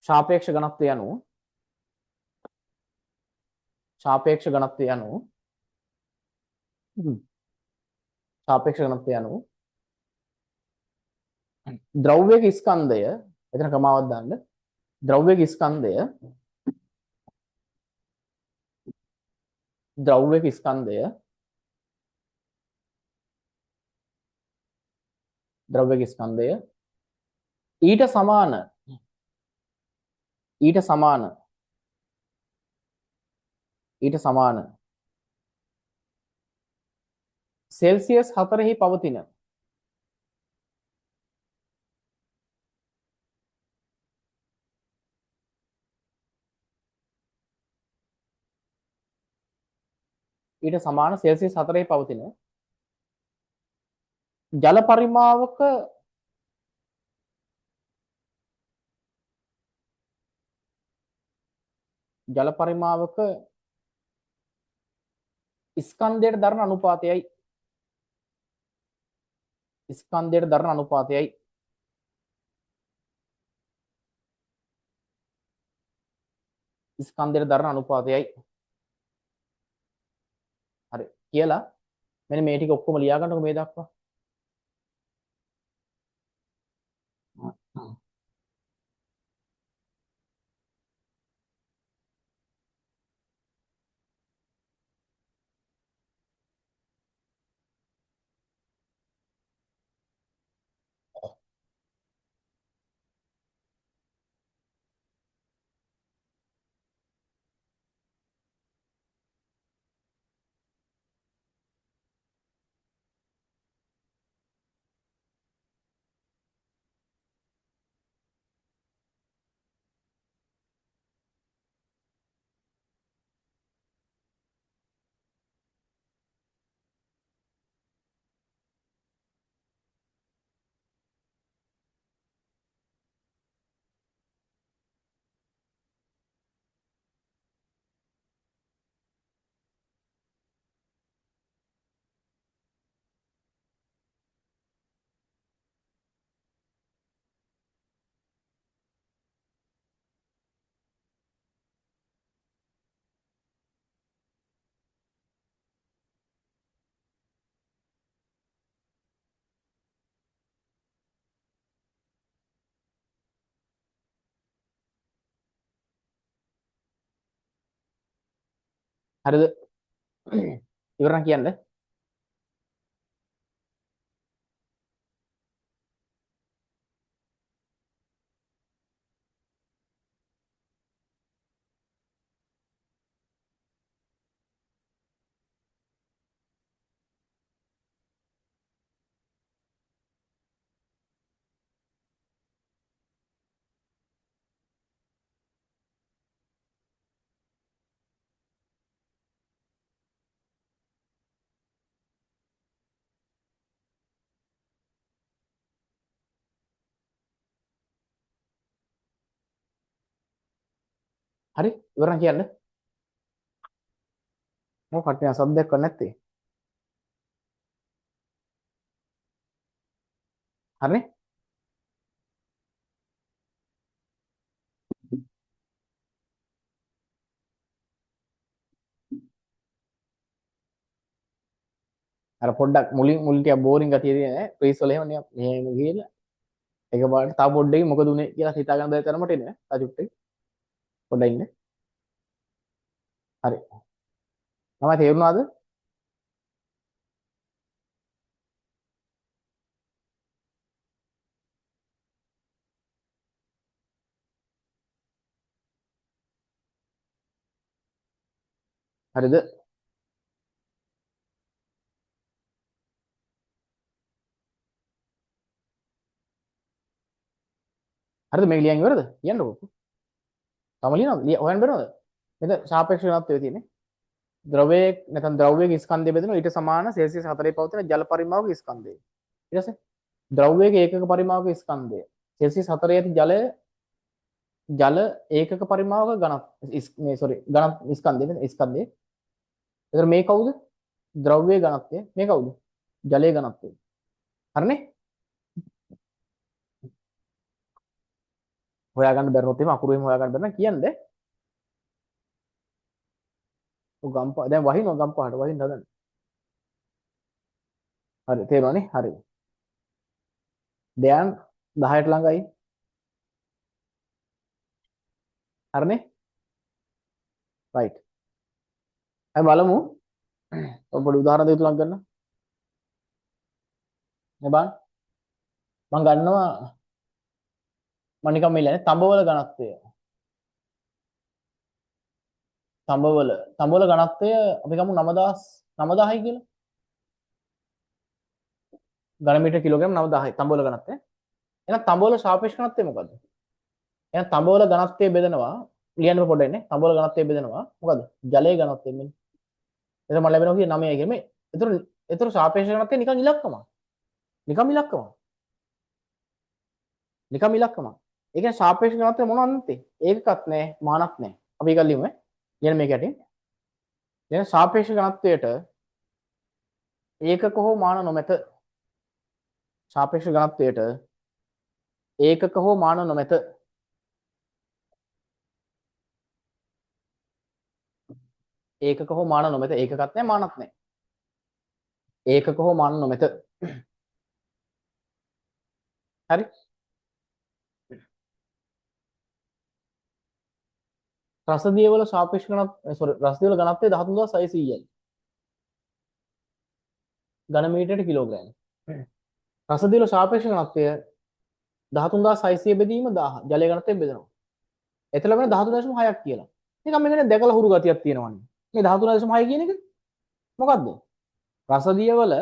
Speaker 1: සාපේක්ෂ ඝනත්වය යනු සාපේක්ෂ ඝනත්වය යනු සාපේක්ෂ ඝනත්වය යනු ද්‍රව්‍යක ස්කන්ධය එතන ක්‍රමාවක් දාන්න ද්‍රව්‍යක ස්කන්ධය ද්‍රව්‍යක ස්කන්ධය ද්‍රව්‍යක ස්කන්ධය ඊට සමාන ඊට සමාන ඊට සමාන සෙල්සියස් 4හි පවතින ඊට සමාන සෙල්සියස් 4හි පවතින ජල පරිමාවක ජල පරිමාවක ස්කන්ධයට දරන අනුපාතයයි ස්කන්ධයට දරන අනුපාතයයි ස්කන්ධයට දරන අනුපාතයයි හරි කියලා මෙන්න මේ ටික ඔක්කොම ලියා ගන්නකො මේ දක්වා හරිද ඉවර නම් කියන්න හරි ඉවරනම් කියන්න. මොකක් කට්ටිය සද්දයක් කරන්නේ නැත්තේ. හරිනේ. අර පොඩ්ඩක් මුලින් ටික බෝරින් ගතිය තියෙන ඈ ෆ්‍රීස් වල එහෙම නිකන් මෙහෙම ගිහලා එකපාරට තව පොඩ්ඩකින් මොකද උනේ කියලා හිතා ගන්න බැරි තරමට එන්නේ ඈ තාජුට්ටේ පොඩ්ඩක් ඉන්න. හරි. තමයි තේරුණාද? හරිද? හරිද මේක ලියන් ඉවරද? කියන්නකෝ. තම ලියනවද? හොයන්න බැරනවද? මෙතන සාපේක්ෂ ඝනත්වය තියෙන්නේ. ද්‍රවයේ නැත්නම් ද්‍රව්‍යයේ ස්කන්ධය බෙදෙනවා ඊට සමාන සෙල්සියස් 4 පවතින ජල පරිමාවක ස්කන්ධය. ඊට පස්සේ ද්‍රව්‍යයේ ඒකක පරිමාවක ස්කන්ධය. සෙල්සියස් 4 ඇති ජලය ජල ඒකක පරිමාවක ඝන මේ සෝරි ඝන ස්කන්ධය නේ ස්කන්ධය. එතකොට මේ කවුද? ද්‍රව්‍යයේ ඝනත්වය. මේ කවුද? ජලයේ ඝනත්වය. හරිනේ? හොයාගන්න බැරිනොත් එහෙම අකුරු එහෙම හොයාගන්න බැරි නම් කියන්න. ඔය ගම්පහ දැන් වහිනවා ගම්පහට වහින්න හදන්න. හරි තේරුණානේ? හරි. දැන් 10ට ළඟයි. හරිනේ? රයිට්. අපි බලමු. ඔය පොඩි උදාහරණ දෙකක් තුනක් ගන්න. මේ බලන්න. මම ගන්නවා මම නිකන් මේ ඉන්නේ තඹවල ඝනත්වය. තඹවල ඝනත්වය අපි ගමු 9000යි කියලා. ඝන මීටර කිලෝග්‍රෑම් 9000යි තඹවල ඝනත්වය. එහෙනම් තඹවල සාපේක්ෂ ඝනත්වය මොකද්ද? එහෙනම් තඹවල ඝනත්වය බෙදනවා ලියන්න පොඩ්ඩක් ඉන්නේ. තඹවල ඝනත්වය බෙදනවා මොකද්ද? ජලයේ ඝනත්වය මෙන්න. එතන මම ලැබෙනවා කියේ 9යි කියලා. මේ ඒතර සාපේක්ෂ ඝනත්වය නිකන් ඉලක්කමක්. නිකම් ඉලක්කමක්. නිකම් ඉලක්කමක්. ඒ කියන්නේ සාපේක්ෂ ඝනත්වය මොනවද නැත්තේ? ඒකකත් නැහැ, මානක් නැහැ. අපි ඒක ලියමු ඈ. ලියන්න මේක යටින්. දැන් සාපේක්ෂ ඝනත්වයට ඒකක හෝ මාන නොමැත. සාපේක්ෂ ඝනත්වයට ඒකක හෝ මාන නොමැත. ඒකක හෝ මාන නොමැත. ඒකකත් නැහැ, මානත් නැහැ. ඒකක හෝ මාන නොමැත. හරි? රසදිය වල සාපේක්ෂ ඝනත්වය සෝරි රසදිය වල ඝනත්වය 13600යි. ඝන මීටරයට කිලෝග්‍රෑම්. රසදිය වල සාපේක්ෂ ඝනත්වය 13600 බෙදීම 1000 ජලයේ ඝනත්වයෙන් බෙදෙනවා. එතන ලැබෙන 13.6ක් කියලා. නිකන් මේකනේ දැකලා හුරු ගතියක් තියෙනවනේ. මේ 13.6 කියන එක මොකද්ද? රසදිය වල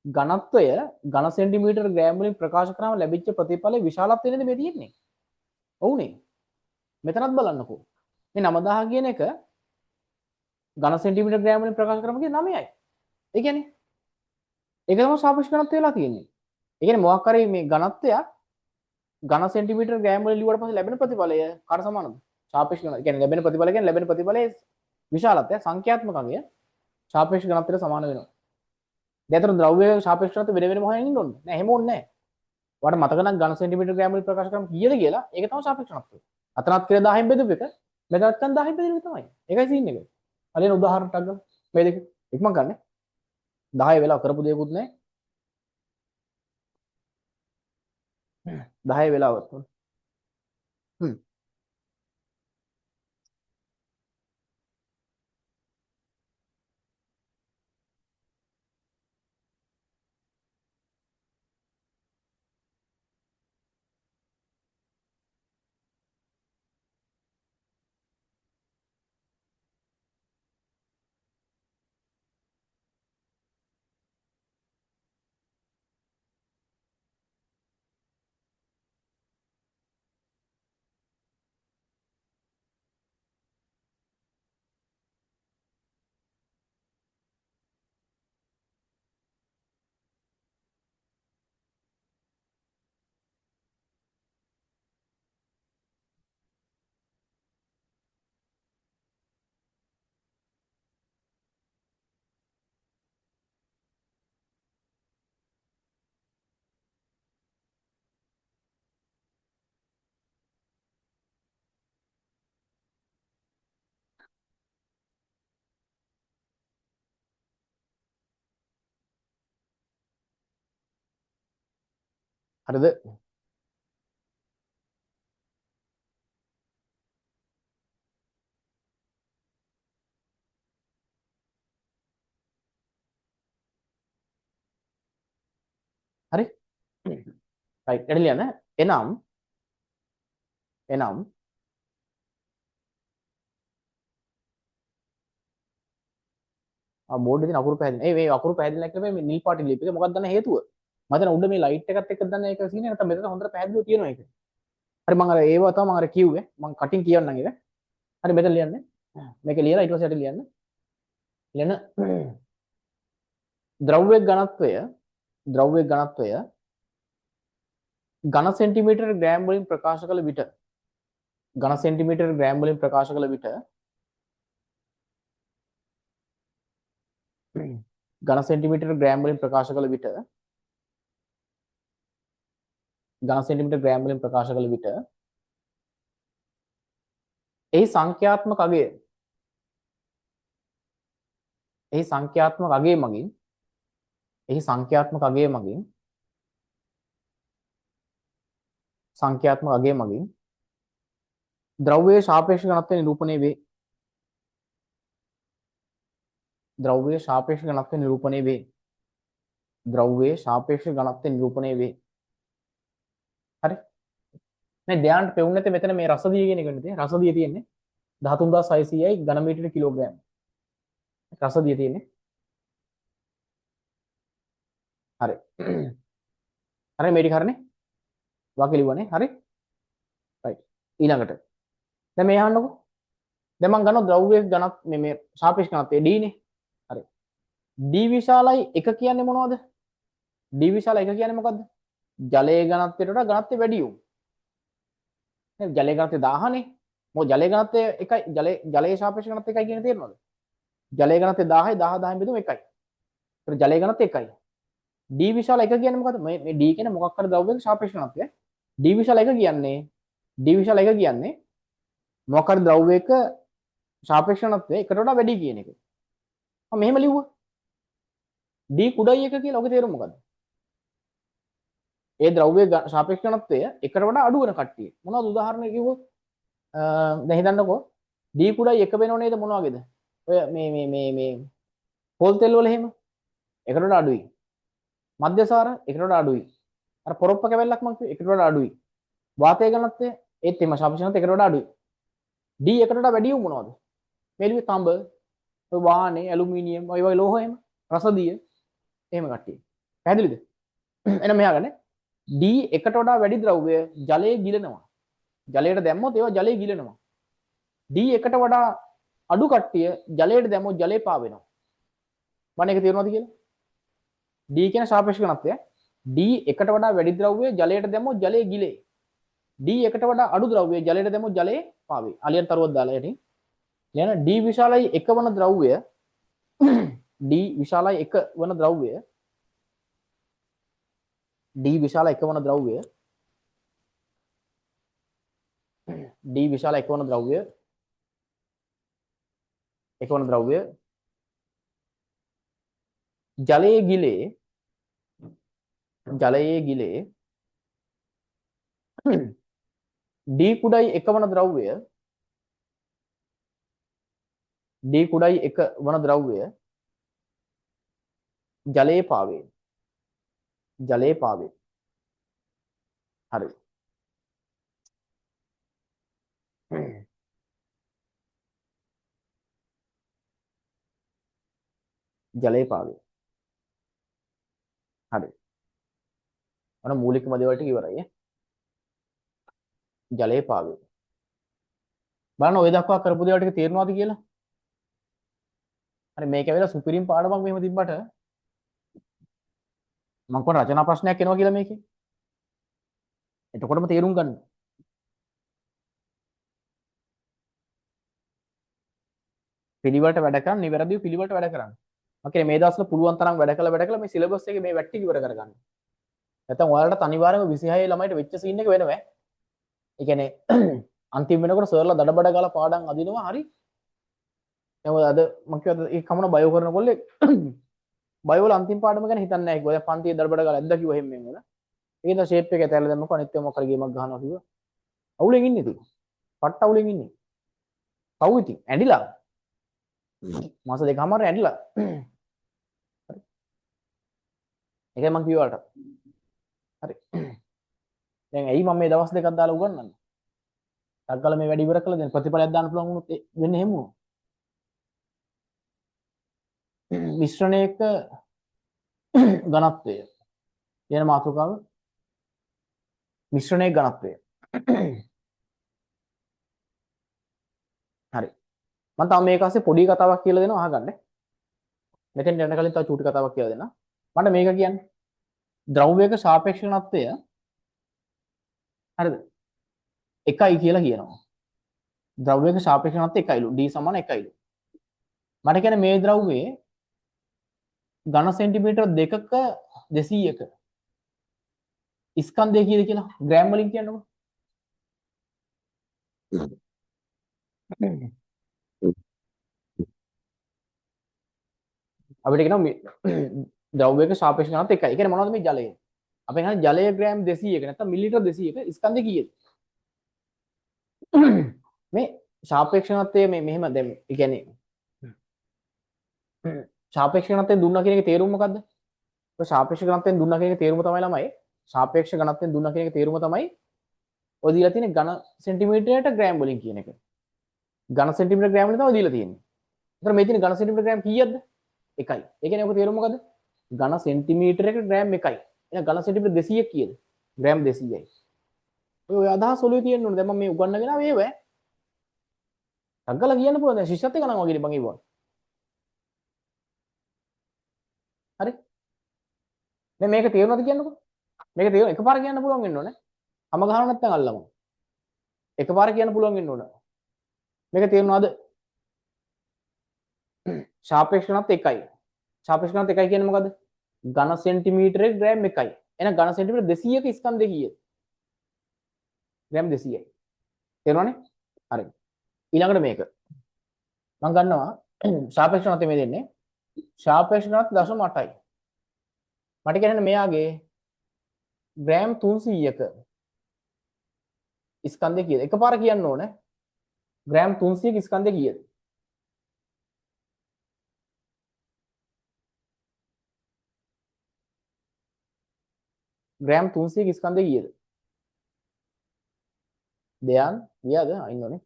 Speaker 1: ඝනත්වය ඝන සෙන්ටිමීටර ග්‍රෑම් වලින් ප්‍රකාශ කරාම ලැබිච්ච ප්‍රතිඵලයේ විශාලත්වය නේද මේ තියෙන්නේ. ඔව්නේ. මෙතනත් බලන්නකෝ. මේ 9000 කියන එක ඝන සෙන්ටිමීටර ග්‍රෑම් වලින් ප්‍රකාශ කරාම කියන්නේ 9යි. ඒ කියන්නේ ඒක තමයි සාපේක්ෂ ඝනත්වය වෙලා තියෙන්නේ. ඒ කියන්නේ මොකක් හරි මේ ඝනත්වයක් ඝන සෙන්ටිමීටර ග්‍රෑම් වලින් ලියුවට පස්සේ ලැබෙන ප්‍රතිඵලය කාට සමානද? සාපේක්ෂ ඝනත්වය. කියන්නේ ලැබෙන ප්‍රතිඵලය කියන්නේ ලැබෙන ප්‍රතිඵලයේ විශාලත්වය සංඛ්‍යාත්මක අගය සාපේක්ෂ ඝනත්වයට සමාන වෙනවා. දැන් අතන ද්‍රව්‍ය සාපේක්ෂ ඝනත්වය වෙන වෙනම හොයන්න ඉන්න ඕනේ. නෑ එහෙම ඕනේ නෑ. ඔයාලට මතක නම් ඝන සෙන්ටිමීටර ග්‍රෑම් වලින් ප්‍රකාශ කරාම කීයද කියලා ඒක තමයි සාපේක්ෂ ඝනත්වය. අතනත් කියලා 1000න් බෙදපු එක මෙතනත් ගන්න 1000න් බෙදෙන එක තමයි. ඒකයි සීන් එක. හරියන උදාහරණයක් ගන්න. මේ දෙක ඉක්මන් ගන්න. 10 වෙලා කරපු දෙයක්වත් නෑ. 10 වෙලාවත්. හ්ම්. හරිද? හරි? right. එඩ ලියන්න. එනම් බෝඩ් එකේ අකුරු පැහැදිලි. මේ අකුරු පැහැදිලි නැහැ කියලා මේ නිල් පාටින් ලියපෙක මොකක්ද දන්න හේතුව? මම හිතන උඩ මේ ලයිට් එකත් එක්ක දන්න එක සීනේ නැත්නම් මෙතන හොඳට පැහැදිලිව තියෙනවා ඒක. හරි මම අර ඒව තමයි මම අර කිව්වේ. මම කටින් කියන්නම් ඒක. හරි මෙතන ලියන්න. මේක ලියලා ඊට පස්සේ යට ලියන්න. ලියන්න ද්‍රව්‍ය ඝනත්වය ඝන සෙන්ටිමීටර ග්‍රෑම් වලින් ප්‍රකාශ කළ විට ඝන සෙන්ටිමීටර ග්‍රෑම් වලින් ප්‍රකාශ කළ විට ඝන සෙන්ටිමීටර ග්‍රෑම් වලින් ප්‍රකාශ කළ විට ඝන සෙන්ටිමීටර ග්‍රෑම් වලින් ප්‍රකාශ කළ විට එහි සංඛ්‍යාත්මක අගය මගින් ද්‍රව්‍යයේ සාපේක්ෂ ඝනත්වය නිරූපණය වේ. ද්‍රව්‍යයේ සාපේක්ෂ ඝනත්වය නිරූපණය වේ. හරි. මේ ධ්‍යානට පෙවුනේ නැති මෙතන මේ රසදිය කියන එක නෙතේ. රසදිය තියෙන්නේ 13600යි ඝන මීටර කිලෝග්‍රෑම්. රසදිය තියෙන්නේ. හරි. හරි මේ ටික හරිනේ. වාක්‍ය ලිව්වනේ. හරි. right. ඊළඟට. දැන් මේ අහන්නකො. දැන් මම ගන්නවා ද්‍රව්‍යයේ ඝනත් මේ සාපේක්ෂ ඝනත්වය D නේ. හරි. D විශාලයි 1 කියන්නේ මොනවද? D විශාල 1 කියන්නේ මොකද්ද? ජලයේ ඝනත්වයට වඩා ඝනත්වය වැඩි වුම්. නේද? ජලයේ ඝනත්වය 1000 නේ. මොකද ජලයේ ඝනත්වය 1යි ජලයේ සාපේක්ෂ ඝනත්වය 1යි කියන තේරෙනවද? ජලයේ ඝනත්වය 1000යි 1000 බෙදුම 1යි. ඒතර ජලයේ ඝනත්වය 1යි. D විශාල 1 කියන්නේ මොකද්ද? මේ D කියන්නේ මොකක් හරි ද්‍රව්‍යයක සාපේක්ෂ ඝනත්වය. D විශාල 1 කියන්නේ මොකක් හරි ද්‍රව්‍යයක සාපේක්ෂ ඝනත්වය එකට වඩා වැඩි කියන එක. මම මෙහෙම ලිව්වා. D කුඩයි 1 කියලා ඔගේ තේරුම මොකද්ද? ඒ ද්‍රව්‍යයේ සාපේක්ෂ ඝනත්වය එකට වඩා අඩු වෙන කට්ටිය. මොනවද උදාහරණයක් කිව්වොත්? දැන් හිතන්නකෝ D කුඩයි 1 වෙනව නේද මොන වගේද? ඔය මේ පොල් තෙල් වල එහෙම එකට වඩා අඩුයි. මධ්‍යසාර එකට වඩා අඩුයි. අර පොරොප්ප කැවැල්ලක් මං කිව්වේ එකට වඩා අඩුයි. වාතයේ ඝනත්වය ඒත් එම සාපේක්ෂ ඝනත්වය එකට වඩා අඩුයි. D එකට වඩා වැඩි වුම මොනවද? මේලුවේ තඹ, ඔය වාහනේ, ඇලුමිනියම්, ඔය වගේ ලෝහ එහෙම, රසදිය එහෙම කට්ටිය. පැහැදිලිද? එහෙනම් මෙහා ගන්න. D එකට වඩා වැඩි ද්‍රව්‍ය ජලයේ ගිලනවා. ජලයට දැම්මොත් ඒවා ජලයේ ගිලනවා. D එකට වඩා අඩු කට්ටිය ජලයට දැම්මොත් ජලය පාවෙනවා. මම ඒක තේරුණාද කියලා? D කියන සාපේක්ෂ ඝනත්වය. D එකට වඩා වැඩි ද්‍රව්‍ය ජලයට දැම්මොත් ජලය ගිලේ. D එකට වඩා අඩු ද්‍රව්‍ය ජලයට දැම්මොත් ජලය පාවේ. අලියන් තරුවක් දාලා යටින්. ලියන D විශාලයි 1 වන ද්‍රව්‍ය D විශාලයි 1 වන ද්‍රව්‍ය D විශාල 1 වන ද්‍රව්‍ය D විශාල 1 වන ද්‍රව්‍ය 1 වන ද්‍රව්‍ය ජලයේ ගිලේ D කුඩයි 1 වන ද්‍රව්‍ය D කුඩයි 1 වන ද්‍රව්‍ය ජලයේ පාවේ. හරි. ජලයේ පාවේ. හරි. අර මූලිකම දේවල් ටික ඉවරයි. ජලයේ පාවේ. බලන්න ඔය දක්වා කරපු දේවල් ටික තේරෙනවද කියලා? හරි මේක ඇවිල්ලා සුපිරිම පාඩමක් මෙහෙම තිබ්බට මම කොහොම රචනා ප්‍රශ්නයක් එනවා කියලා මේකේ. එතකොටම තේරුම් ගන්න. පිළිවෙලට වැඩ කරන්න, නිවැරදිව පිළිවෙලට වැඩ කරන්න. මම කියන්නේ මේ දවස්වල පුළුවන් තරම් වැඩ කළා මේ සිලබස් එකේ මේ වැට්ටි ඉවර කරගන්න. නැත්නම් ඔයාලට අනිවාර්යයෙන්ම 26 ළමයිට වෙච්ච සීන් එක වෙනවා. ඒ කියන්නේ අන්තිම වෙනකොට සර්ලා දඩබඩ ගාලා පාඩම් අදිනවා හරි. එහෙනම් අද මම කිව්වා ඒ කමන බයෝ කරන කොල්ලේ බයෝ වල අන්තිම පාඩම ගැන හිතන්නේ නැහැ කිව්වා. දැන් පන්තියේ දඩබඩ ගාලා ඇද්දා කිව්වා එහෙම මෙහෙම වල. ඒකද ෂේප් එක ඇතැල්ල දැම්මකො අනිත් ඒවා මොකක්ද ගේමක් ගහනවා කිව්වා. අවුලෙන් ඉන්නේ ඉතින්. පට්ට අවුලෙන් ඉන්නේ. කවු ඉතින් ඇඬිලා. මාස දෙකමාර ඇඬිලා. ඒකයි මං කිව්වාට. හරි. දැන් ඇයි මම මේ දවස් දෙකක් දාලා උගන්වන්නේ? ටක්කල මේ වැඩි ඉවර කළා දැන් ප්‍රතිඵලයක් දාන්න පුළුවන් වුණොත් වෙන්නේ එහෙම වුණා. මිශ්‍රණයක ඝනත්වය. කියන මාතෘකාව මිශ්‍රණයේ ඝනත්වය. හරි. මම තව මේක ASCII පොඩි කතාවක් කියලා දෙනවා අහගන්න. මෙතෙන් යන කලින් තව චූටි කතාවක් කියලා දෙන්න. මට මේක කියන්නේ ද්‍රව්‍යයක සාපේක්ෂ ඝනත්වය හරිද? 1යි කියලා කියනවා. ද්‍රව්‍යයක සාපේක්ෂ ඝනත්වය 1යිලු. D = 1යිලු. මට කියන්නේ මේ ද්‍රව්‍යයේ ඝන සෙන්ටිමීටර් 2ක 200ක ස්කන්ධය කීයද කියලා ග්‍රෑම් වලින් කියන්නකො. අපිට කියනවා ද්‍රව්‍යයක සාපේක්ෂ ඝනත්වය 1යි. ඒ කියන්නේ මොනවද මේ ජලය? අපි හන්නේ ජලය ග්‍රෑම් 200ක නැත්නම් මිලිලිටර් 200ක ස්කන්ධය කීයද? මේ සාපේක්ෂ ඝනත්වය මේ මෙහෙම දැන් ඒ කියන්නේ සාපේක්ෂ ඝනත්වයෙන් දුන්නා කියන එකේ තේරුම මොකද්ද? ඔය සාපේක්ෂ ඝනත්වයෙන් දුන්නා කියන එකේ තේරුම තමයි ළමයි සාපේක්ෂ ඝනත්වයෙන් දුන්නා කියන එකේ තේරුම තමයි ඔය දීලා තියෙන ඝන සෙන්ටිමීටරයට ග්‍රෑම් වලින් කියන එක. ඝන සෙන්ටිමීටර ග්‍රෑම් වලින් තමයි දීලා තියෙන්නේ. ඒතර මේ තියෙන ඝන සෙන්ටිමීටර ග්‍රෑම් කීයක්ද? 1යි. ඒ කියන්නේ ඔක තේරුම මොකද්ද? ඝන සෙන්ටිමීටරයකට ග්‍රෑම් 1යි. එහෙනම් ඝන සෙන්ටිමීටර 200ක් කීයද? ග්‍රෑම් 200යි. ඔය අදහස් ඔළුවේ තියෙන්න ඕනේ. දැන් මම මේ උගන්වගෙන ආවේ ඒව. අග්ගලා කියන්න පුළුවන් දැන් ශිෂ්‍යත් එක නම් වගේ මං ඉවවා. හරි? දැන් මේක තේරුණාද කියන්නකෝ. මේක තේරුණා එකපාර කියන්න පුළුවන් වෙන්න ඕනේ. හැම ගහන නැත්නම් අල්ලමු. එකපාර කියන්න පුළුවන් වෙන්න ඕන. මේක තේරුණාද? සාපේක්ෂ ඝනත්වය 1යි. සාපේක්ෂ ඝනත්වය 1යි කියන්නේ මොකද්ද? ඝන සෙන්ටිමීටරේ ග්‍රෑම් 1යි. එහෙනම් ඝන සෙන්ටිමීටර 200ක ස්කන්ධය කීයද? ග්‍රෑම් 200යි. තේරුණානේ? හරි. ඊළඟට මේක. මම ගන්නවා සාපේක්ෂ ඝනත්වය මේ දෙන්නේ. සාපේක්ෂ ඝනත්වය 0.8යි. මට කියන්නේ මෙයාගේ ග්‍රෑම් 300ක ස්කන්ධය කීයද? එකපාර කියන්න ඕනේ. ග්‍රෑම් 300ක ස්කන්ධය කීයද? ග්‍රෑම් 300ක ස්කන්ධය කීයද? දෙයන් ගියාද? ඉන්නෝනේ.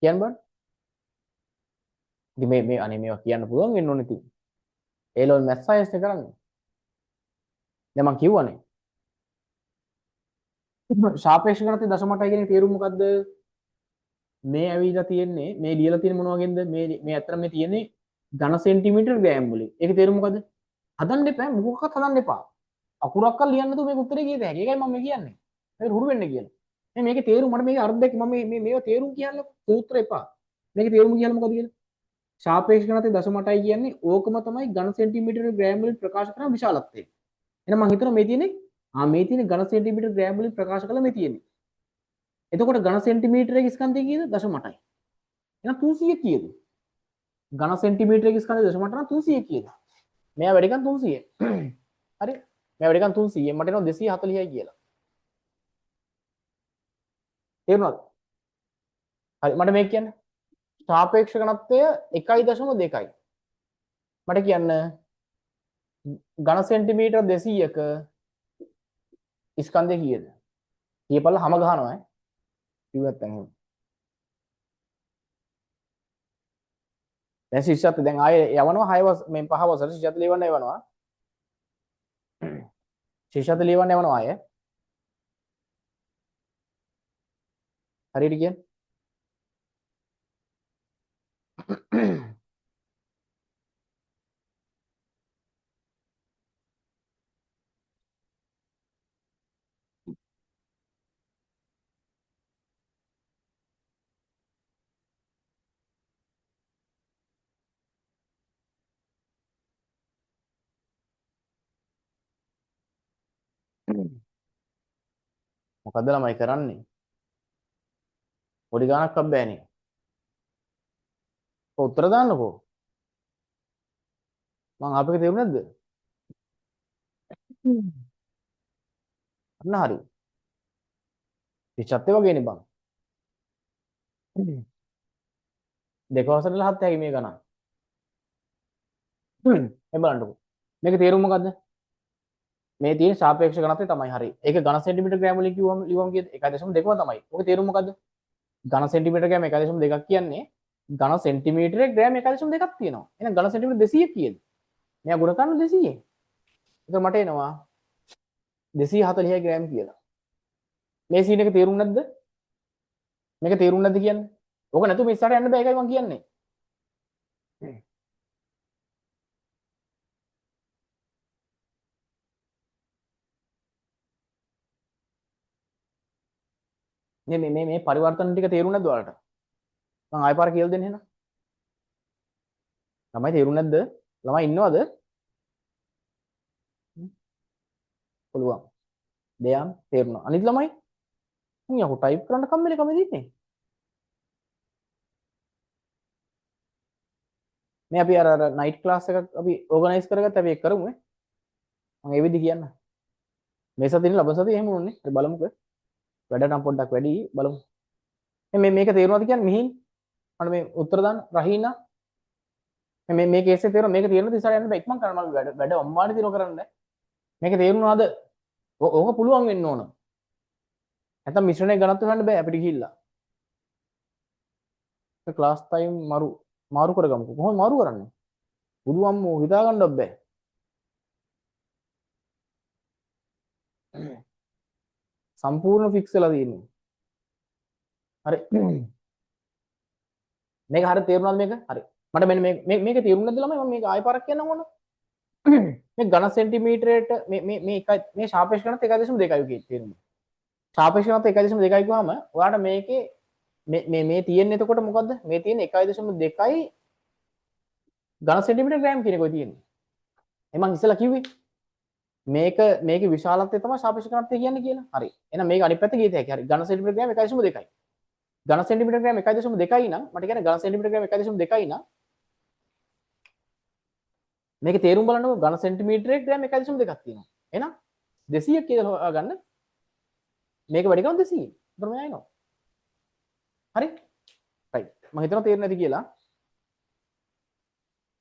Speaker 1: කියන්න බෑ. ඉතින් මේ අනේ මේවා කියන්න පුළුවන් වෙන්න ඕනේ ඉතින්. ඒ ලෙවල් මැත්ස් සයන්ස් එක කරන්නේ. දැන් මම කිව්වනේ. සාපේක්ෂ ඝනත්වය 0.8 කියන තේරුම මොකද්ද? මේ ඇවිල්ලා තියෙන්නේ මේ ලියලා තියෙන මොන වගේද? මේ අතර මේ තියෙන්නේ ඝන සෙන්ටිමීටර ග්‍රෑම් වලින්. ඒකේ තේරුම මොකද්ද? හදන්න එපා. මොකක්වත් හදන්න එපා. අකුරක්වත් ලියන්න නැතුව මේක උත්තරේ කියත හැකි. ඒකයි මම මේ කියන්නේ. මේක හුරු වෙන්න කියලා. මේකේ තේරුම මට මේකේ අර්ථයක් මම මේවා තේරුම් කියන්නකො. සූත්‍ර එපා. මේකේ තේරුම කියන්නේ මොකද කියලා? සාපේක්ෂ ඝනත්වය 0.8යි කියන්නේ ඕකම තමයි ඝන සෙන්ටිමීටර ග්‍රෑම් වලින් ප්‍රකාශ කරන විශාලත්වය. එහෙනම් මම හිතනවා මේ තියෙන්නේ මේ තියෙන ඝන සෙන්ටිමීටර ග්‍රෑම් වලින් ප්‍රකාශ කළා මේ තියෙන්නේ. එතකොට ඝන සෙන්ටිමීටරයක ස්කන්ධය කීයද? 0.8යි. එහෙනම් 300 කීයද? ඝන සෙන්ටිමීටරයක ස්කන්ධය 0.8 නම් 300 කීයද? මෙයා වැඩි කන් 300. හරි? මෙයා වැඩි කන් 300. මට එනවා 240යි කියලා. තේරුණාද? හරි මට මේක කියන්න. සාපේක්ෂ ඝනත්වය 1.2යි. මට කියන්න ඝන සෙන්ටිමීටර 200ක ස්කන්ධය කීයද? කියපල්ලා හැම ගහනවා ඈ. කිව්වත් එහෙනම්. දැන් ශිෂ්‍යත් දැන් ආයේ යවනවා 6 මේ 5 වසර ශිෂ්‍යත් ලියවන්න යවනවා. ශිෂ්‍යත් ලියවන්න යවනවා ආයේ. හරියට කියන්න. මොකද්ද ළමයි කරන්නේ? පොඩි ගානක් අබ්බෑනේ. උත්තර දාන්නකෝ. මං ආපේක තේරුම් නැද්ද? අන්න හරි. 37 වගේනේ බං. දෙක වසරට 7යි මේ ගණන්. මේ බලන්නකෝ. මේක තේරුම මොකද්ද? මේ තියෙන සාපේක්ෂ ඝනත්වය තමයි හරි. ඒක ඝන සෙන්ටිමීටර ග්‍රෑම් වලින් කිව්වම ලිව්වම කීයද? 1.2ම තමයි. ඔක තේරුම මොකද්ද? ඝන සෙන්ටිමීටර ග්‍රෑම් 1.2ක් කියන්නේ ඝන සෙන්ටිමීටරේ ග්‍රෑම් 1.2ක් තියෙනවා. එහෙනම් ඝන සෙන්ටිමීටර 200 කීයද? මෙයා ගුණ කරන 200ෙන්. ඒක මට එනවා 240 ග්‍රෑම් කියලා. මේ සීන් එක තේරුම් නැද්ද? මේක තේරුම් නැද්ද කියන්නේ? ඕක නැතුව මේ ඉස්සරහට යන්න බෑ ඒකයි මම කියන්නේ. මේ පරිවර්තන ටික තේරුම් නැද්ද ඔයාලට? මම ආයෙ පාර කියලා දෙන්න එහෙනම්. ළමයි තේරුම් නැද්ද? ළමයි ඉන්නවද? පුළුවන්. දෙයන් තේරුණා. අනිත් ළමයි මම යකෝ ටයිප් කරන්න කම්මැලි කම දෙන්නේ. මේ අපි අර නයිට් ක්ලාස් එකක් අපි ඕගනයිස් කරගත්ත අපි ඒක කරමු ඈ. මම ඒ විදිහ කියන්න. මේ සතියේ ලබන සතියේ එහෙම වුණේ. අපි බලමුකෝ. වැඩ නම් පොඩ්ඩක් වැඩි බලමු. මේක තේරුණාද කියන්නේ මිහින්? අන්න මේ උත්තර දාන්න රහීනා. මේ කේස් එක තේරුණා. මේක තේරුණාද ඉස්සරහ යන්න බෑ. ඉක්මන් කරන්න මම වැඩ අම්මානේ දිනව කරන්න. මේක තේරුණාද? ඕක පුළුවන් වෙන්න ඕන. නැත්නම් මිශ්‍රණයේ ඝනත්වය හොයන්න බෑ අපිට ගිහිල්ලා. ක්ලාස් ටයිම් මාරු කරගමුකෝ. කොහොමද මාරු කරන්නේ? බුදුන් මෝ හිතා ගන්නවත් බෑ. සම්පූර්ණ ෆික්ස් වෙලා තියෙන්නේ. හරි. මේක හරියට තේරුණාද මේක? හරි. මට මෙන්න මේක තේරුම් නැද්ද ළමයි? මම මේක ආයෙ පාරක් කියන්නම් ඕන. මේ ඝන සෙන්ටිමීටරයට මේ එකයි මේ සාපේක්ෂ ඝනත්වය 1.2යි කියේ තේරුම. සාපේක්ෂ ඝනත්වය 1.2යි ගාම ඔයාලට මේකේ මේ තියෙන්නේ එතකොට මොකද්ද? මේ තියෙන්නේ 1.2යි ඝන සෙන්ටිමීටර ග්‍රෑම් කියන එකයි තියෙන්නේ. මම ඉස්සෙල්ලා කිව්වේ මේකේ විශාලත්වය තමයි සාපේක්ෂ ඝනත්වය කියන්නේ කියලා. හරි. එහෙනම් මේක අනිත් පැත්ත ගියත හැකි. හරි. ඝන සෙන්ටිමීටර ග්‍රෑම් 1.2යි. ඝන සෙන්ටිමීටර ග්‍රෑම් 1.2යි නම් මට කියන්නේ ඝන සෙන්ටිමීටර ග්‍රෑම් 1.2යි නම් මේක තේරුම් බලන්නකො ඝන සෙන්ටිමීටරේ ග්‍රෑම් 1.2ක් තියෙනවා. එහෙනම් 200ක් කියලා හොයාගන්න. මේක වැඩි කරන 200. උතර මෙයා එනවා. හරි? රයිට්. මම හිතනවා තේරෙන්නේ නැති කියලා.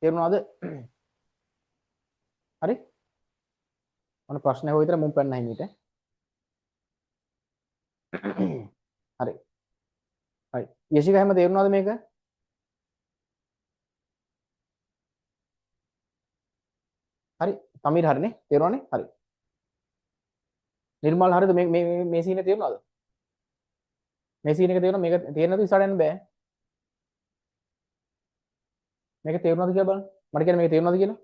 Speaker 1: තේරුණාද? හරි? මොන ප්‍රශ්නයක් හොය විතර මුම් පෙන්න හිමීට. හරි. හරි. යශිකා හැම තේරුණාද මේක? හරි. තමීර් හරිනේ? තේරුණානේ? හරි. නිර්මල් හරිද මේ සීන් එක තේරුණාද? මේ සීන් එක තේරුණා මේක තේරෙන්නේ නැතුව ඉස්සරහට යන්න බෑ. මේක තේරුණාද කියලා බලන්න. මට කියන්නේ මේක තේරුණාද කියලා?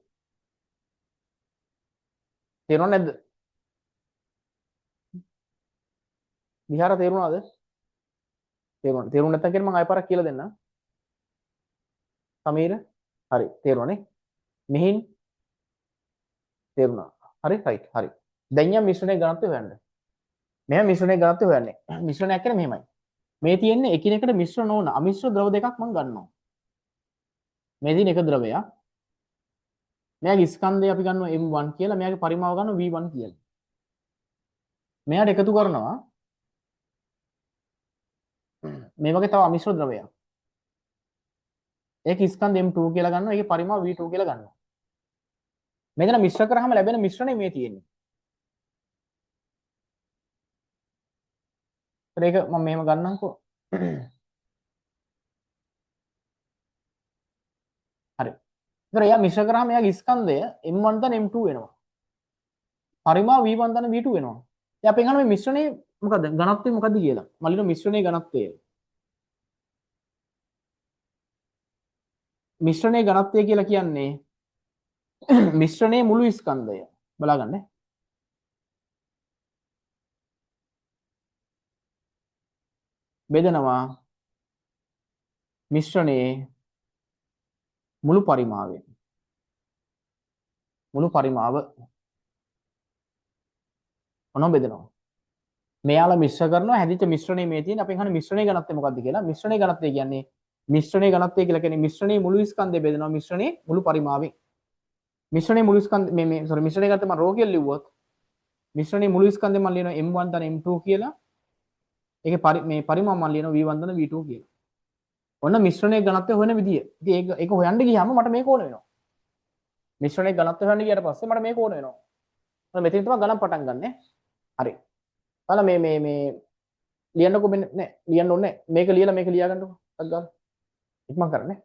Speaker 1: තේරුණා නැද්ද? විහාර තේරුණාද? තේරුණා. තේරුණ නැත්නම් කියන්නේ මම ආයෙ පාරක් කියලා දෙන්නම්. සමීර හරි තේරුණානේ. මිහින් තේරුණා. හරි රයිට් හරි. දැන් යම් මිශ්‍රණයේ ඝනත්වය හොයන්න. මෙහෙම මිශ්‍රණයේ ඝනත්වය හොයන්නේ. මිශ්‍රණයක් කියන්නේ මෙහෙමයි. මේ තියෙන්නේ එකිනෙකට මිශ්‍ර නොවන අමිශ්‍ර ද්‍රව දෙකක් මම ගන්නවා. මේ දින එක ද්‍රවයක්. මෙයාගේ ස්කන්ධය අපි ගන්නවා M1 කියලා. මෙයාගේ පරිමාව ගන්නවා V1 කියලා. මෙයාට එකතු කරනවා මේ වගේ තව අමිශ්‍ර ද්‍රවයක්. ඒක ස්කන්ධ M2 කියලා ගන්නවා. ඒකේ පරිමාව V2 කියලා ගන්නවා. මෙතන මිශ්‍ර කරාම ලැබෙන මිශ්‍රණය මේ තියෙන්නේ. ඒක මම මෙහෙම ගන්නම්කෝ. හරි. ඒතර එයා මිශ්‍ර කරාම එයාගේ ස්කන්ධය M1 තන M2 වෙනවා. පරිමාව V1 තන V2 වෙනවා. දැන් අපි අහනවා මේ මිශ්‍රණයේ මොකද්ද? ඝනත්වය මොකද්ද කියලා. මල්ලින මිශ්‍රණයේ ඝනත්වය. මිශ්‍රණයේ ඝනත්වය කියලා කියන්නේ මිශ්‍රණයේ මුළු ස්කන්ධය. බලාගන්න. බෙදනවා මිශ්‍රණයේ මුළු පරිමාවෙන්. මුළු පරිමාව මොනව බෙදනවා? මෙයාලා මිශ්‍ර කරනවා හැදිච්ච මිශ්‍රණයේ මේ තියෙන අපි අහන මිශ්‍රණයේ ඝනත්වය මොකද්ද කියලා. මිශ්‍රණයේ ඝනත්වය කියන්නේ මිශ්‍රණයේ ඝනත්වය කියලා කියන්නේ මිශ්‍රණයේ මුළු ස්කන්ධය බෙදනවා මිශ්‍රණයේ මුළු පරිමාවෙන්. මිශ්‍රණයේ මුළු ස්කන්ධ මේ මිශ්‍රණයේ ඝනත්වය මම රෝ කියලා ලිව්වොත් මිශ්‍රණයේ මුළු ස්කන්ධය මම ලියනවා m1 ධන m2 කියලා. ඒකේ මේ පරිමාණ මම ලියනවා v1 ධන v2 කියලා. ඔන්න මිශ්‍රණයේ ඝනත්වය හොයන විදිය. ඉතින් ඒක හොයන්න ගියාම මට මේක ඕන වෙනවා. මිශ්‍රණයේ ඝනත්වය හොයන්න ගියාට පස්සේ මට මේක ඕන වෙනවා. මම මෙතන තමයි ගණන් පටන් ගන්නෙ. හරි. බලන්න මේ ලියන්නකෝ මෙන්න නෑ ලියන්න ඕනේ නෑ. මේක ලියලා මේක ලියා ගන්නකෝ. අත් ගන්න. ඉක්මන් කරන්නේ.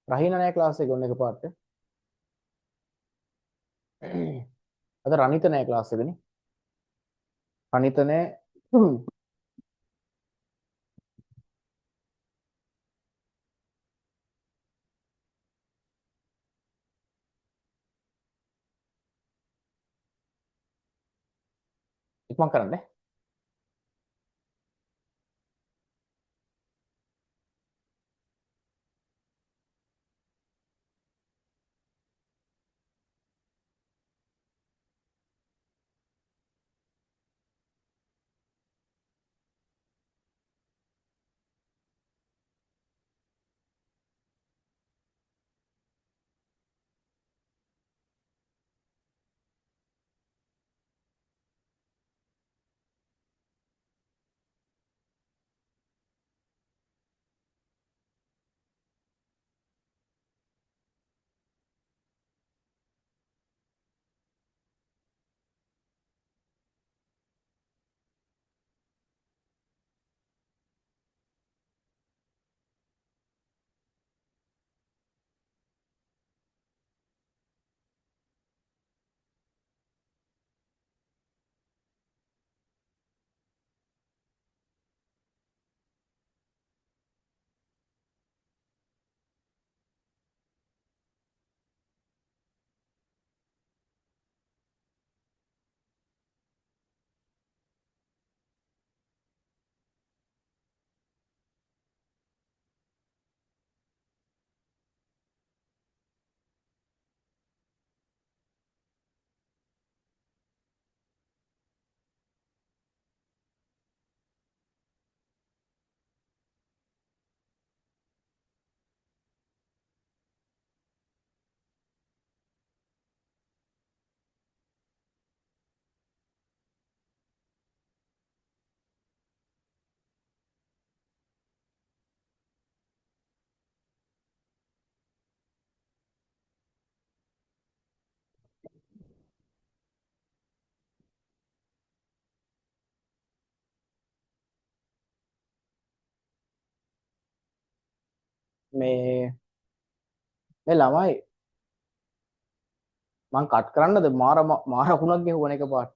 Speaker 1: රහින නෑ ක්ලාස් එක ඔන්න එකපාරට. අද රනිත නෑ ක්ලාස් එකනේ. රනිත නෑ. ඉක්මන් කරන්නේ. මේ ළමයි මං කට් කරන්නද මාර කුණක් ගෙහුවන එක පාට.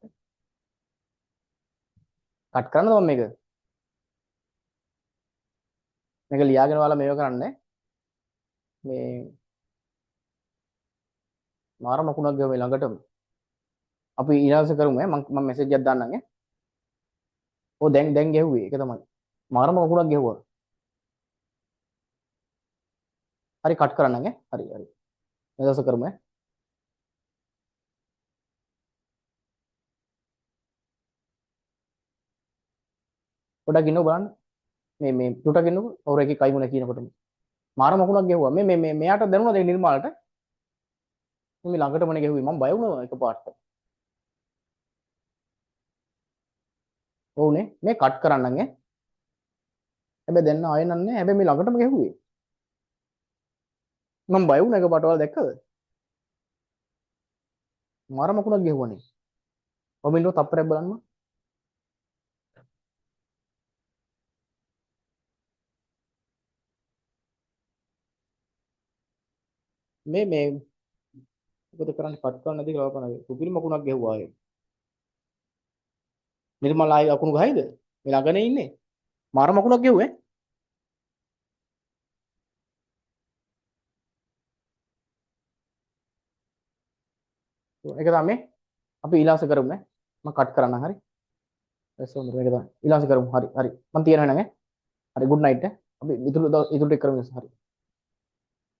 Speaker 1: කට් කරන්නද මම මේක ලියාගෙන ඔයාලා මේව කරන්නේ. මේ මාර මකුණක් ගෙහුවේ ළඟටම. අපි ඊළඟට කරමු ඈ මම මෙසේජ් එකක් දාන්නම් ඈ. ඔව් දැන් ගෙහුවේ ඒක තමයි. මාරම මකුණක් ගෙහුවා. හරි කට් කරන්නම් ඈ. හරි. මෙදස කරමු ඈ. පොඩක් ඉන්නව බලන්න. මේ ටුටක් ඉන්නව. ඔර එකේ කයි මොන කියනකොටම. මාර මකුණක් ගෙහුවා. මේ මෙයාට දැනුණාද ඒ නිර්මාලට? මේ ළඟටමනේ ගෙහුවේ. මම බය වුණා එකපාරට. ඔව්නේ. මේ කට් කරන්නම් ඈ. හැබැයි දැන් ආයෙ නන්නේ. හැබැයි මේ ළඟටම ගෙහුවේ. මම බය වුණා එකපාරට. ඔයාලා දැක්කද? මාර මකුණක් ගෙහුවානේ. ඔබ ඉන්නව තප්පරයක් බලන්න. මේ මොකද කරන්නේ කට් කරන්න නැති කියලා කනගේ. සුපිරි මකුණක් ගෙහුවා ආයෙ. නිර්මල ආයෙ අකුණු ගහයිද? මේ ළඟනේ ඉන්නේ. මාර මකුණක් ගෙහුවේ. ඒක තමයි අපි ඊළාස කරමු ඈ. මම කට් කරන්නම් හරි. ඒක මේක තමයි. ඊළාස කරමු. හරි. මම තියනවා නේද? හරි good night ඈ. අපි ඉතුරු ටික කරමු හරි.